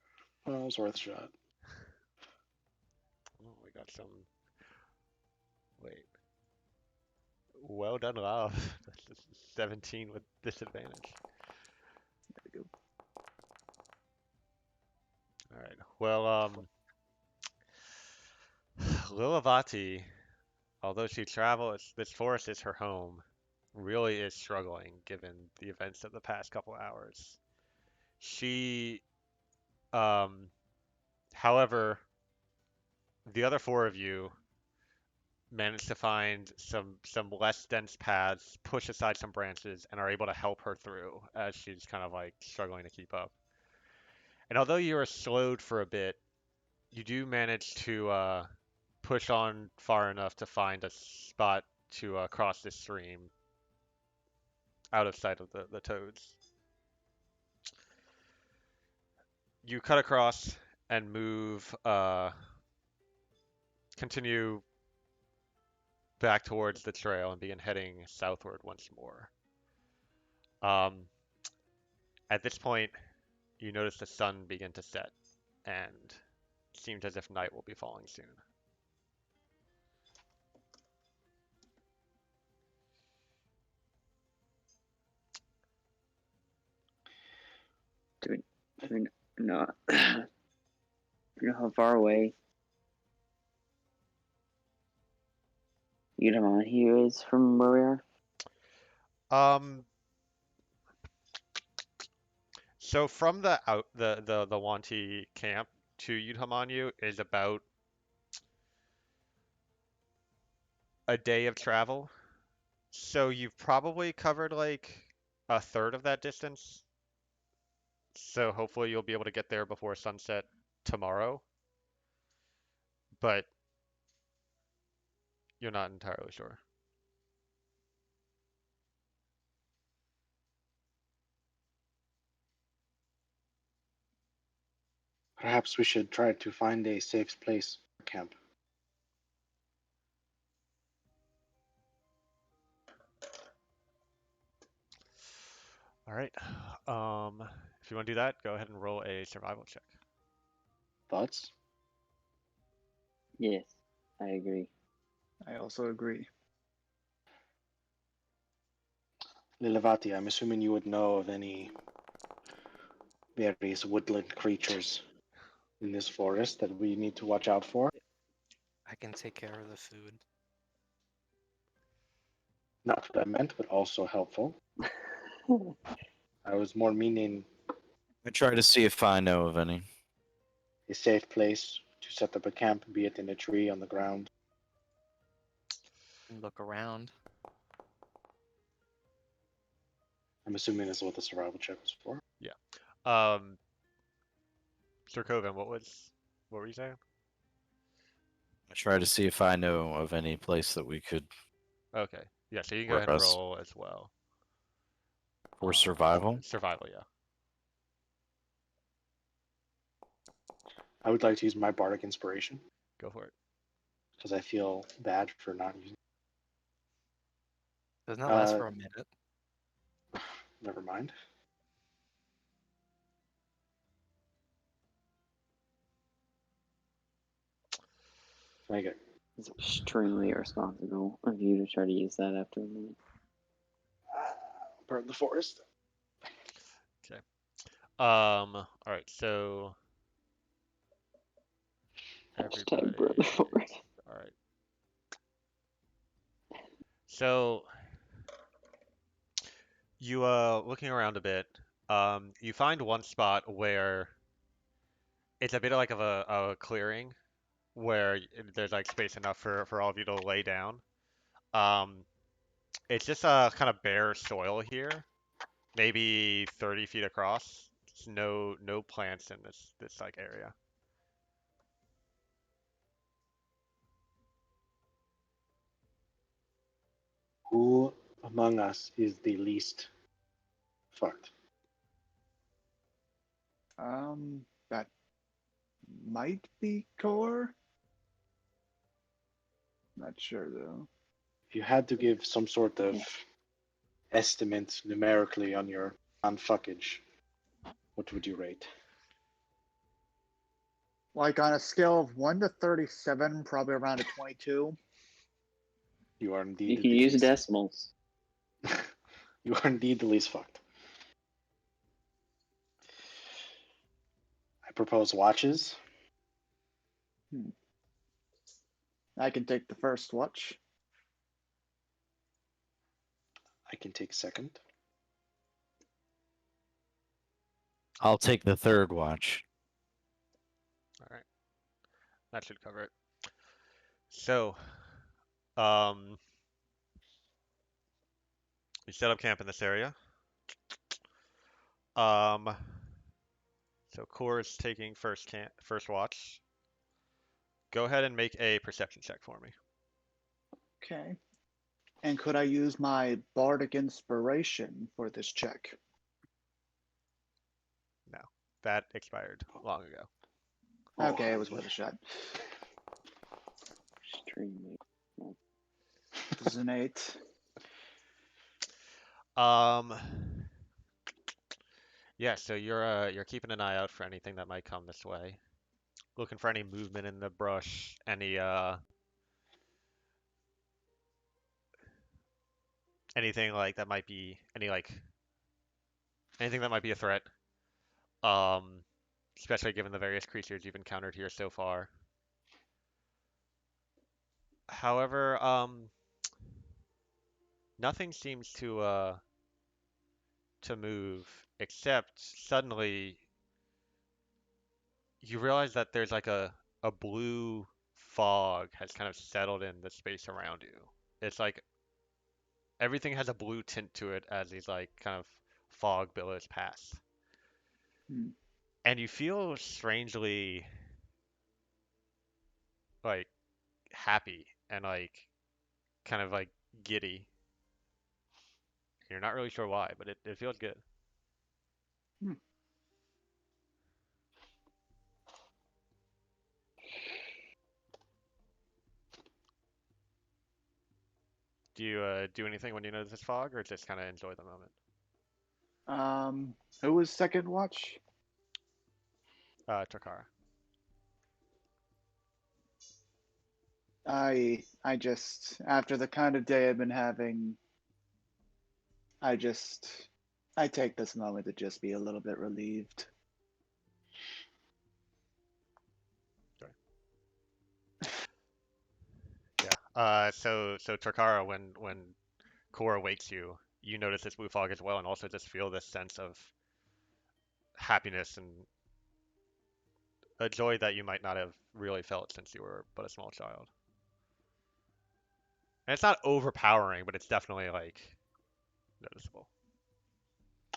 Well, it was worth a shot. Oh, we got some. Wait. Well done, Rob. That's 17 with disadvantage. All right. Well, Lilavati, although she travels, this forest is her home, really is struggling given the events of the past couple hours. She, um, however, the other four of you managed to find some less dense paths, push aside some branches, and are able to help her through as she's kind of like struggling to keep up. And although you are slowed for a bit, you do manage to push on far enough to find a spot to cross this stream out of sight of the toads. You cut across and move, continue back towards the trail and begin heading southward once more. Um, at this point, you notice the sun begin to set, and it seems as if night will be falling soon. Do we know, do we know how far away Udamani is from where we are? Um, so from the Wanti camp to Yudhamanyu is about a day of travel. So you've probably covered like a third of that distance. So hopefully you'll be able to get there before sunset tomorrow, but you're not entirely sure. Perhaps we should try to find a safe place for camp. All right. If you want to do that, go ahead and roll a survival check. Thoughts? Yes, I agree. I also agree. Lilavati, I'm assuming you would know of any various woodland creatures in this forest that we need to watch out for. I can take care of the food. Not what I meant, but also helpful. I was more meaning I try to see if I know of any. a safe place to set up a camp, be it in a tree on the ground. And look around. I'm assuming that's what the survival check was for. Yeah. Um, Sir Coven, what were you saying? I try to see if I know of any place that we could Okay. Yeah, so you can go ahead and rest roll as well. for survival. Survival, yeah. I would like to use my bardic inspiration Go for it. because I feel bad for not using. Doesn't that last for a minute? Never mind. Make it. It's extremely irresponsible of you to try to use that after a minute. Burn the forest. Okay. All right, so Hashtag everybody. brother forest. All right. So you looking around a bit, you find one spot where it's a bit like of a clearing where there's like space enough for all of you to lay down. Um, it's just a kind of bare soil here, maybe 30 feet across. There's no plants in this like area. Who among us is the least fucked? That might be core. Not sure though. If you had to give some sort of estimate numerically on your unfuckage, what would you rate? Like on a scale of 1 to 37, probably around a 22. You are You indeed can the use least. decimals. You are indeed the least fucked. I propose watches. I can take the first watch. I can take second. I'll take the third watch. All right, that should cover it. So, um, we set up camp in this area. Um, so Core is taking first watch. Go ahead and make a perception check for me. Okay. And could I use my bardic inspiration for this check? No, that expired long ago. Okay, it was worth a shot. Extremely. This is an 8. Um, yeah, so you're keeping an eye out for anything that might come this way. Looking for any movement in the brush, anything like that might be anything that might be a threat. Um, especially given the various creatures you've encountered here so far. However, nothing seems to move except suddenly you realize that there's like a blue fog has kind of settled in the space around you. It's like everything has a blue tint to it as these like kind of fog billows pass. Hmm. And you feel strangely like happy and like kind of like giddy. You're not really sure why, but it feels good. Hmm. Do you do anything when you notice this fog, or just kind of enjoy the moment? Who was second watch? Takara. I just after the kind of day I've been having, I just I take this moment to just be a little bit relieved. Sorry. Yeah. So Takara, when Korra wakes you, you notice this blue fog as well, and also just feel this sense of happiness and a joy that you might not have really felt since you were but a small child. And it's not overpowering, but it's definitely like noticeable.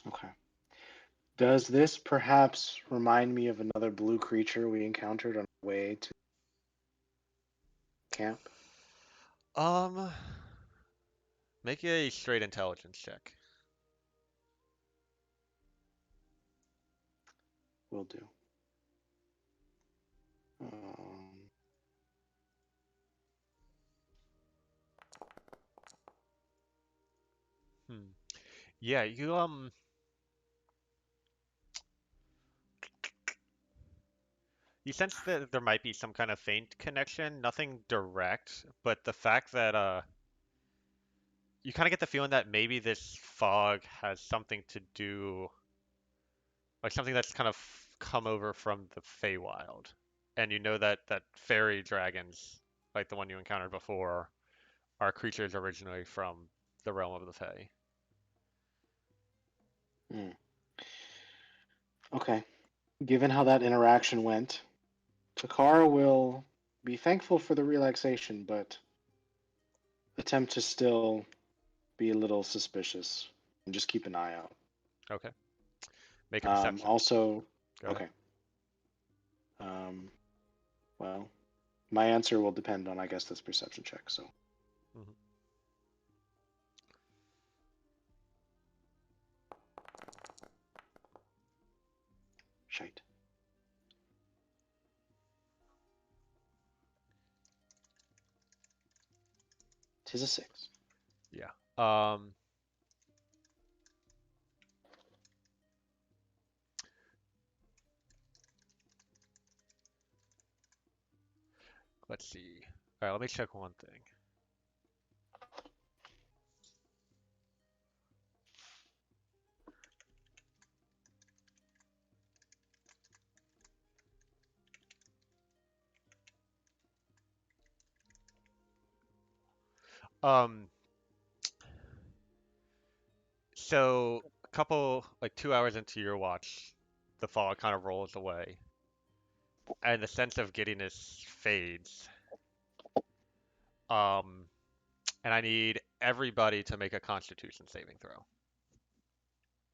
Okay. Does this perhaps remind me of another blue creature we encountered on our way to camp? Um, make a straight intelligence check. Will do. Um, Hmm. Yeah, you sense that there might be some kind of faint connection, nothing direct, but the fact that you kind of get the feeling that maybe this fog has something to do, like something that's kind of come over from the Feywild. And you know that fairy dragons, like the one you encountered before, are creatures originally from the realm of the Fey. hmm. Okay. Given how that interaction went, Takara will be thankful for the relaxation, but attempt to still be a little suspicious and just keep an eye out. Okay. Make a perception. Also, Go ahead. okay. Um, well, my answer will depend on, I guess, this perception check. So, Mhm. Shite. Tis a 6. Yeah. Let's see. All right, let me check one thing. Um, so a couple, like 2 hours into your watch, the fog kind of rolls away, and the sense of giddiness fades. Um, and I need everybody to make a Constitution saving throw.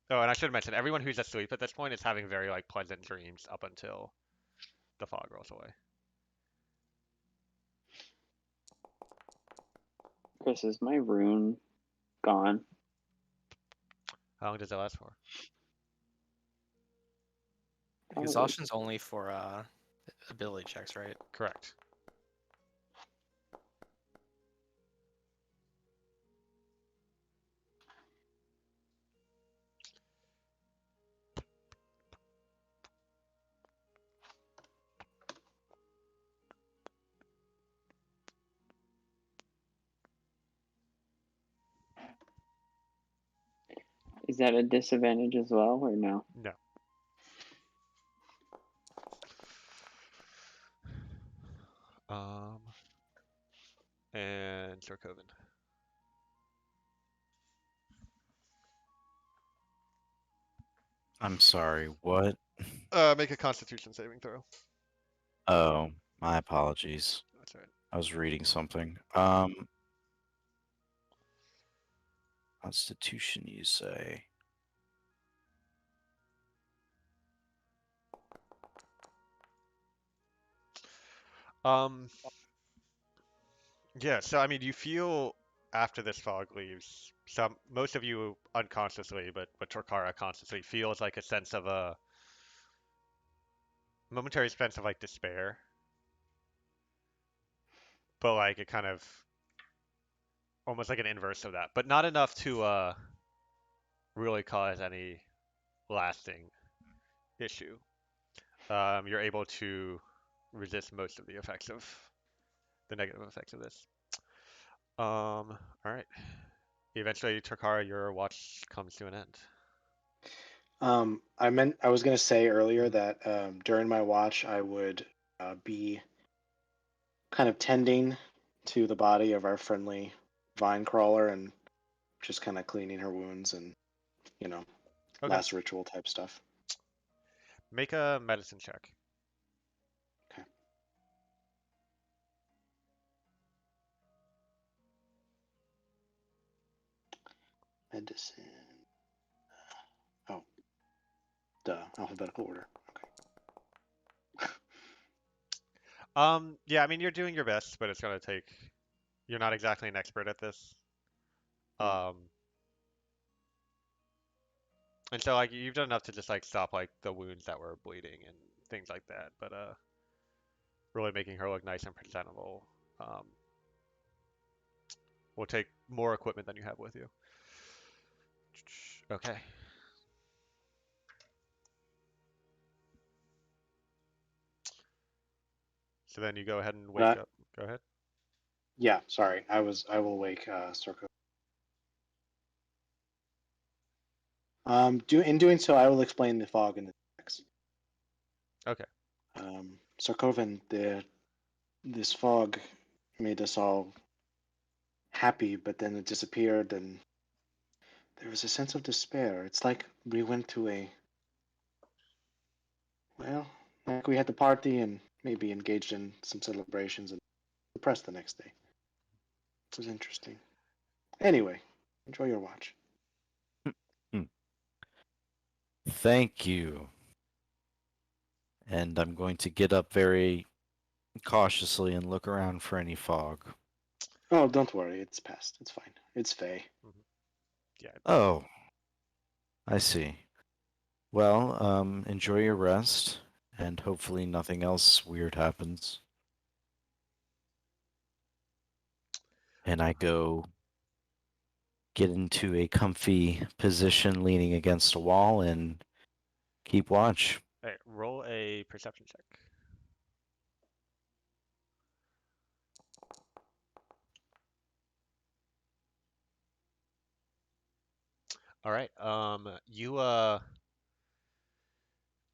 Oh, and I should mention, everyone who's asleep at this point is having very like pleasant dreams up until the fog rolls away. Chris, is my rune gone? How long does that last for? Probably. Exhaustion's only for ability checks, right? Correct. Is that a disadvantage as well, or no? No. And Sarkovan. I'm sorry, what? Make a Constitution saving throw. Oh, my apologies. That's all right. I was reading something. Constitution, you say? Um, yeah, so I mean, you feel after this fog leaves, most of you unconsciously, but Torkara consciously feels like a sense of a momentary sense of like despair, but like it kind of almost like an inverse of that, but not enough to really cause any lasting issue. You're able to resist most of the effects of the negative effects of this. All right. Eventually, Takara, your watch comes to an end. I was gonna say earlier that during my watch I would be kind of tending to the body of our friendly vine crawler and just kind of cleaning her wounds and you know Okay. last ritual type stuff. Make a medicine check. Okay. Medicine. Oh, duh. Alphabetical order. Okay. Yeah, I mean, you're doing your best, but it's gonna take. You're not exactly an expert at this. Um, and so like you've done enough to just like stop like the wounds that were bleeding and things like that, but really making her look nice and presentable. Um, will take more equipment than you have with you. Okay. So then you go ahead and wake up. Go ahead. Yeah, sorry. I will wake Circo. In doing so, I will explain the fog and the text. Okay. Sarkovan, this fog made us all happy, but then it disappeared, and there was a sense of despair. It's like we went to like we had the party and maybe engaged in some celebrations and depressed the next day. It was interesting. Anyway, enjoy your watch. Hmm. Thank you. And I'm going to get up very cautiously and look around for any fog. Oh, don't worry. It's past. It's fine. It's Faye. Mm-hmm. Yeah. Oh, I see. Well, enjoy your rest, and hopefully nothing else weird happens. And I go get into a comfy position leaning against a wall and keep watch. All right, roll a perception check. All right.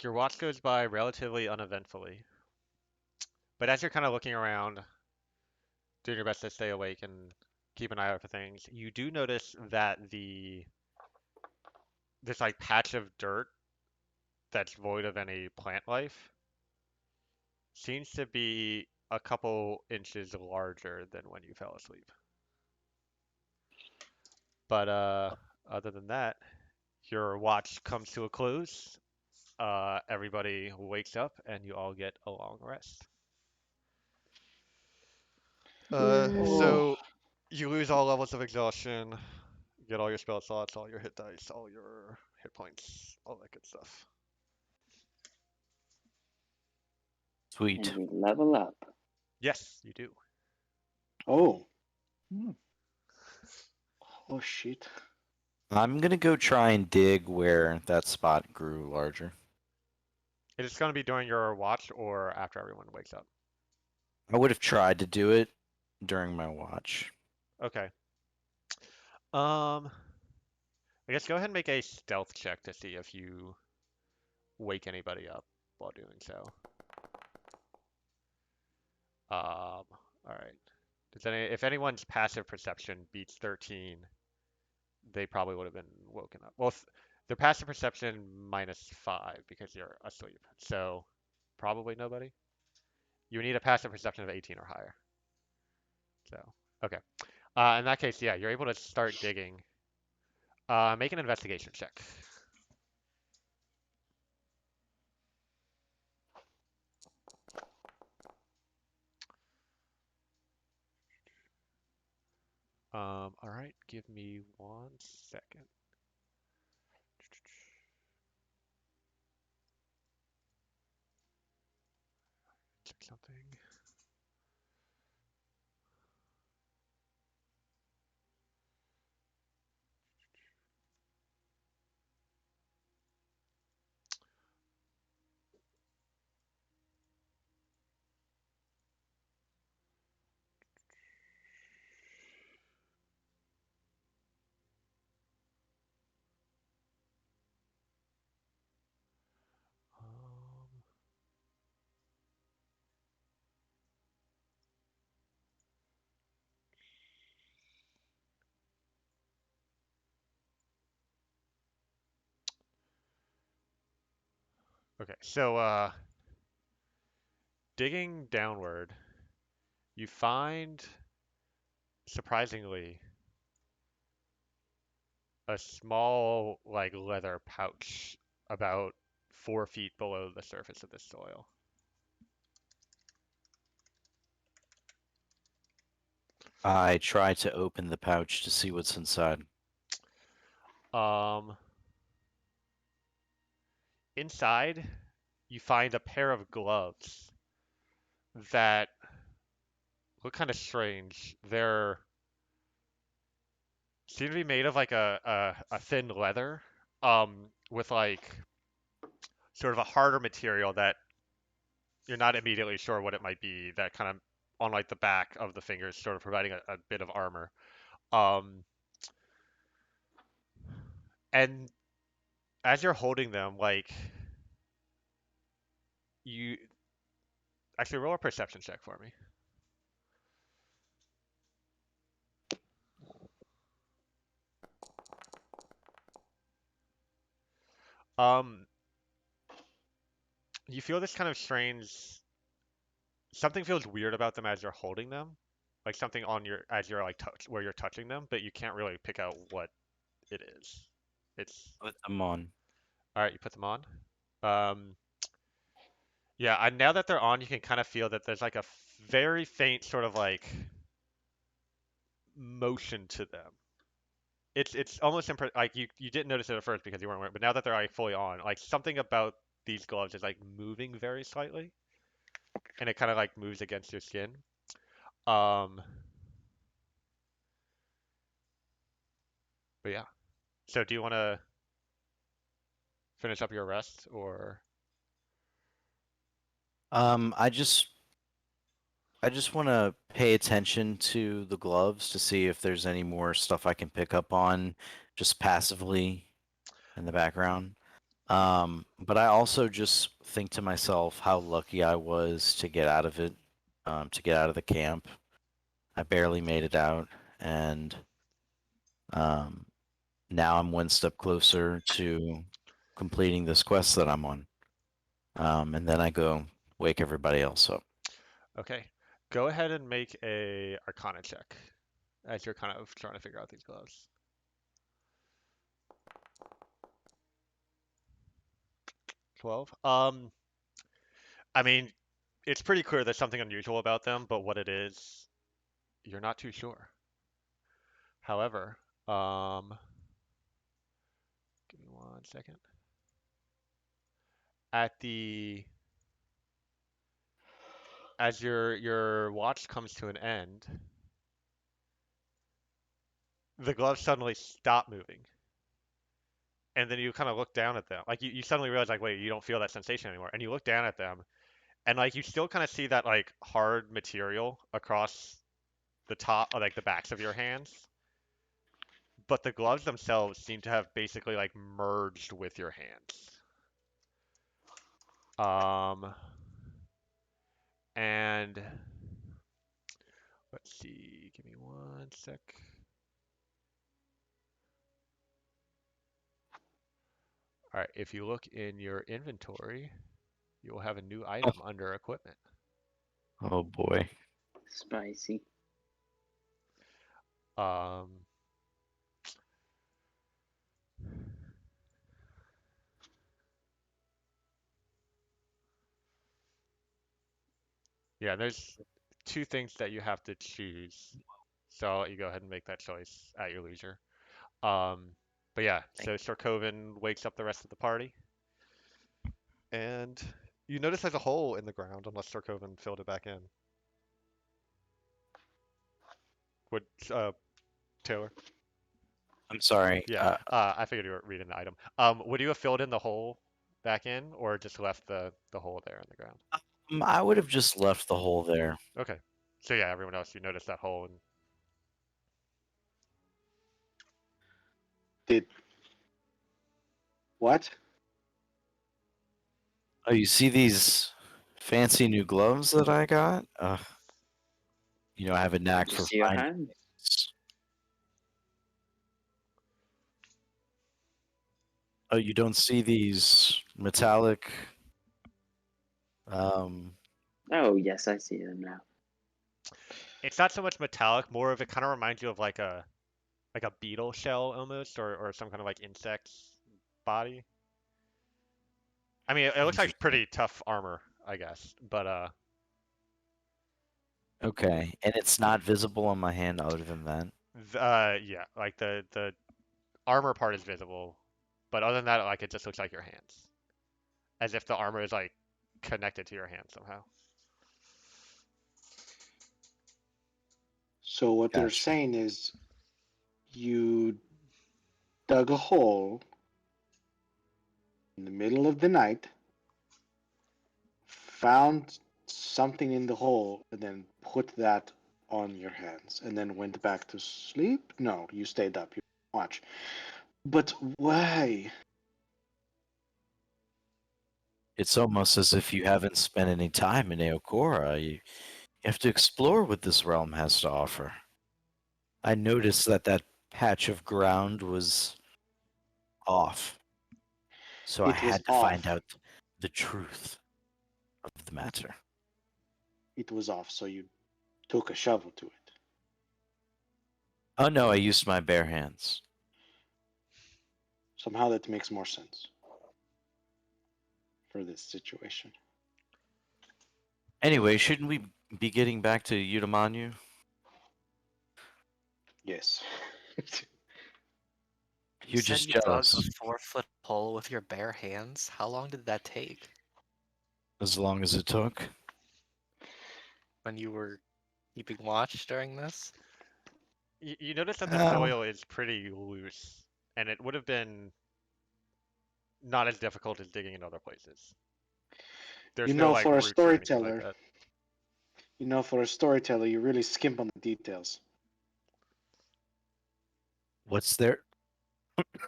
Your watch goes by relatively uneventfully, but as you're kind of looking around, doing your best to stay awake and keep an eye out for things, you do notice that this like patch of dirt that's void of any plant life seems to be a couple inches larger than when you fell asleep. But other than that, your watch comes to a close. Everybody wakes up and you all get a long rest. Yay. So you lose all levels of exhaustion, get all your spell slots, all your hit dice, all your hit points, all that good stuff. Sweet. And we level up. Yes, you do. Oh. Hmm. Oh shit. I'm gonna go try and dig where that spot grew larger. It's going to be during your watch or after everyone wakes up. I would have tried to do it during my watch. Okay. Um, I guess go ahead and make a stealth check to see if you wake anybody up while doing so. All right. If anyone's passive perception beats 13, they probably would have been woken up. Well, their passive perception -5 because you're asleep. So probably nobody. You need a passive perception of 18 or higher. So, okay. In that case, yeah, you're able to start digging. Make an investigation check. All right, give me 1 second. Check something. Um, okay, so digging downward, you find surprisingly a small like leather pouch about 4 feet below the surface of the soil. I try to open the pouch to see what's inside. Um, Inside, you find a pair of gloves that look kind of strange. They're seem to be made of like a thin leather, with like sort of a harder material that you're not immediately sure what it might be. That kind of on like the back of the fingers, sort of providing a bit of armor. Um, and as you're holding them, like you actually roll a perception check for me. Um, you feel this kind of strange. Something feels weird about them as you're holding them, like something on your as you're like touch where you're touching them, but you can't really pick out what it is. It's Put them on. all right. You put them on. Um, yeah. Now that they're on, you can kind of feel that there's like a very faint sort of like motion to them. it's almost like you didn't notice it at first because you weren't wearing, but now that they're like fully on, like something about these gloves is like moving very slightly, and it kind of like moves against your skin. Um, but yeah. So do you want to finish up your rest or? Um, I just I just want to pay attention to the gloves to see if there's any more stuff I can pick up on just passively in the background. But I also just think to myself how lucky I was to get out of it, to get out of the camp. I barely made it out, and um, now I'm one step closer to completing this quest that I'm on. And then I go wake everybody else up. Okay. Go ahead and make a Arcana check as you're kind of trying to figure out these gloves. 12. I mean, it's pretty clear there's something unusual about them, but what it is, you're not too sure. However, give me 1 second. At the as your watch comes to an end, the gloves suddenly stop moving. And then you kind of look down at them. Like you suddenly realize like, wait, you don't feel that sensation anymore. And you look down at them and like you still kind of see that like hard material across the top, like the backs of your hands. But the gloves themselves seem to have basically like merged with your hands. Um, and let's see, give me 1 sec. All right, if you look in your inventory, you will have a new item under equipment. Oh boy. Spicy. Um, yeah, there's two things that you have to choose. So I'll let you go ahead and make that choice at your leisure. Um, but yeah, so Sarkovan wakes up the rest of the party, and you notice there's a hole in the ground unless Sarkovan filled it back in. Would Taylor? I'm sorry. Yeah, I figured you were reading the item. Would you have filled in the hole back in, or just left the hole there in the ground? I would have just left the hole there. Okay. So yeah, everyone else, you noticed that hole, and Did what? Oh, you see these fancy new gloves that I got? I have a knack Did you for see your finding hand? things. Oh, you don't see these metallic um Oh, yes, I see them now. it's not so much metallic, more of it kind of reminds you of like a beetle shell almost, or some kind of like insect's body. I mean, it looks like interesting. pretty tough armor, I guess, but Okay, and it's not visible on my hand other than that. yeah, like the armor part is visible, but other than that, like it just looks like your hands, as if the armor is like connected to your hand somehow. So what they're Gotcha. saying is you dug a hole in the middle of the night, found something in the hole, and then put that on your hands, and then went back to sleep? No, you stayed up. You watch. But why? It's almost as if you haven't spent any time in Eochora. You have to explore what this realm has to offer. I noticed that patch of ground was off, so I It was had to find off. out the truth of the matter. It was off, so you took a shovel to it. Oh no, I used my bare hands. Somehow that makes more sense for this situation. Anyway, shouldn't we be getting back to Utamanu? Yes. You're said just you dug a jealous. 4-foot hole with your bare hands. How long did that take As long as it took. when you were keeping watch during this? You notice that the Oh, soil is pretty loose, and it would have been not as difficult as digging in other places. You There's no know, like for a roots or anything like storyteller, that. you really skimp on the details. what's there?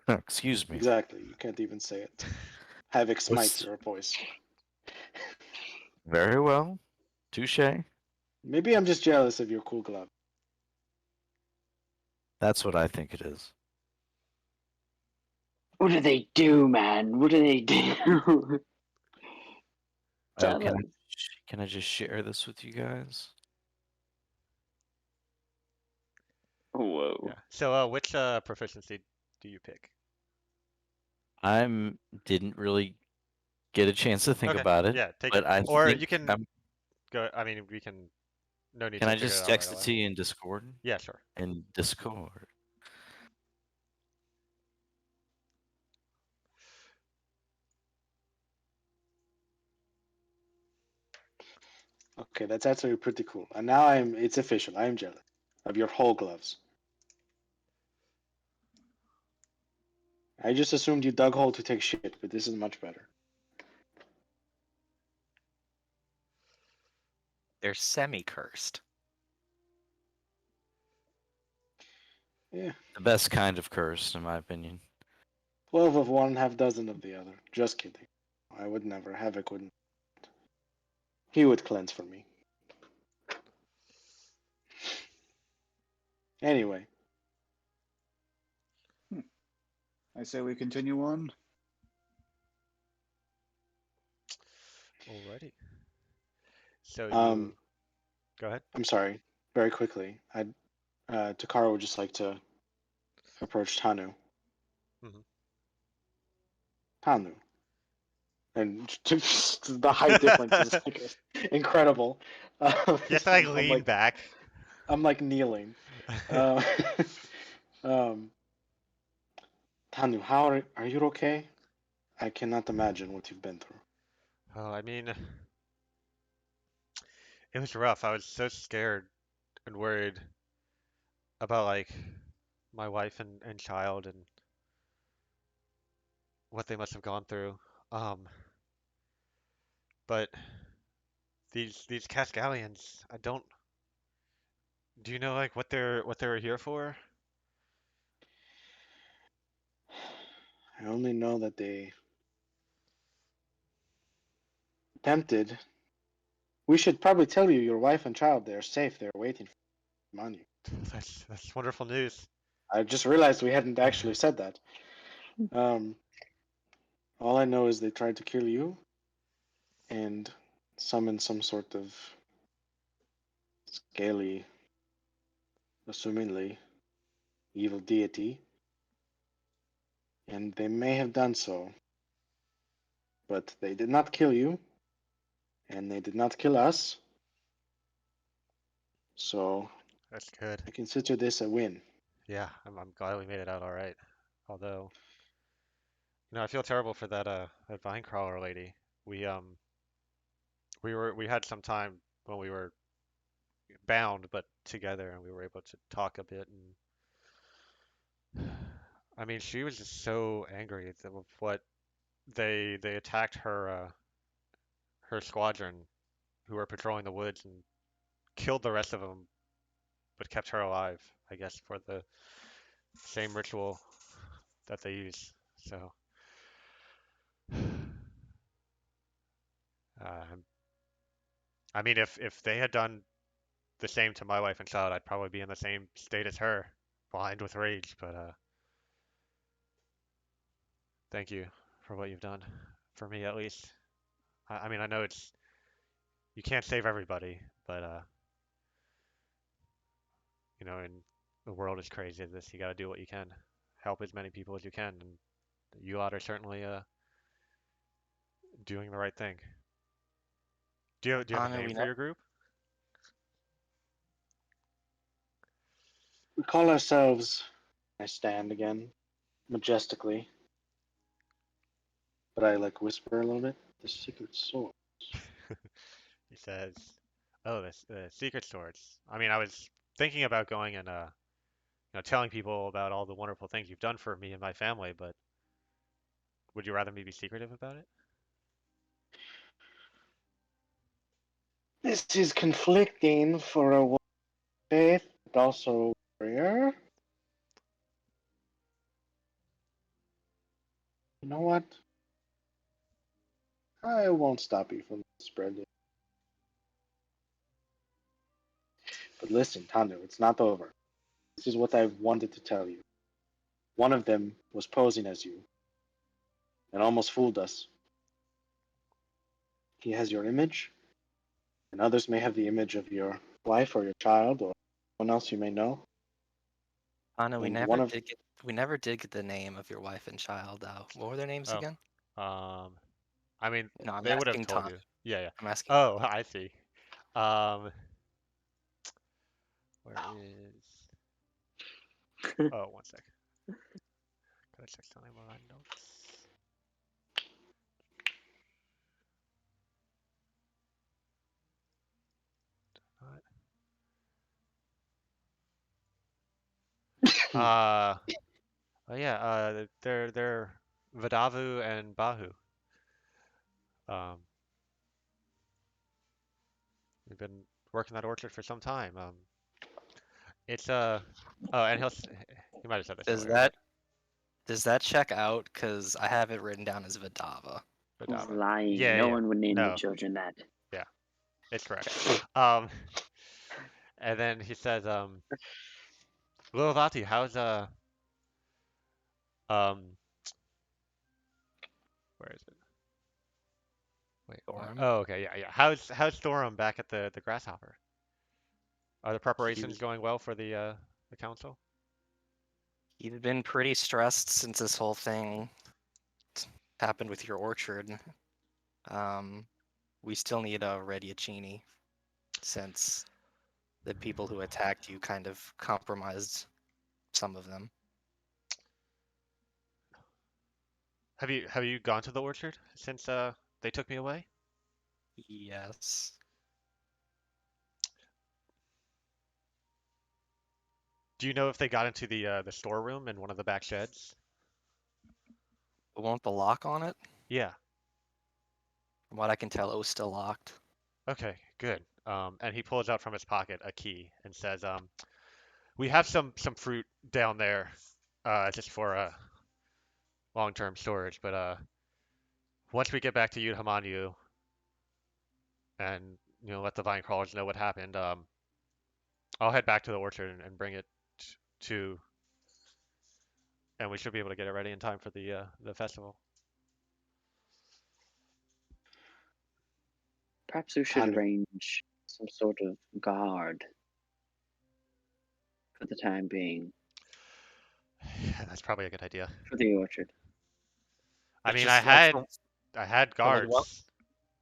Excuse me. Exactly. You can't even say it. Havoc smites What's your voice. very well. Touche. Maybe I'm just jealous of your cool glove. That's what I think it is. What do they do, man? What do they do? Oh, Tell us. can I just share this with you guys? Whoa. Yeah. So, which proficiency do you pick? I'm didn't really get a chance to think Okay. about it, Yeah, take but it. I Or think you can go. I mean, we can. No need can to I figure it just out right text it away. to you in Discord? Yeah, sure. In Discord. Okay, that's actually pretty cool. And now it's official. I am jealous of your whole gloves. I just assumed you dug hole to take shit, but this is much better. They're semi-cursed. Yeah. The best kind of cursed, in my opinion. 12 of one, half dozen of the other. Just kidding. I would never. Havoc wouldn't. He would cleanse for me. Anyway, I say we continue on. Alrighty. So you um, go ahead. I'm sorry. Very quickly, Takara would just like to approach Tanu. Mhm. Tanu. And the height difference is like incredible. You have to like I'm lean like back. I'm like kneeling. Uh, um, Tanu, are you okay? I cannot imagine what you've been through. Oh, I mean, it was rough. I was so scared and worried about like my wife and child and what they must have gone through. Um, but these Cascalians, I don't. Do you know like what they were here for? I only know that they attempted. We should probably tell you your wife and child, they're safe. They're waiting on you. That's wonderful news. I just realized we hadn't actually said that. Um, all I know is they tried to kill you and summon some sort of scaly, assumingly evil deity, and they may have done so, but they did not kill you, and they did not kill us, so That's good. I consider this a win. Yeah, I'm glad we made it out all right. Although, I feel terrible for that vine crawler lady. We we had some time when we were bound but together and we were able to talk a bit and I mean she was just so angry at what they attacked her squadron who were patrolling the woods and killed the rest of them but kept her alive, I guess, for the same ritual that they use. So uh, I mean if they had done the same to my wife and child, I'd probably be in the same state as her, blind with rage, but thank you for what you've done for me at least. I mean, I know it's you can't save everybody, but and the world is crazy as this. You got to do what you can, help as many people as you can, and you lot are certainly doing the right thing. Do you have a Anna, name we for know. your group? We call ourselves, I stand again, majestically, but I like whisper a little bit. The secret sword. He says, "Oh, the secret swords. I mean, I was thinking about going and telling people about all the wonderful things you've done for me and my family, but would you rather me be secretive about it?" This is conflicting for a faith, but also warrior. You know what? I won't stop you from spreading. But listen, Tando, it's not over. This is what I wanted to tell you. One of them was posing as you and almost fooled us. He has your image, and others may have the image of your wife or your child or someone else you may know. Anna, And one of we never did get the name of your wife and child. What were their names Oh, again? um, I mean, No, I'm they would have asking told Tana. you. Yeah, yeah. I'm asking Oh, Tana. I see. Um, where is? Oh, one sec. Gotta check something on my notes. Alright. Oh yeah. They're Vadavu and Bahu. Um, we've been working that orchard for some time. It's Oh, and he might have said this Does earlier, but that does that check out? Because I have it written down as Vidava. He's Vadava. lying. Yeah, No yeah. one would name the No, children that. yeah, it's correct. Okay. Um, and then he says, Lilavati, how's um, where is it? Wait, where? Storm. Oh, okay, yeah, yeah. How's Thorum back at the Grasshopper? Are the preparations He's going well for the council? he's been pretty stressed since this whole thing happened with your orchard. Um, we still need a Rediacini since the people who attacked you kind of compromised some of them. Have you gone to the orchard since they took me away? Yes. Do you know if they got into the storeroom in one of the back sheds? Won't the lock on it? Yeah. From what I can tell, it was still locked. Okay, good. And he pulls out from his pocket a key and says, we have some fruit down there, just for long-term storage, but once we get back to Udhamanyu and let the vine crawlers know what happened, I'll head back to the orchard and bring it to, and we should be able to get it ready in time for the festival. Perhaps we should Tando, arrange some sort of guard for the time being Yeah, that's probably a good idea. for the orchard. I It's mean, I just like had I had from like what guards.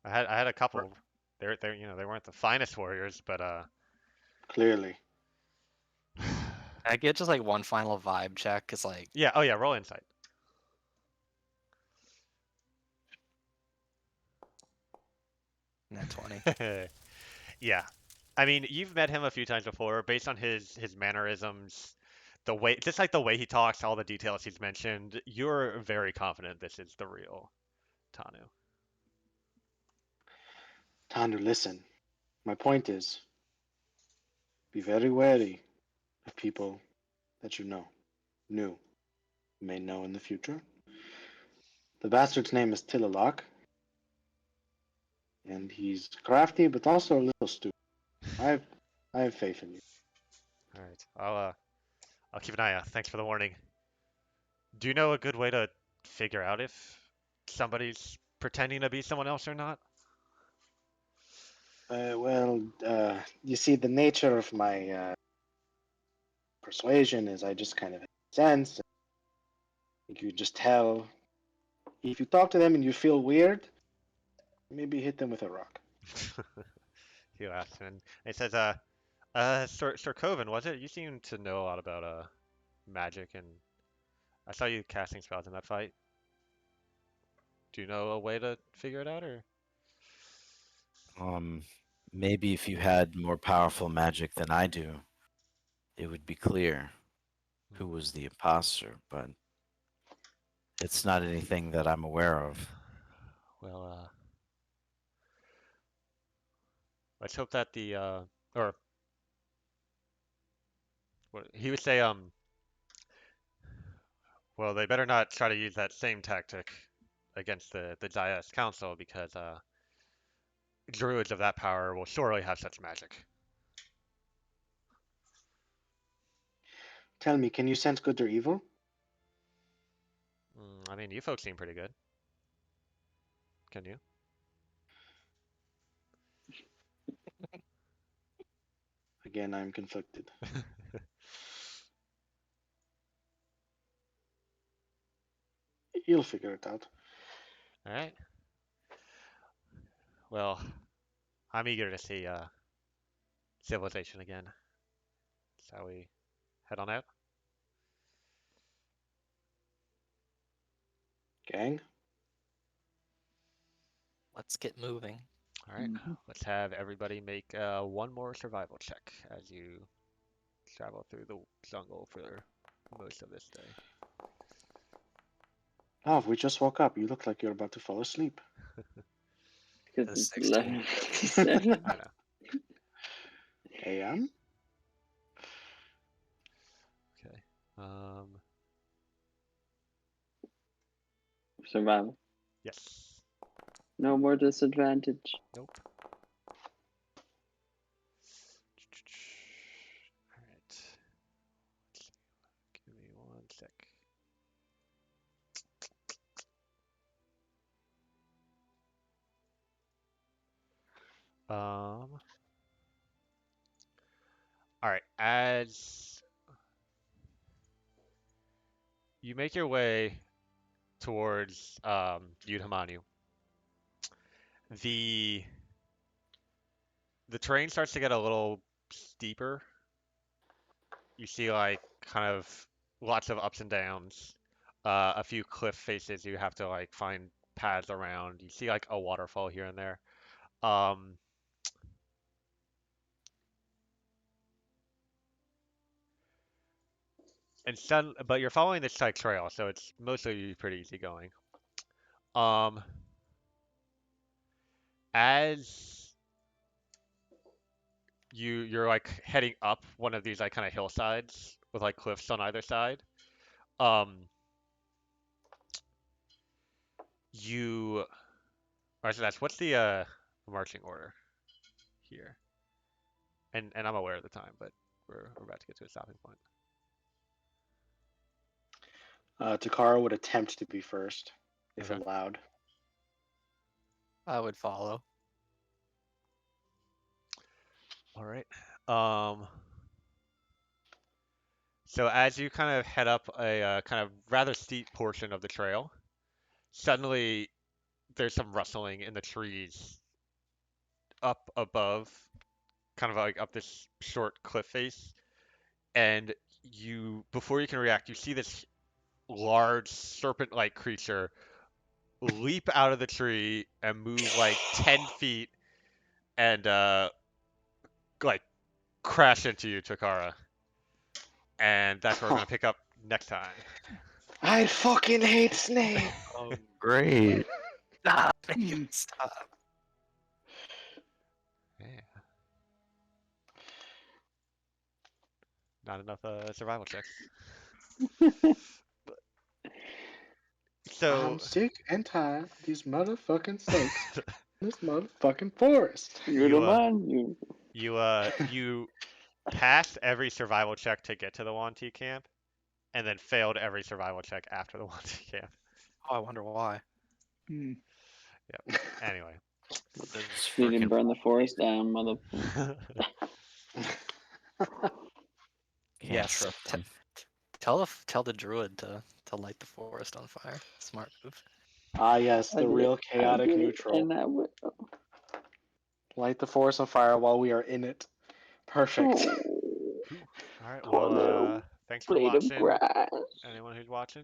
I had a couple. They weren't the finest warriors, but clearly. I get just like one final vibe check. It's like yeah. Oh yeah, roll insight. net 20. Yeah. I mean, you've met him a few times before. Based on his mannerisms, just like the way he talks, all the details he's mentioned, you're very confident this is the real Tanu. Tando, listen. My point is, be very wary of people that you may know in the future. The bastard's name is Tilalok, and he's crafty but also a little stupid. I I have faith in you. All right. I'll keep an eye out. Thanks for the warning. Do you know a good way to figure out if somebody's pretending to be someone else or not? You see, the nature of my persuasion is I just kind of sense. You just tell. If you talk to them and you feel weird, maybe hit them with a rock. He laughs and he says, Sir Coven, was it? You seem to know a lot about magic and I saw you casting spells in that fight. Do you know a way to figure it out, or? Um, maybe if you had more powerful magic than I do, it would be clear who was the imposter, but it's not anything that I'm aware of. Well, let's hope that or what he would say, well, they better not try to use that same tactic against the Jayas Council because, druids of that power will surely have such magic. Tell me, can you sense good or evil? I mean, you folks seem pretty good. Can you? Again, I'm conflicted. You'll figure it out. All right. Well, I'm eager to see civilization again. Shall we head on out? Gang? Let's get moving. All right. Let's have everybody make one more survival check as you travel through the jungle for most of this day. Oh, we just woke up. You look like you're about to fall asleep. Because The it's 16. 11:57. I know. AM? Okay. Survival. Yes. No more disadvantage. Nope. All right. Give me one sec. All right. As you make your way towards Yudhamanu, the the terrain starts to get a little steeper. You see like kind of lots of ups and downs, a few cliff faces you have to like find paths around. You see like a waterfall here and there. Um, but you're following this like trail, so it's mostly pretty easy going. Um, as you're like heading up one of these like kind of hillsides with like cliffs on either side. Um, you or so that's what's the marching order here? And I'm aware of the time, but we're about to get to a stopping point. Takara would attempt to be first, if Okay. allowed. I would follow. All right. So as you kind of head up a kind of rather steep portion of the trail, suddenly there's some rustling in the trees up above, kind of like up this short cliff face, and before you can react, you see this large serpent-like creature leap out of the tree and move like 10 feet and like crash into you, Takara. And that's where we're gonna pick up next time. I fucking hate snake. Oh, great. Stop! Make it stop. Yeah. Not enough survival checks. I'm So sick and tired of these motherfucking snakes in this motherfucking forest. You're the man. you passed every survival check to get to the Wanti camp, and then failed every survival check after the Wanti camp. Oh, I wonder why. Hmm. Yep. Anyway. Those You didn't frickin' burn the forest down, mother. can't Yes. trust them. Tell the druid to light the forest on fire. Smart move. Ah, yes, I the did. real I chaotic did, neutral. and I will. Light the forest on fire while we are in it. Perfect. Oh, All right. poor Well, little thanks thanks for Blade of watching, grass. anyone who's watching.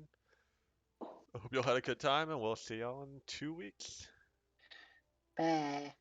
I hope you all had a good time, and we'll see y'all in 2 weeks. Bye.